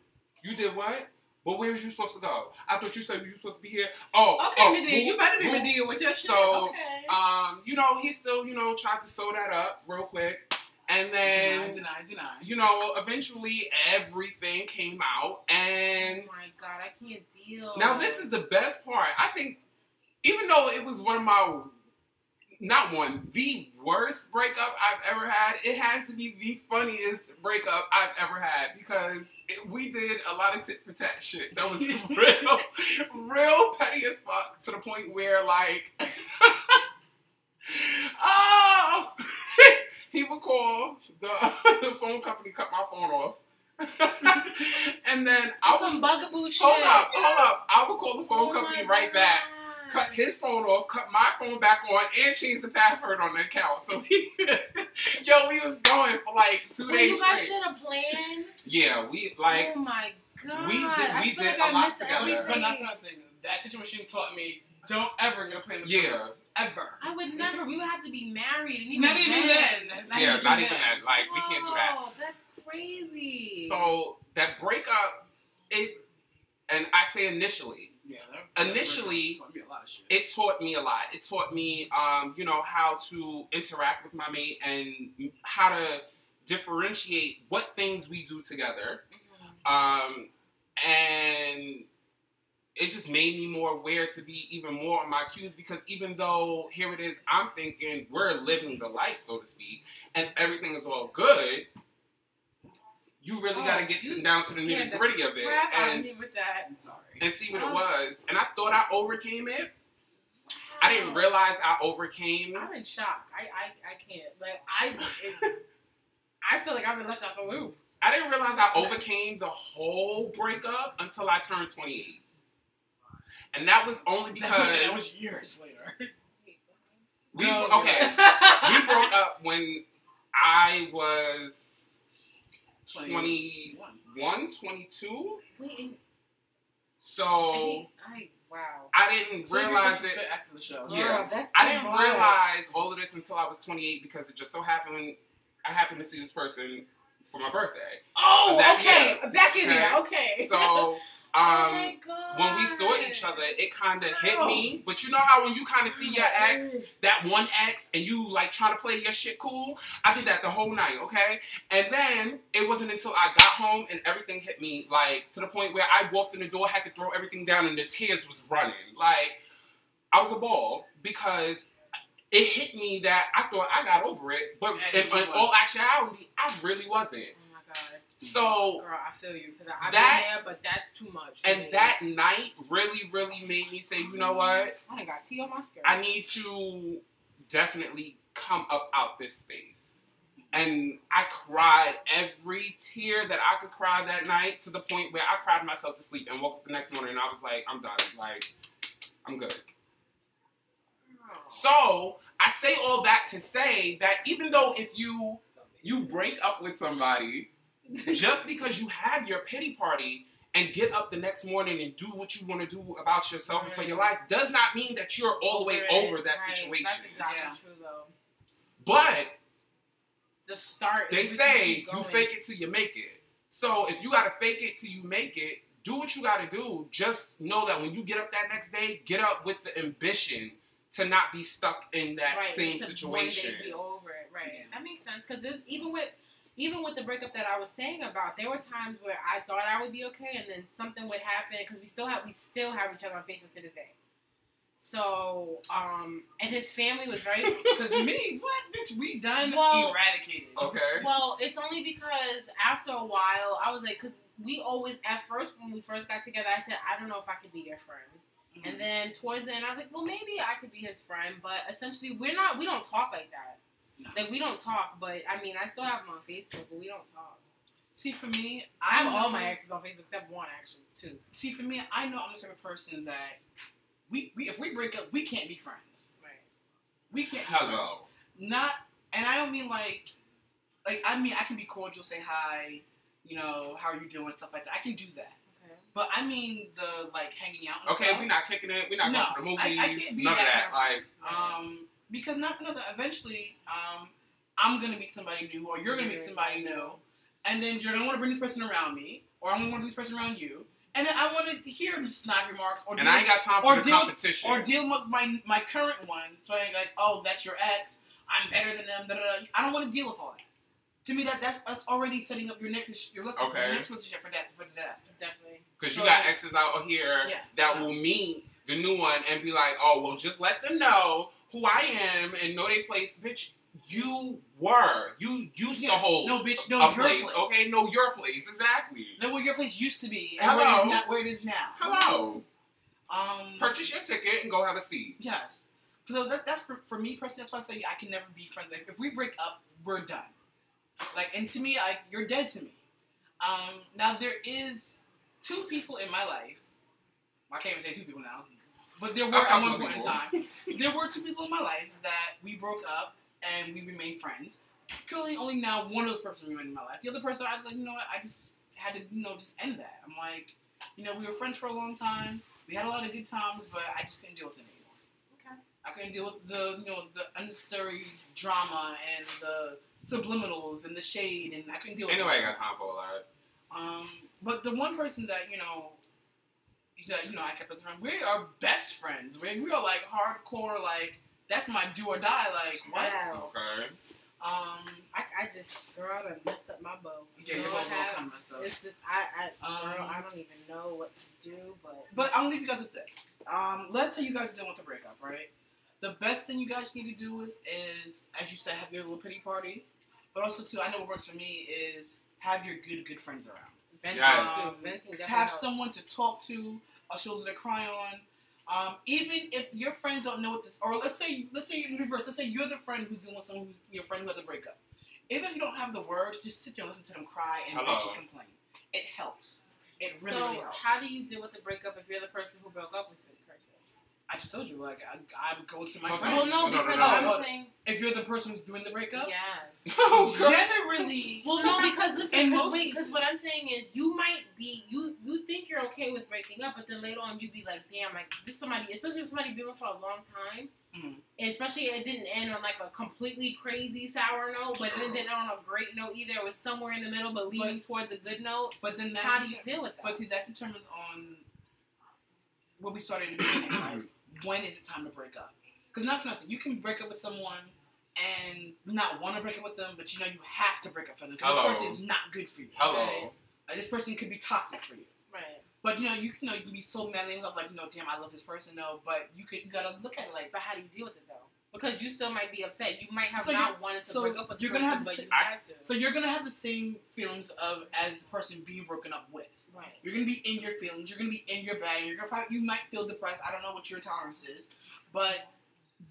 Speaker 1: You did what? But where was you supposed to go? I thought you said you were supposed to be here. Okay,
Speaker 3: Medea, you better be Medea with your shit.
Speaker 1: So,
Speaker 3: okay.
Speaker 1: you know, he still, you know, tried to sew that up real quick. And then,
Speaker 2: deny.
Speaker 1: You know, eventually everything came out. And
Speaker 3: oh my God, I can't deal.
Speaker 1: Now, this is the best part. I think, even though it was one of my, the worst breakup I've ever had, it had to be the funniest breakup I've ever had because we did a lot of tit for tat shit. That was real petty as fuck to the point where, like, oh, he would call, the phone company cut my phone off. And then
Speaker 3: some bugaboo shit.
Speaker 1: Hold up. I would call the phone company right back, cut his phone off, cut my phone back on, and change the password on the account. So we was going for like 2 days
Speaker 3: you guys
Speaker 1: straight.
Speaker 3: should have planned.
Speaker 1: Yeah, we like.
Speaker 3: Oh my God.
Speaker 1: We did a lot together.
Speaker 2: But not for nothing. That situation taught me don't ever get a plan. Ever.
Speaker 3: I would never. We would have to be married. And
Speaker 2: not even then.
Speaker 1: Not even that. Like, we can't do that.
Speaker 3: Oh, that's crazy.
Speaker 1: So, that breakup, and I say initially.
Speaker 2: Yeah,
Speaker 1: initially,
Speaker 2: taught me a lot of shit.
Speaker 1: It taught me a lot. It taught me, you know, how to interact with my mate and how to differentiate what things we do together. Mm-hmm. And it just made me more aware to be even more on my cues because even though, here it is, I'm thinking we're living the life, so to speak, and everything is all good, you really got to get down to the nitty-gritty of it and see what it was. And I thought I overcame it. Wow. I didn't realize I overcame.
Speaker 3: I'm in shock. I can't. Like, I feel like I've been left out the loop.
Speaker 1: I didn't realize I overcame the whole breakup until I turned 28. And that was only because...
Speaker 2: That was years later.
Speaker 1: We broke up when I was 21, 22.
Speaker 3: Wait.
Speaker 1: So...
Speaker 3: wow.
Speaker 1: I didn't realize it...
Speaker 2: After the show.
Speaker 1: Yeah. I didn't realize all of this until I was 28 because it just so happened I happened to see this person for my birthday.
Speaker 3: Oh, okay. Year. Back in there. Okay.
Speaker 1: So,
Speaker 3: oh my God.
Speaker 1: When we saw each other, it kind of hit me. But you know how when you kind of see your ex, that one ex, and you like trying to play your shit cool? I did that the whole night, okay? And then it wasn't until I got home and everything hit me, like, to the point where I walked in the door, had to throw everything down, and the tears was running. Like, I was a ball because it hit me that I thought I got over it, but in all actuality, I really wasn't.
Speaker 3: Oh my God.
Speaker 1: So,
Speaker 3: girl, I feel you because I've been there, but that's too much.
Speaker 1: And that night really, really made me say, you know what?
Speaker 3: I got tea on my skirt.
Speaker 1: I need to definitely come up out this space. And I cried every tear that I could cry that night to the point where I cried myself to sleep and woke up the next morning and I was like, I'm done. Like, I'm good. So, I say all that to say that even though if you break up with somebody, just because you have your pity party and get up the next morning and do what you want to do about yourself and for your life, does not mean that you're all the way over that situation.
Speaker 3: That's exactly true, though.
Speaker 1: But,
Speaker 3: they
Speaker 1: say you fake it till you make it. So, if you got to fake it till you make it, do what you got to do. Just know that when you get up that next day, get up with the ambition to not be stuck in that same situation.
Speaker 3: One day be over it, right? Yeah. That makes sense because even with the breakup that I was saying about, there were times where I thought I would be okay, and then something would happen because we still have each other on Facebook to this day. So, and his family was very
Speaker 2: because me, what bitch, we done eradicated.
Speaker 1: Okay.
Speaker 3: Well, it's only because after a while, I was like, because we always at first when we first got together, I said I don't know if I could be your friend. Mm-hmm. And then towards the end, I was like, well, maybe I could be his friend, but essentially, we don't talk like that. No. Like, we don't talk, but, I mean, I still have him on Facebook, but we don't talk.
Speaker 2: See, for me,
Speaker 3: I have all my exes on Facebook, except one, actually, too.
Speaker 2: See, for me, I know I'm the type of person that, if we break up, we can't be friends.
Speaker 3: Right.
Speaker 2: We can't be friends. Not, and I don't mean, I mean, I can be cordial, say hi, you know, how are you doing, stuff like that. I can do that. But I mean the hanging out and stuff.
Speaker 1: We're not kicking it. We're not going to the movies. I can't be none that. Because not for nothing. Eventually, I'm gonna meet somebody new, or you're gonna meet somebody new, and then you're gonna want to bring this person around me, or I'm gonna want to bring this person around you,
Speaker 2: And then I want to hear the snide remarks.
Speaker 1: And I ain't got time for the competition.
Speaker 2: Or deal with my current one. So I'm like, oh, that's your ex. I'm better than them. Da, da, da. I don't want to deal with all that. To me, that's already setting up your next relationship for disaster.
Speaker 3: Definitely.
Speaker 1: Because you got exes out here that will meet the new one and be like, oh, well, just let them know who I am and know their place. Bitch, you used to hold
Speaker 2: your place.
Speaker 1: Okay, know your place, exactly.
Speaker 2: Know where your place used to be and where it is now.
Speaker 1: Hello. Purchase your ticket and go have a seat.
Speaker 2: Yes. So that's for me personally, that's why I say I can never be friends. Like, if we break up, we're done. Like, and to me, you're dead to me. Now, there is 2 people in my life. I can't even say 2 people now. But there were, at one point in time, there were 2 people in my life that we broke up and we remained friends. Currently, only now one of those persons remained in my life. The other person, I was like, you know what, I just had to, just end that. I'm like, we were friends for a long time. We had a lot of good times, but I just couldn't deal with it anymore. Okay. I couldn't deal with the unnecessary drama and the subliminals and the shade, and I couldn't deal with it.
Speaker 1: Anyway, I got time for all that.
Speaker 2: But the one person that, I kept with her, we are best friends. We are like hardcore, like, that's my do or die, like, what?
Speaker 3: Wow.
Speaker 1: Okay.
Speaker 3: I just, girl, I done messed up my bow.
Speaker 2: Yeah, your bow's all kind of messed up.
Speaker 3: It's just, girl, I don't even know what to do, but.
Speaker 2: But I'm gonna leave you guys with this. Let's say you guys are dealing with a breakup, right? The best thing you guys need to do with is, as you said, have your little pity party. But also, too, I know what works for me is have your good friends around. Have someone to talk to, a shoulder to cry on. Even if your friends don't know what this, or let's say in reverse, let's say you're the friend who's dealing with someone who's your friend who has a breakup. Even if you don't have the words, just sit there and listen to them cry and bitch and complain. It helps. It really helps.
Speaker 3: So how do you deal with the breakup if you're the person who broke up with the person?
Speaker 2: I just told you, like, I go to my friend.
Speaker 3: Well, no, because I'm saying...
Speaker 2: If you're the person who's doing the breakup?
Speaker 3: Yes.
Speaker 2: Generally...
Speaker 3: Well, no, because listen, because what I'm saying is you might be... You think you're okay with breaking up, but then later on you be like, damn, like, this somebody... Especially if somebody been with for a long time, and especially it didn't end on, like, a completely crazy sour note, but it didn't end on a great note either. It was somewhere in the middle, but leading towards a good note.
Speaker 2: But then
Speaker 3: how do you deal with that?
Speaker 2: But see, that determines on what we started in the beginning, right? When is it time to break up? Because not for nothing, you can break up with someone and not want to break up with them, but you have to break up with them because this person is not good for you.
Speaker 1: Hello.
Speaker 2: Like, this person could be toxic for you.
Speaker 3: Right.
Speaker 2: But you can be so madly in love, like, damn, I love this person. No, but you gotta look at it like.
Speaker 3: But how do you deal with it though? Because you still might be upset. You might have not wanted to break up with the person, but you had to.
Speaker 2: So you're gonna have the same feelings as the person being broken up with.
Speaker 3: Right.
Speaker 2: You're gonna be in your feelings. You're gonna be in your bag. You might feel depressed. I don't know what your tolerance is, but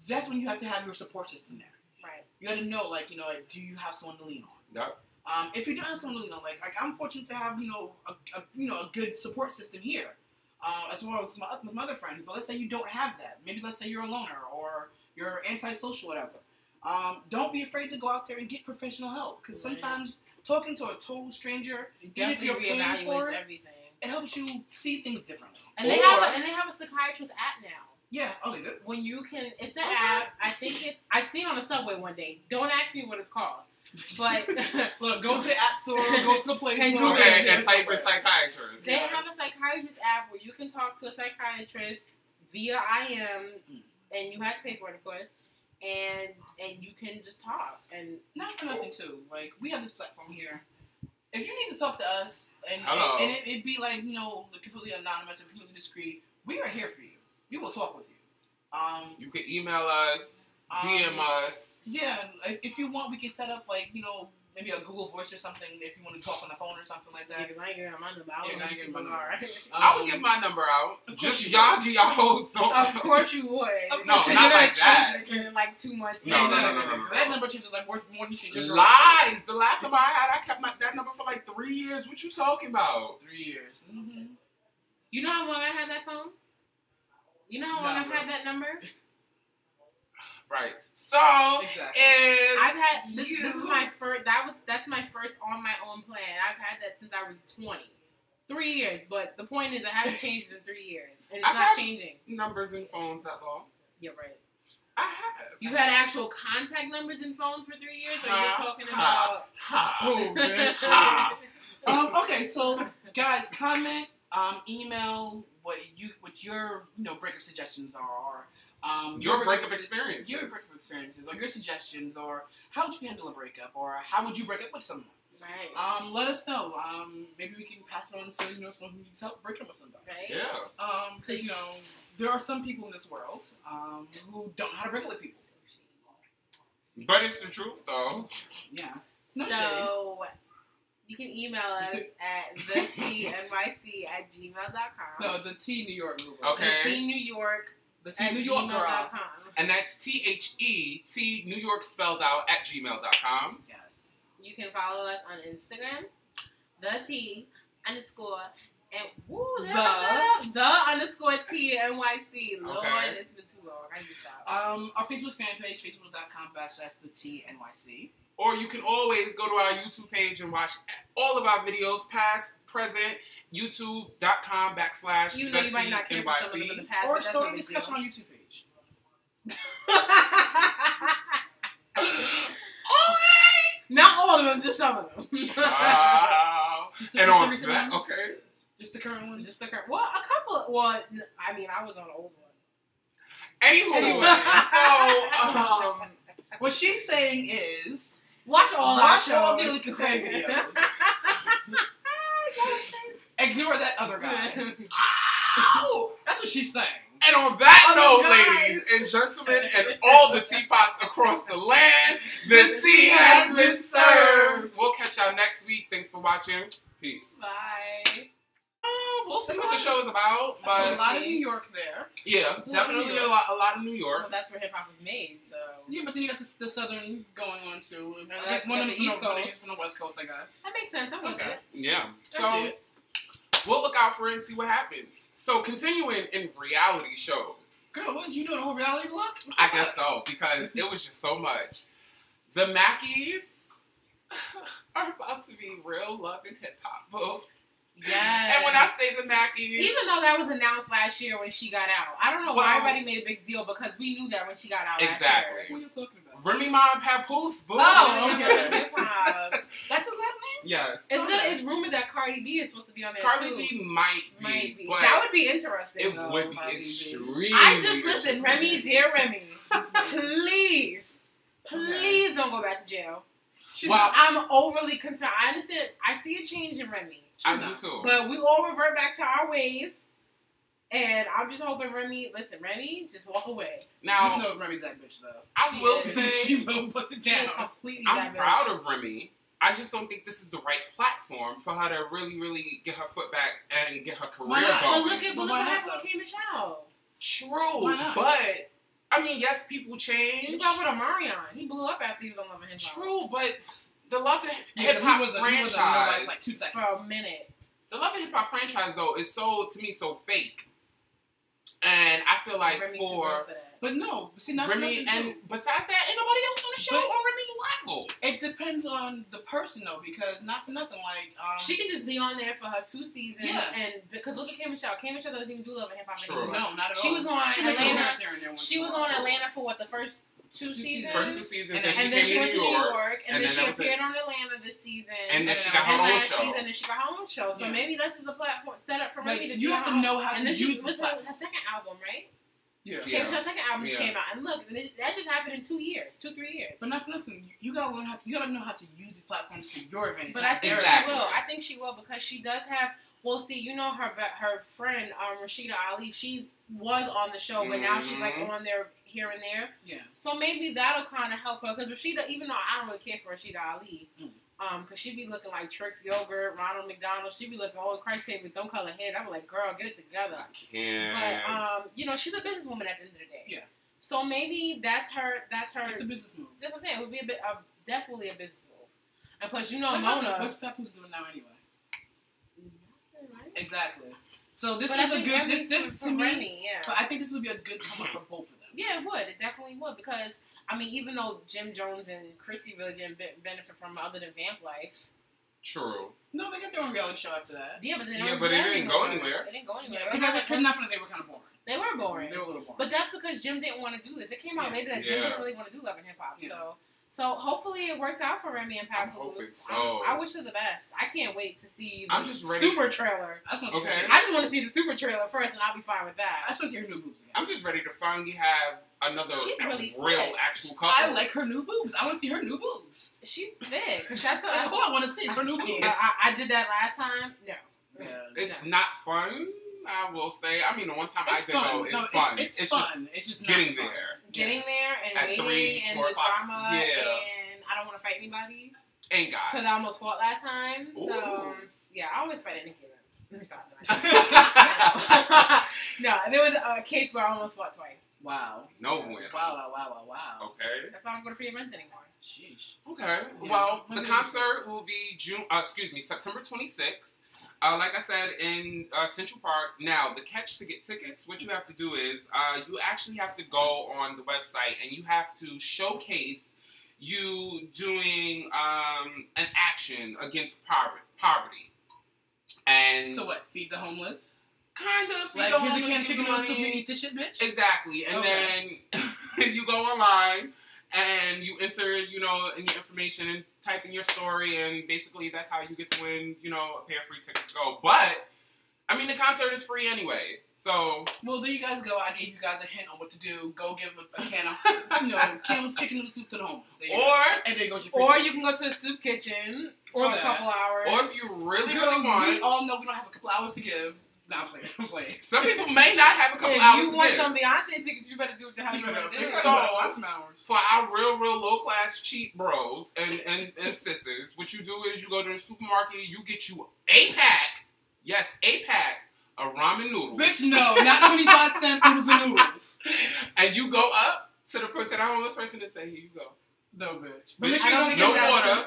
Speaker 2: that's when you have to have your support system there.
Speaker 3: Right.
Speaker 2: You got to know, like, do you have someone to lean on?
Speaker 1: Yep.
Speaker 2: If you don't have someone to lean on, like I'm fortunate to have a good support system here, as well as with my other friends. But let's say you don't have that. Maybe let's say you're a loner or you're antisocial, whatever. Don't be afraid to go out there and get professional help because sometimes talking to a total stranger, even if you're paying for it,
Speaker 3: everything.
Speaker 2: It helps you see things differently.
Speaker 3: And they have a psychiatrist app now.
Speaker 2: Yeah, they do.
Speaker 3: When you can, it's an app. I think I seen on the subway one day. Don't ask me what it's called. But
Speaker 2: look, go to the app store, go to the Play Store,
Speaker 1: and type in psychiatrist.
Speaker 3: They have a psychiatrist app where you can talk to a psychiatrist via IM, and you have to pay for it, of course. And you can just talk. And
Speaker 2: not for nothing too. Like, we have this platform here. If you need to talk to us, and it'd be like, completely anonymous and completely discreet, we are here for you. We will talk with you.
Speaker 1: You can email us, DM us.
Speaker 2: Yeah, if you want, we can set up, like, maybe a Google Voice or something if you want to talk on the phone or something like that.
Speaker 3: Yeah, because I ain't getting my number.
Speaker 1: I would give my number out. Just y'all hoes don't.
Speaker 3: Of course you would.
Speaker 1: No, not like that.
Speaker 3: Change it in like 2 months.
Speaker 2: No. That number changes like more than you change your
Speaker 1: lies. The last number I had, I kept that number for like 3 years. What you talking about?
Speaker 2: 3 years. Mm-hmm.
Speaker 3: You know how long I had that phone? You know how long I've had that number?
Speaker 1: Right. So
Speaker 2: exactly.
Speaker 3: I've had this is my first. That's my first on my own plan. I've had that since I was 20. 3 years, but the point is I haven't changed in 3 years, and it's not changing.
Speaker 1: Numbers and phones that long.
Speaker 3: You're right.
Speaker 1: I have.
Speaker 3: You had actual contact numbers and phones for 3 years, or you're talking about?
Speaker 2: Oh, bitch. Okay, so guys, comment Email what your breakup suggestions are, or
Speaker 1: your breakup experiences.
Speaker 2: Your breakup experiences, or your suggestions, or how would you handle a breakup, or how would you break up with someone?
Speaker 3: Right.
Speaker 2: Let us know. Maybe we can pass it on to someone who needs help breaking up with somebody.
Speaker 3: Right.
Speaker 1: Yeah.
Speaker 2: Because there are some people in this world who don't know how to break up with people.
Speaker 1: But it's the truth, though.
Speaker 2: Yeah. No shade.
Speaker 3: So you can email us at thetnyc@gmail.com.
Speaker 2: No, the T New York group.
Speaker 1: Okay.
Speaker 3: The T New York.
Speaker 2: The T New York girl.
Speaker 1: And that's THET New York spelled out at gmail.com.
Speaker 2: Yes.
Speaker 3: You can follow us on Instagram, the_T_, _T_NYC. Lord, it's been too long. I need to stop.
Speaker 2: Our Facebook fan page, facebook.com/thetnyc.
Speaker 1: Or you can always go to our YouTube page and watch all of our videos, past, present, youtube.com/thetnyc.
Speaker 3: You know you might not care for some of them in the past.
Speaker 2: Or story discussion on YouTube page.
Speaker 3: Not all of them, just some of them.
Speaker 1: Wow. And on that, okay.
Speaker 2: Just the current ones?
Speaker 3: Just the current. Well, a couple. Well, I mean, I was on an old one.
Speaker 1: Anyway, so
Speaker 2: what she's saying is
Speaker 3: watch all
Speaker 2: the Liquid Craig videos. Ignore that other guy. Ow! That's what she's saying.
Speaker 1: And on that note, ladies and gentlemen, and all the teapots across the land, the tea has been served. We'll catch y'all next week. Thanks for watching. Peace.
Speaker 3: Bye.
Speaker 1: We'll see what the show is about.
Speaker 2: But a lot of New York there.
Speaker 1: Yeah, definitely a lot of New York.
Speaker 3: Well, that's where hip hop was made, so.
Speaker 2: Yeah, but then you got the Southern going on too.
Speaker 3: I guess one of the East Coast.
Speaker 2: From the West Coast, I guess.
Speaker 3: That makes sense. I'm with it.
Speaker 1: Yeah. So we'll look out for it and see what happens. So continuing in reality shows.
Speaker 2: Girl, what did you do? A whole reality block?
Speaker 1: I guess so, because it was just so much. The Mackies are about to be real love and hip hop, boo.
Speaker 3: Yes.
Speaker 1: And when I say the Mackies,
Speaker 3: even though that was announced last year when she got out, I don't know why everybody made a big deal because we knew that when she got out last year.
Speaker 2: What are you talking about?
Speaker 1: Remy Ma and Papoose, boo.
Speaker 2: Oh, okay.
Speaker 3: That's his last name?
Speaker 1: Yes.
Speaker 3: It's rumored that Cardi B is supposed to be on there
Speaker 1: Cardi
Speaker 3: too.
Speaker 1: B might be. But
Speaker 3: that would be interesting.
Speaker 1: It would be extremely.
Speaker 3: I just listen, Remy, dear Remy, please don't go back to jail. I'm overly concerned. I understand. I see a change in Remy.
Speaker 1: I do too.
Speaker 3: But we all revert back to our ways. And I'm just hoping Remy, just walk away.
Speaker 2: Now, just know Remy's that bitch, though.
Speaker 1: I will say,
Speaker 2: she will bust it down.
Speaker 1: I'm proud of Remy. I just don't think this is the right platform for her to really, really get her foot back and get her career going.
Speaker 3: But look what happened with K. Michelle.
Speaker 1: True, but I mean, yes, people change.
Speaker 3: Look with Omarion. He blew up after he was on Love and Hip Hop.
Speaker 1: True, but the Love and Hip Hop franchise
Speaker 2: was like 2 seconds
Speaker 3: for a minute.
Speaker 1: The Love and Hip Hop franchise though is so fake, and I feel like
Speaker 2: but no, see, not
Speaker 1: Remy, and besides that, ain't nobody else on the show on Remy level.
Speaker 2: It depends on the person though, because not for nothing, like
Speaker 3: she can just be on there for her 2 seasons, and because look at K. Michelle. K. Michelle doesn't even do Love and Hip Hop anymore.
Speaker 2: No, not at all.
Speaker 3: She was on Atlanta. She was on Atlanta for what, the first 2 seasons?
Speaker 1: First 2 seasons,
Speaker 3: and then she went to New York, and then she appeared on Atlanta this season,
Speaker 1: and then she got her own show.
Speaker 3: And then she got her own show. So maybe this is the platform set up for Remy to do.
Speaker 2: You have to know how to use this
Speaker 3: platform. Her second album, right?
Speaker 2: Yeah.
Speaker 3: K. Michelle's second album came out, and look, that just happened in 2 years, 2-3 years.
Speaker 2: But not for nothing, you gotta learn you gotta know how to use these platforms to your advantage.
Speaker 3: But I think she will. I think she will because she does have. Well, see, her friend Rashida Ali. She was on the show, but now she's like on there here and there.
Speaker 2: Yeah. So
Speaker 3: maybe that'll kind of help her because Rashida, even though I don't really care for Rashida Ali, because she be looking like Trix Yogurt, Ronald McDonald. She be looking, oh Christ, with don't color hair. I'm like, girl, get it together.
Speaker 1: I can't.
Speaker 3: But she's a businesswoman at the end of the day.
Speaker 2: Yeah.
Speaker 3: So maybe that's her.
Speaker 2: It's a business move.
Speaker 3: That's what I'm saying. It would be definitely a business move. And plus, Mona.
Speaker 2: What's Papoose doing now anyway?
Speaker 3: Right?
Speaker 2: Exactly. So this was a good. This to me.
Speaker 3: Remy, yeah.
Speaker 2: So I think this would be a good come up for both of them.
Speaker 3: Yeah, it would. It definitely would because even though Jim Jones and Chrissy really didn't benefit from other than Vamp Life.
Speaker 1: True.
Speaker 2: No, they got their own reality show after that.
Speaker 3: Yeah, but it
Speaker 1: didn't go anywhere.
Speaker 3: It didn't go anywhere.
Speaker 2: Because they were kind of boring.
Speaker 3: They were boring.
Speaker 2: They were a little boring.
Speaker 3: But that's because Jim didn't want to do this. It came out later that Jim didn't really want to do Love and Hip Hop. Yeah. So So hopefully it works out for Remy and Papoose.
Speaker 1: I'm hoping so.
Speaker 3: I wish her the best. I can't wait to see the
Speaker 1: I'm just ready.
Speaker 3: super trailer.
Speaker 2: I just
Speaker 3: want to see the super trailer first, and I'll be fine with that.
Speaker 2: I just want to see her new boobs again.
Speaker 1: I'm just ready to finally have another real actual couple.
Speaker 2: I like her new boobs. I want to see her new boobs.
Speaker 3: She's thick. That's
Speaker 2: all I want to see is her new boobs.
Speaker 3: I did that last time. No.
Speaker 1: It's not fun. I will say. I mean, the one time I did go, it's fun.
Speaker 2: It's fun. It's just
Speaker 1: getting there.
Speaker 3: Getting there and waiting and the drama and I don't want to fight anybody.
Speaker 1: Ain't God.
Speaker 3: Because I almost fought last time.
Speaker 1: Ooh.
Speaker 3: So, yeah, I always fight at Nikki. Let me stop. No, there was a case where I almost fought twice.
Speaker 2: Wow.
Speaker 1: No bueno.
Speaker 2: Wow.
Speaker 1: Okay.
Speaker 3: That's why I don't go to free events anymore.
Speaker 2: Sheesh.
Speaker 1: Okay. Yeah. Well, the concert will be September 26th. Like I said, in Central Park. Now, the catch to get tickets, what you have to do is you actually have to go on the website and you have to showcase you doing an action against poverty. And
Speaker 2: so what? Feed the homeless?
Speaker 1: Kind of.
Speaker 2: Like, here's a can of chicken noodle soup, you eat this shit, bitch?
Speaker 1: Exactly. And then you go online and you enter, in your information and type in your story, and basically that's how you get to win, a pair of free tickets to go. But, I mean, the concert is free anyway. So.
Speaker 2: Well, there you guys go. I gave you guys a hint on what to do. Go give a can of, can of chicken noodle soup to the homeless. And then go to your free tickets.
Speaker 3: You can go to a soup kitchen for a couple hours.
Speaker 1: Or if you really want.
Speaker 2: We all know we don't have a couple hours to give. No, I'm playing.
Speaker 1: Some people may not have a couple hours to give.
Speaker 3: If you want some Beyonce tickets, you better do what the hell you want to do.
Speaker 1: So, for our real low-class cheap bros and sisters, what you do is you go to the supermarket, you get you a pack, yes, a pack of ramen noodles.
Speaker 2: Bitch, no, not 25-cent noodles and noodles.
Speaker 1: And you go up to the homeless person and say, here you go.
Speaker 2: No, bitch.
Speaker 1: But no water.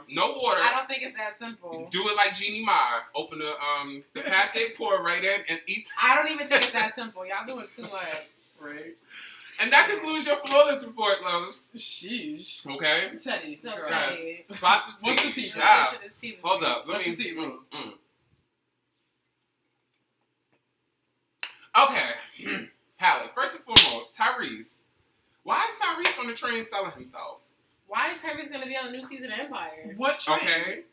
Speaker 1: No water.
Speaker 3: I don't think it's that simple.
Speaker 1: Do it like Jeannie Meyer. Open the packet, pour it right in, and eat.
Speaker 3: I don't even think it's that simple. Y'all doing too much.
Speaker 2: Right.
Speaker 1: And that concludes your flawless report, loves.
Speaker 2: Sheesh.
Speaker 1: Okay.
Speaker 2: Teddy.
Speaker 3: Okay.
Speaker 1: Spots of tea.
Speaker 2: What's the tea?
Speaker 1: Hold up.
Speaker 2: What's the tea?
Speaker 1: Okay. Palette. First and foremost, Tyrese. Why is Tyrese on the train selling himself?
Speaker 3: Why is Tyrese going to be on the new season of Empire?
Speaker 2: What train?
Speaker 1: Okay.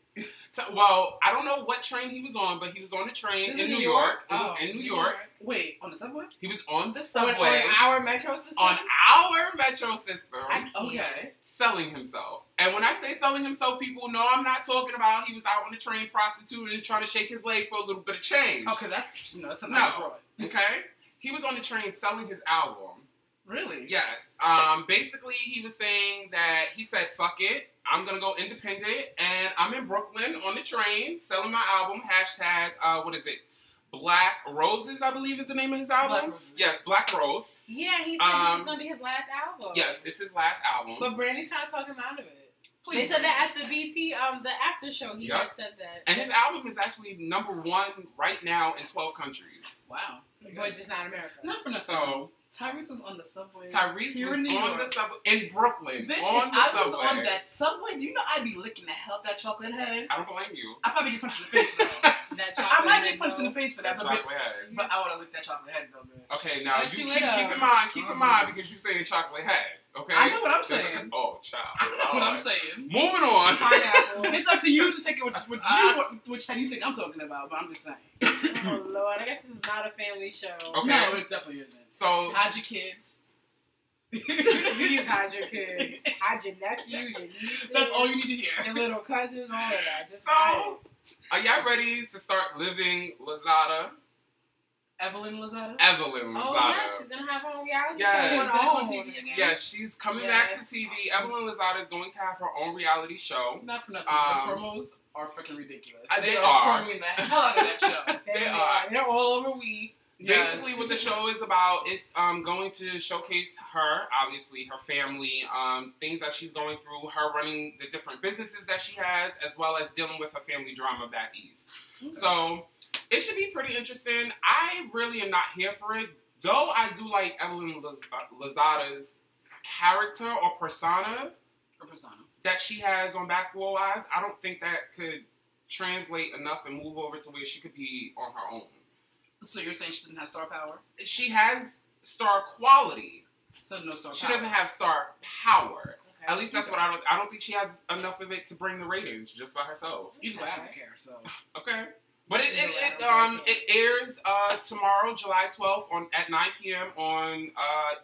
Speaker 1: Well, I don't know what train he was on, but he was on the train in New York. It was in New York.
Speaker 2: Wait, on the subway?
Speaker 1: He was on the subway.
Speaker 3: On our metro system?
Speaker 1: On our metro system.
Speaker 2: Okay.
Speaker 1: Selling himself. And when I say selling himself, people know I'm not talking about he was out on the train prostituting and trying to shake his leg for a little bit of change.
Speaker 2: Okay, that's something
Speaker 1: no. Okay? He was on the train selling his album.
Speaker 2: Really?
Speaker 1: Yes. Basically, he was saying that he said, fuck it. I'm going to go independent. And I'm in Brooklyn on the train selling my album. Hashtag, what is it? Black Roses, I believe is the name of his album.
Speaker 2: Black Roses.
Speaker 1: Yes, Black Rose.
Speaker 3: Yeah, he said this is going to be his last album.
Speaker 1: Yes, it's his last album.
Speaker 3: But Brandy's trying to talk him out of it.
Speaker 2: Please.
Speaker 3: They said that at the BT, the after show, he had said that.
Speaker 1: And his album is actually #1 right now in 12 countries.
Speaker 2: Wow.
Speaker 3: But just not America.
Speaker 2: Not for nothing.
Speaker 1: So,
Speaker 2: Tyrese was on the subway.
Speaker 1: Tyrese was on the subway in Brooklyn.
Speaker 2: Bitch,
Speaker 1: on the subway.
Speaker 2: I was on that subway, do you know I'd be licking the hell out that chocolate head?
Speaker 1: I don't blame you.
Speaker 2: I'd probably get punched in the face for that. I might get punched in the face for that, but bitch, but I would have licked that chocolate head though, bitch.
Speaker 1: Okay, now you keep in mind because you're saying chocolate head. Okay,
Speaker 2: I know what I'm saying.
Speaker 1: Oh, child.
Speaker 2: I know what I'm saying.
Speaker 1: Moving on.
Speaker 2: It's up to you to take it which head you think I'm talking about, but I'm just saying.
Speaker 3: Oh Lord, I guess this is not a family show.
Speaker 1: Okay.
Speaker 2: No, it definitely isn't.
Speaker 1: So
Speaker 2: hide your kids.
Speaker 3: You hide your kids, hide your nephews, your nieces.
Speaker 2: That's all you need to hear.
Speaker 3: Your little cousins, all of that. Just
Speaker 1: are y'all ready to start living Lozada?
Speaker 2: Evelyn Lozada?
Speaker 1: Evelyn Lozada.
Speaker 3: Oh, yeah, she's going to have her own reality show.
Speaker 2: She's back on TV again?
Speaker 1: Yes, she's coming back to TV. Evelyn Lozada is going to have her own reality show.
Speaker 2: Not for nothing. The promos are freaking ridiculous.
Speaker 1: They are.
Speaker 2: Promoting the hell out of that show.
Speaker 1: They are.
Speaker 3: They're all over we.
Speaker 1: Basically, what the show is about, it's going to showcase her, obviously, her family, things that she's going through, her running the different businesses that she has, as well as dealing with her family drama back east. Okay. So, it should be pretty interesting. I really am not here for it, though I do like Evelyn Lozada's character or persona that she has on Basketball Wives. I don't think that could translate enough and move over to where she could be on her own.
Speaker 2: So you're saying she doesn't have star power?
Speaker 1: She has star quality.
Speaker 2: So no star power.
Speaker 1: She doesn't have star power. At least that's what I don't think she has enough of it to bring the ratings just by herself.
Speaker 2: Either way, I don't care. So
Speaker 1: okay. But it airs tomorrow, July 12th at 9 p.m. on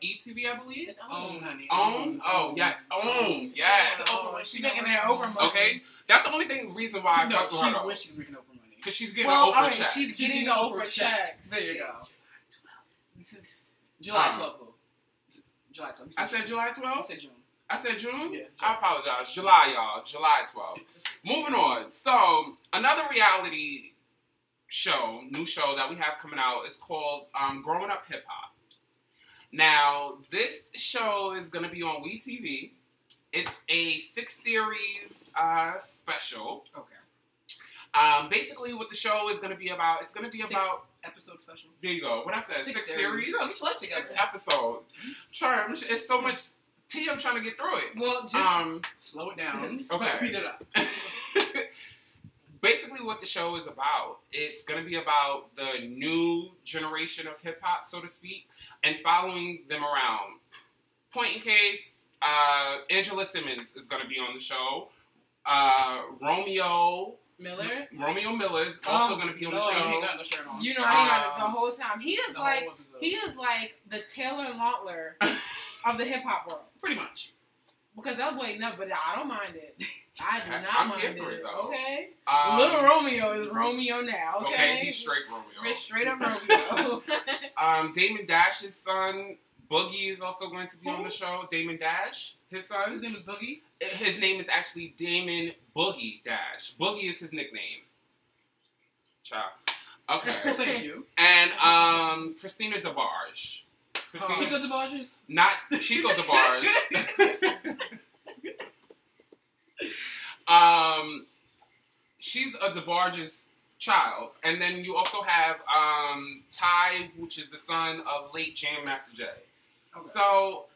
Speaker 1: ETV, I believe.
Speaker 3: It's OWN,
Speaker 2: honey.
Speaker 1: OWN? Oh, yes. OWN. Yes.
Speaker 3: She's making that Oprah money.
Speaker 1: Okay. That's the only reason why I fuck with her.
Speaker 2: She wishes she's making Oprah money.
Speaker 1: Because she's getting an Oprah check.
Speaker 3: She's getting the Oprah check.
Speaker 2: There you go. July 12th. July 12th.
Speaker 1: I said July 12th?
Speaker 2: I said June.
Speaker 1: I said June?
Speaker 2: Yeah.
Speaker 1: I apologize. July, y'all. July 12th. Moving on. So, another reality show, new show that we have coming out is called Growing Up Hip Hop. Now, this show is going to be on WeTV. It's a 6-series special.
Speaker 2: Okay.
Speaker 1: Basically, what the show is going to be about, it's going to be about...
Speaker 2: Episode special.
Speaker 1: There you go. What I said, 6 series.
Speaker 2: Girl, get your life together.
Speaker 1: 6 episodes. It's so much tea, I'm trying to get through it.
Speaker 2: Well, just slow it down.
Speaker 1: Okay.
Speaker 2: Speed it up.
Speaker 1: Basically, what the show is about, it's going to be about the new generation of hip-hop, so to speak, and following them around. Point in case, Angela Simmons is going to be on the show. Romeo Miller is also going to be on the show.
Speaker 2: He ain't got no shirt on.
Speaker 3: You know, he got it the whole time. He is like the Taylor Lautner of the hip hop world,
Speaker 2: pretty much.
Speaker 3: Because that boy never, but I don't mind it. I do not
Speaker 1: I'm
Speaker 3: mind
Speaker 1: here for it, though.
Speaker 3: Okay, Little Romeo is Romeo now. Okay,
Speaker 1: he's straight Romeo.
Speaker 3: Straight up Romeo.
Speaker 1: Damon Dash's son Boogie is also going to be on the show. Damon Dash, his son.
Speaker 2: His name is Boogie?
Speaker 1: His name is actually Damon Boogie Dash. Boogie is his nickname. Ciao. Okay.
Speaker 2: Well, thank you.
Speaker 1: And Christina DeBarge.
Speaker 2: Chico DeBarge?
Speaker 1: Not Chico DeBarge. She's a DeBarge's child. And then you also have Ty, which is the son of late Jam Master Jay. Okay. So,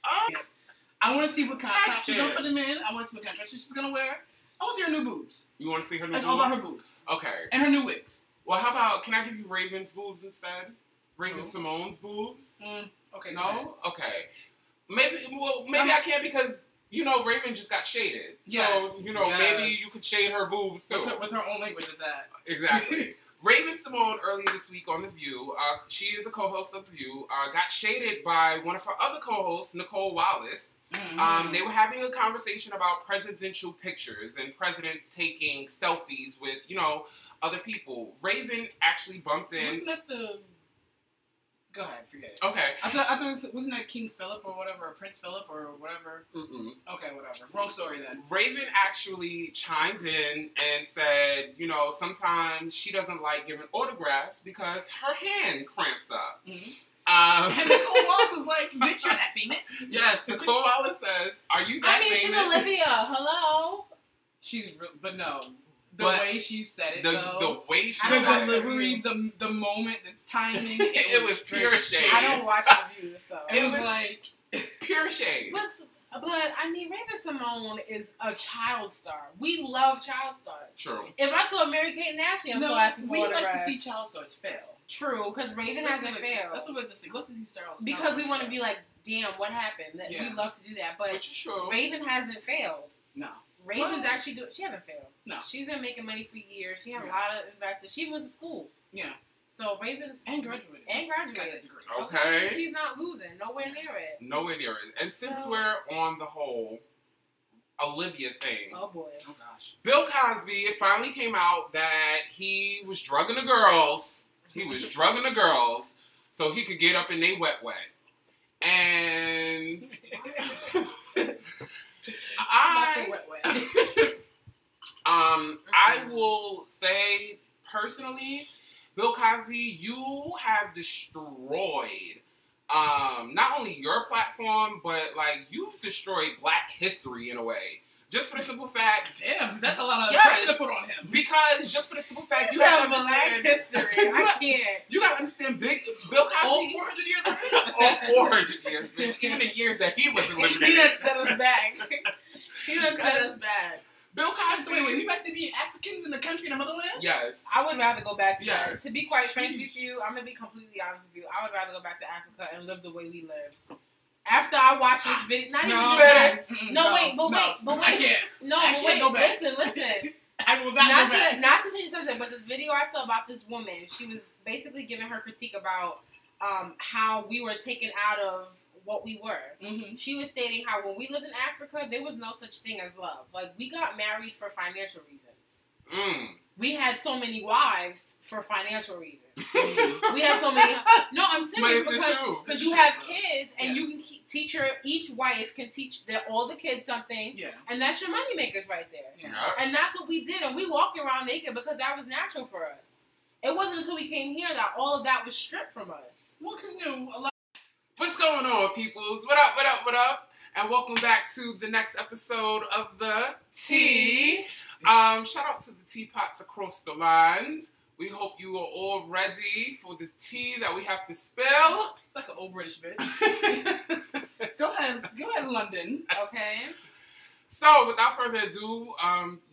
Speaker 2: I want to see what kind of she's going to put him in. I want to see what kind of dress she's going to wear. I want to see her new boobs.
Speaker 1: You want to see her new boobs?
Speaker 2: It's all about her boobs.
Speaker 1: Okay.
Speaker 2: And her new wigs.
Speaker 1: Well, how about, can I give you Raven's boobs instead? Raven Simone's boobs?
Speaker 2: Okay.
Speaker 1: No? Okay. Maybe I can't because, Raven just got shaded.
Speaker 2: Yes.
Speaker 1: So, maybe you could shade her boobs too.
Speaker 2: With her own language at that.
Speaker 1: Exactly. Raven Simone, earlier this week on The View, she is a co-host of The View, got shaded by one of her other co-hosts, Nicole Wallace. Mm-hmm. They were having a conversation about presidential pictures and presidents taking selfies with, other people. Raven actually bumped in.
Speaker 2: Wasn't that the... Go ahead, forget it.
Speaker 1: Okay.
Speaker 2: I thought wasn't that King Philip or whatever, or Prince Philip or whatever?
Speaker 1: Mm-mm.
Speaker 2: Okay, whatever. Wrong story then.
Speaker 1: Raven actually chimed in and said, sometimes she doesn't like giving autographs because her hand cramps up.
Speaker 2: Mm-hmm. And Nicole Wallace is like, bitch, you're that famous?
Speaker 1: Yes, Nicole Wallace says, are you that famous?
Speaker 3: She's Olivia. Hello?
Speaker 2: But no. The way she said it,
Speaker 1: the way she
Speaker 2: said it. The delivery, the moment, the timing.
Speaker 1: It was pure shade.
Speaker 3: I don't watch The View, so.
Speaker 2: It was like
Speaker 1: pure shade.
Speaker 3: But Raven Simone is a child star. We love child stars.
Speaker 1: True.
Speaker 3: If I saw Mary-Kate and Ashley, I'm still asking for
Speaker 2: we
Speaker 3: autographs.
Speaker 2: like to see child stars fail.
Speaker 3: True, because Raven hasn't failed.
Speaker 2: That's what we like to see. Let us see stars.
Speaker 3: Because we want to be like, damn, what happened? We love to do that. But
Speaker 1: true.
Speaker 3: Raven hasn't failed.
Speaker 2: No.
Speaker 3: Raven's actually she hasn't failed.
Speaker 2: No.
Speaker 3: She's been making money for years. She had a lot of investors. She went to school.
Speaker 2: Yeah.
Speaker 3: So Raven's...
Speaker 2: And graduated.
Speaker 3: Got that degree.
Speaker 1: Okay.
Speaker 3: She's not losing. Nowhere near it.
Speaker 1: Nowhere near it. And since we're on the whole Olivia thing...
Speaker 3: Oh, boy.
Speaker 2: Oh, gosh.
Speaker 1: Bill Cosby, it finally came out that he was drugging the girls. He was drugging the girls so he could get up in they wet. And... I will say personally, Bill Cosby, you have destroyed not only your platform, but you've destroyed Black history in a way. Just for the simple fact,
Speaker 2: damn, that's a lot of pressure to put on him.
Speaker 1: Because just for the simple fact, you have to understand
Speaker 3: Black history. I can't.
Speaker 1: You gotta understand, Bill Cosby.
Speaker 2: All 400 years.
Speaker 1: All 400 years, bitch. Even the years that he was living.
Speaker 3: He done set us back. He done set us back.
Speaker 2: Bill Cosby. Wait, we back to being Africans in the country in the motherland?
Speaker 1: Yes.
Speaker 3: I would rather go back to that. To be quite frank with you, I'm gonna be completely honest with you. I would rather go back to Africa and live the way we lived. After I watched this video, not even just that. I can't. No, I can't go back. Listen.
Speaker 2: I will not go back.
Speaker 3: Not to change the subject, but this video I saw about this woman, she was basically giving her critique about how we were taken out of what we were. Mm-hmm. She was stating how when we lived in Africa, there was no such thing as love. Like, we got married for financial reasons. We had so many wives for financial reasons. We had so many. No, I'm serious because you have kids and you can teach each wife can teach all the kids something. Yeah. And that's your money makers right there. Yeah. And that's what we did. And we walked around naked because that was natural for us. It wasn't until we came here that all of that was stripped from us.
Speaker 2: Well, because a lot.
Speaker 1: What's going on, peoples? What up? What up? What up? And welcome back to the next episode of the Tea. Shout out to the teapots across the land. We hope you are all ready for this tea that we have to spill.
Speaker 2: It's like an old British bitch. Go ahead, London.
Speaker 3: Okay.
Speaker 1: So, without further ado,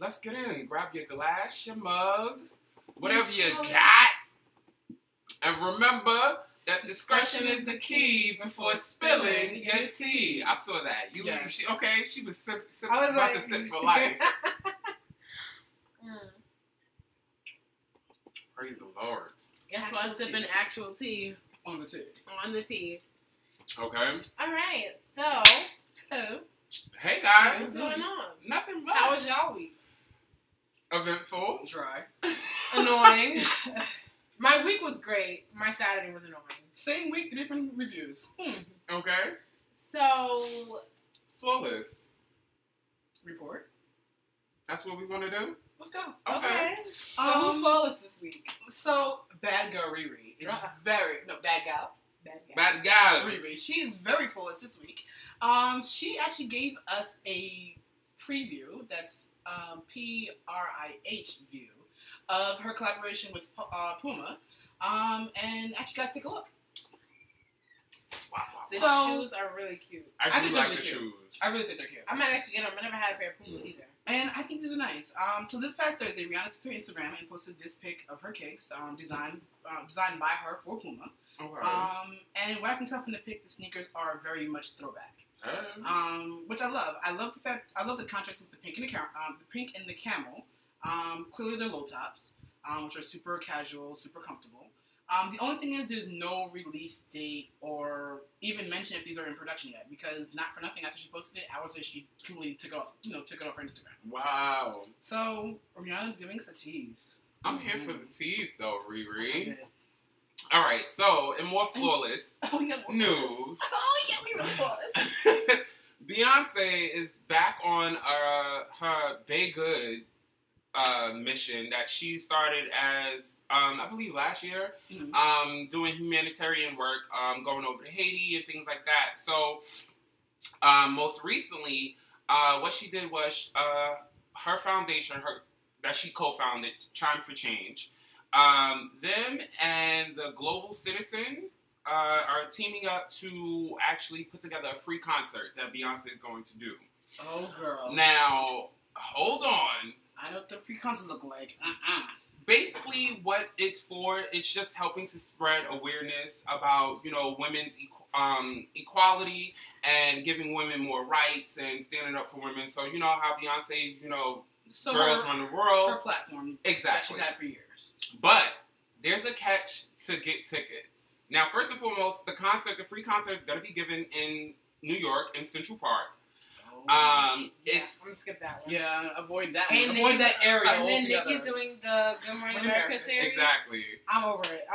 Speaker 1: let's get in. Grab your glass, your mug, whatever you got. And remember that discretion is the key before spilling your tea. I saw that. She was about to sip for life. Praise the Lord.
Speaker 3: Guess why I'm sipping actual tea.
Speaker 2: On the tea.
Speaker 3: On the tea.
Speaker 1: Okay.
Speaker 3: Alright, so. Hello.
Speaker 1: Hey guys.
Speaker 3: What's going on?
Speaker 1: Nothing much.
Speaker 3: How was y'all week?
Speaker 1: Eventful.
Speaker 2: Dry.
Speaker 3: Annoying. My week was great. My Saturday was annoying.
Speaker 2: Same week, different reviews.
Speaker 1: Okay.
Speaker 3: So.
Speaker 1: Flawless.
Speaker 2: Report.
Speaker 1: That's what we want to do?
Speaker 2: Let's go.
Speaker 3: Okay. So who's flawless this week?
Speaker 2: So, Bad Girl Riri is Bad Gal.
Speaker 1: Bad Gal.
Speaker 2: Riri. She is very flawless this week. She actually gave us a preview, that's PRIH view, of her collaboration with Puma. And actually, guys, take a look.
Speaker 1: Wow.
Speaker 3: The shoes are really cute.
Speaker 1: I do like the shoes.
Speaker 2: I really think they're cute.
Speaker 3: I might actually get them. I never had a pair of Pumas either.
Speaker 2: And I think these are nice. So this past Thursday, Rihanna took to Instagram and posted this pic of her kicks, designed by her for Puma. Okay. And what I can tell from the pic, the sneakers are very much throwback. Which I love. I love the contrast with the pink and the camel. Clearly they're low tops, which are super casual, super comfortable. The only thing is there's no release date or even mention if these are in production yet, because not for nothing, after she posted it, hours later she completely took it off her Instagram.
Speaker 1: Wow.
Speaker 2: So Rihanna's giving us a tease.
Speaker 1: I'm here for the tease though, Riri. All right, so in more flawless news.
Speaker 2: Oh yeah, we were flawless.
Speaker 1: Beyonce is back on her Bay Good mission that she started as I believe last year, doing humanitarian work, going over to Haiti and things like that. So most recently, what she did was her foundation, that she co-founded, Chime for Change. Them and the Global Citizen are teaming up to actually put together a free concert that Beyonce is going to do.
Speaker 2: Oh, girl.
Speaker 1: Now, hold on.
Speaker 2: I know what the free concerts look like.
Speaker 1: Basically, what it's for, it's just helping to spread awareness about, women's equality and giving women more rights and standing up for women. So, you know how Beyonce, girls run the world.
Speaker 2: Her platform
Speaker 1: exactly.
Speaker 2: that she's had for years.
Speaker 1: But there's a catch to get tickets. Now, first and foremost, the free concert is going to be given in New York in Central Park.
Speaker 3: I'm gonna skip that one.
Speaker 2: Yeah, avoid that one. Avoid that area
Speaker 3: And then
Speaker 2: altogether.
Speaker 3: Nicki's doing the Good Morning America series.
Speaker 1: Exactly.
Speaker 3: I'm over it.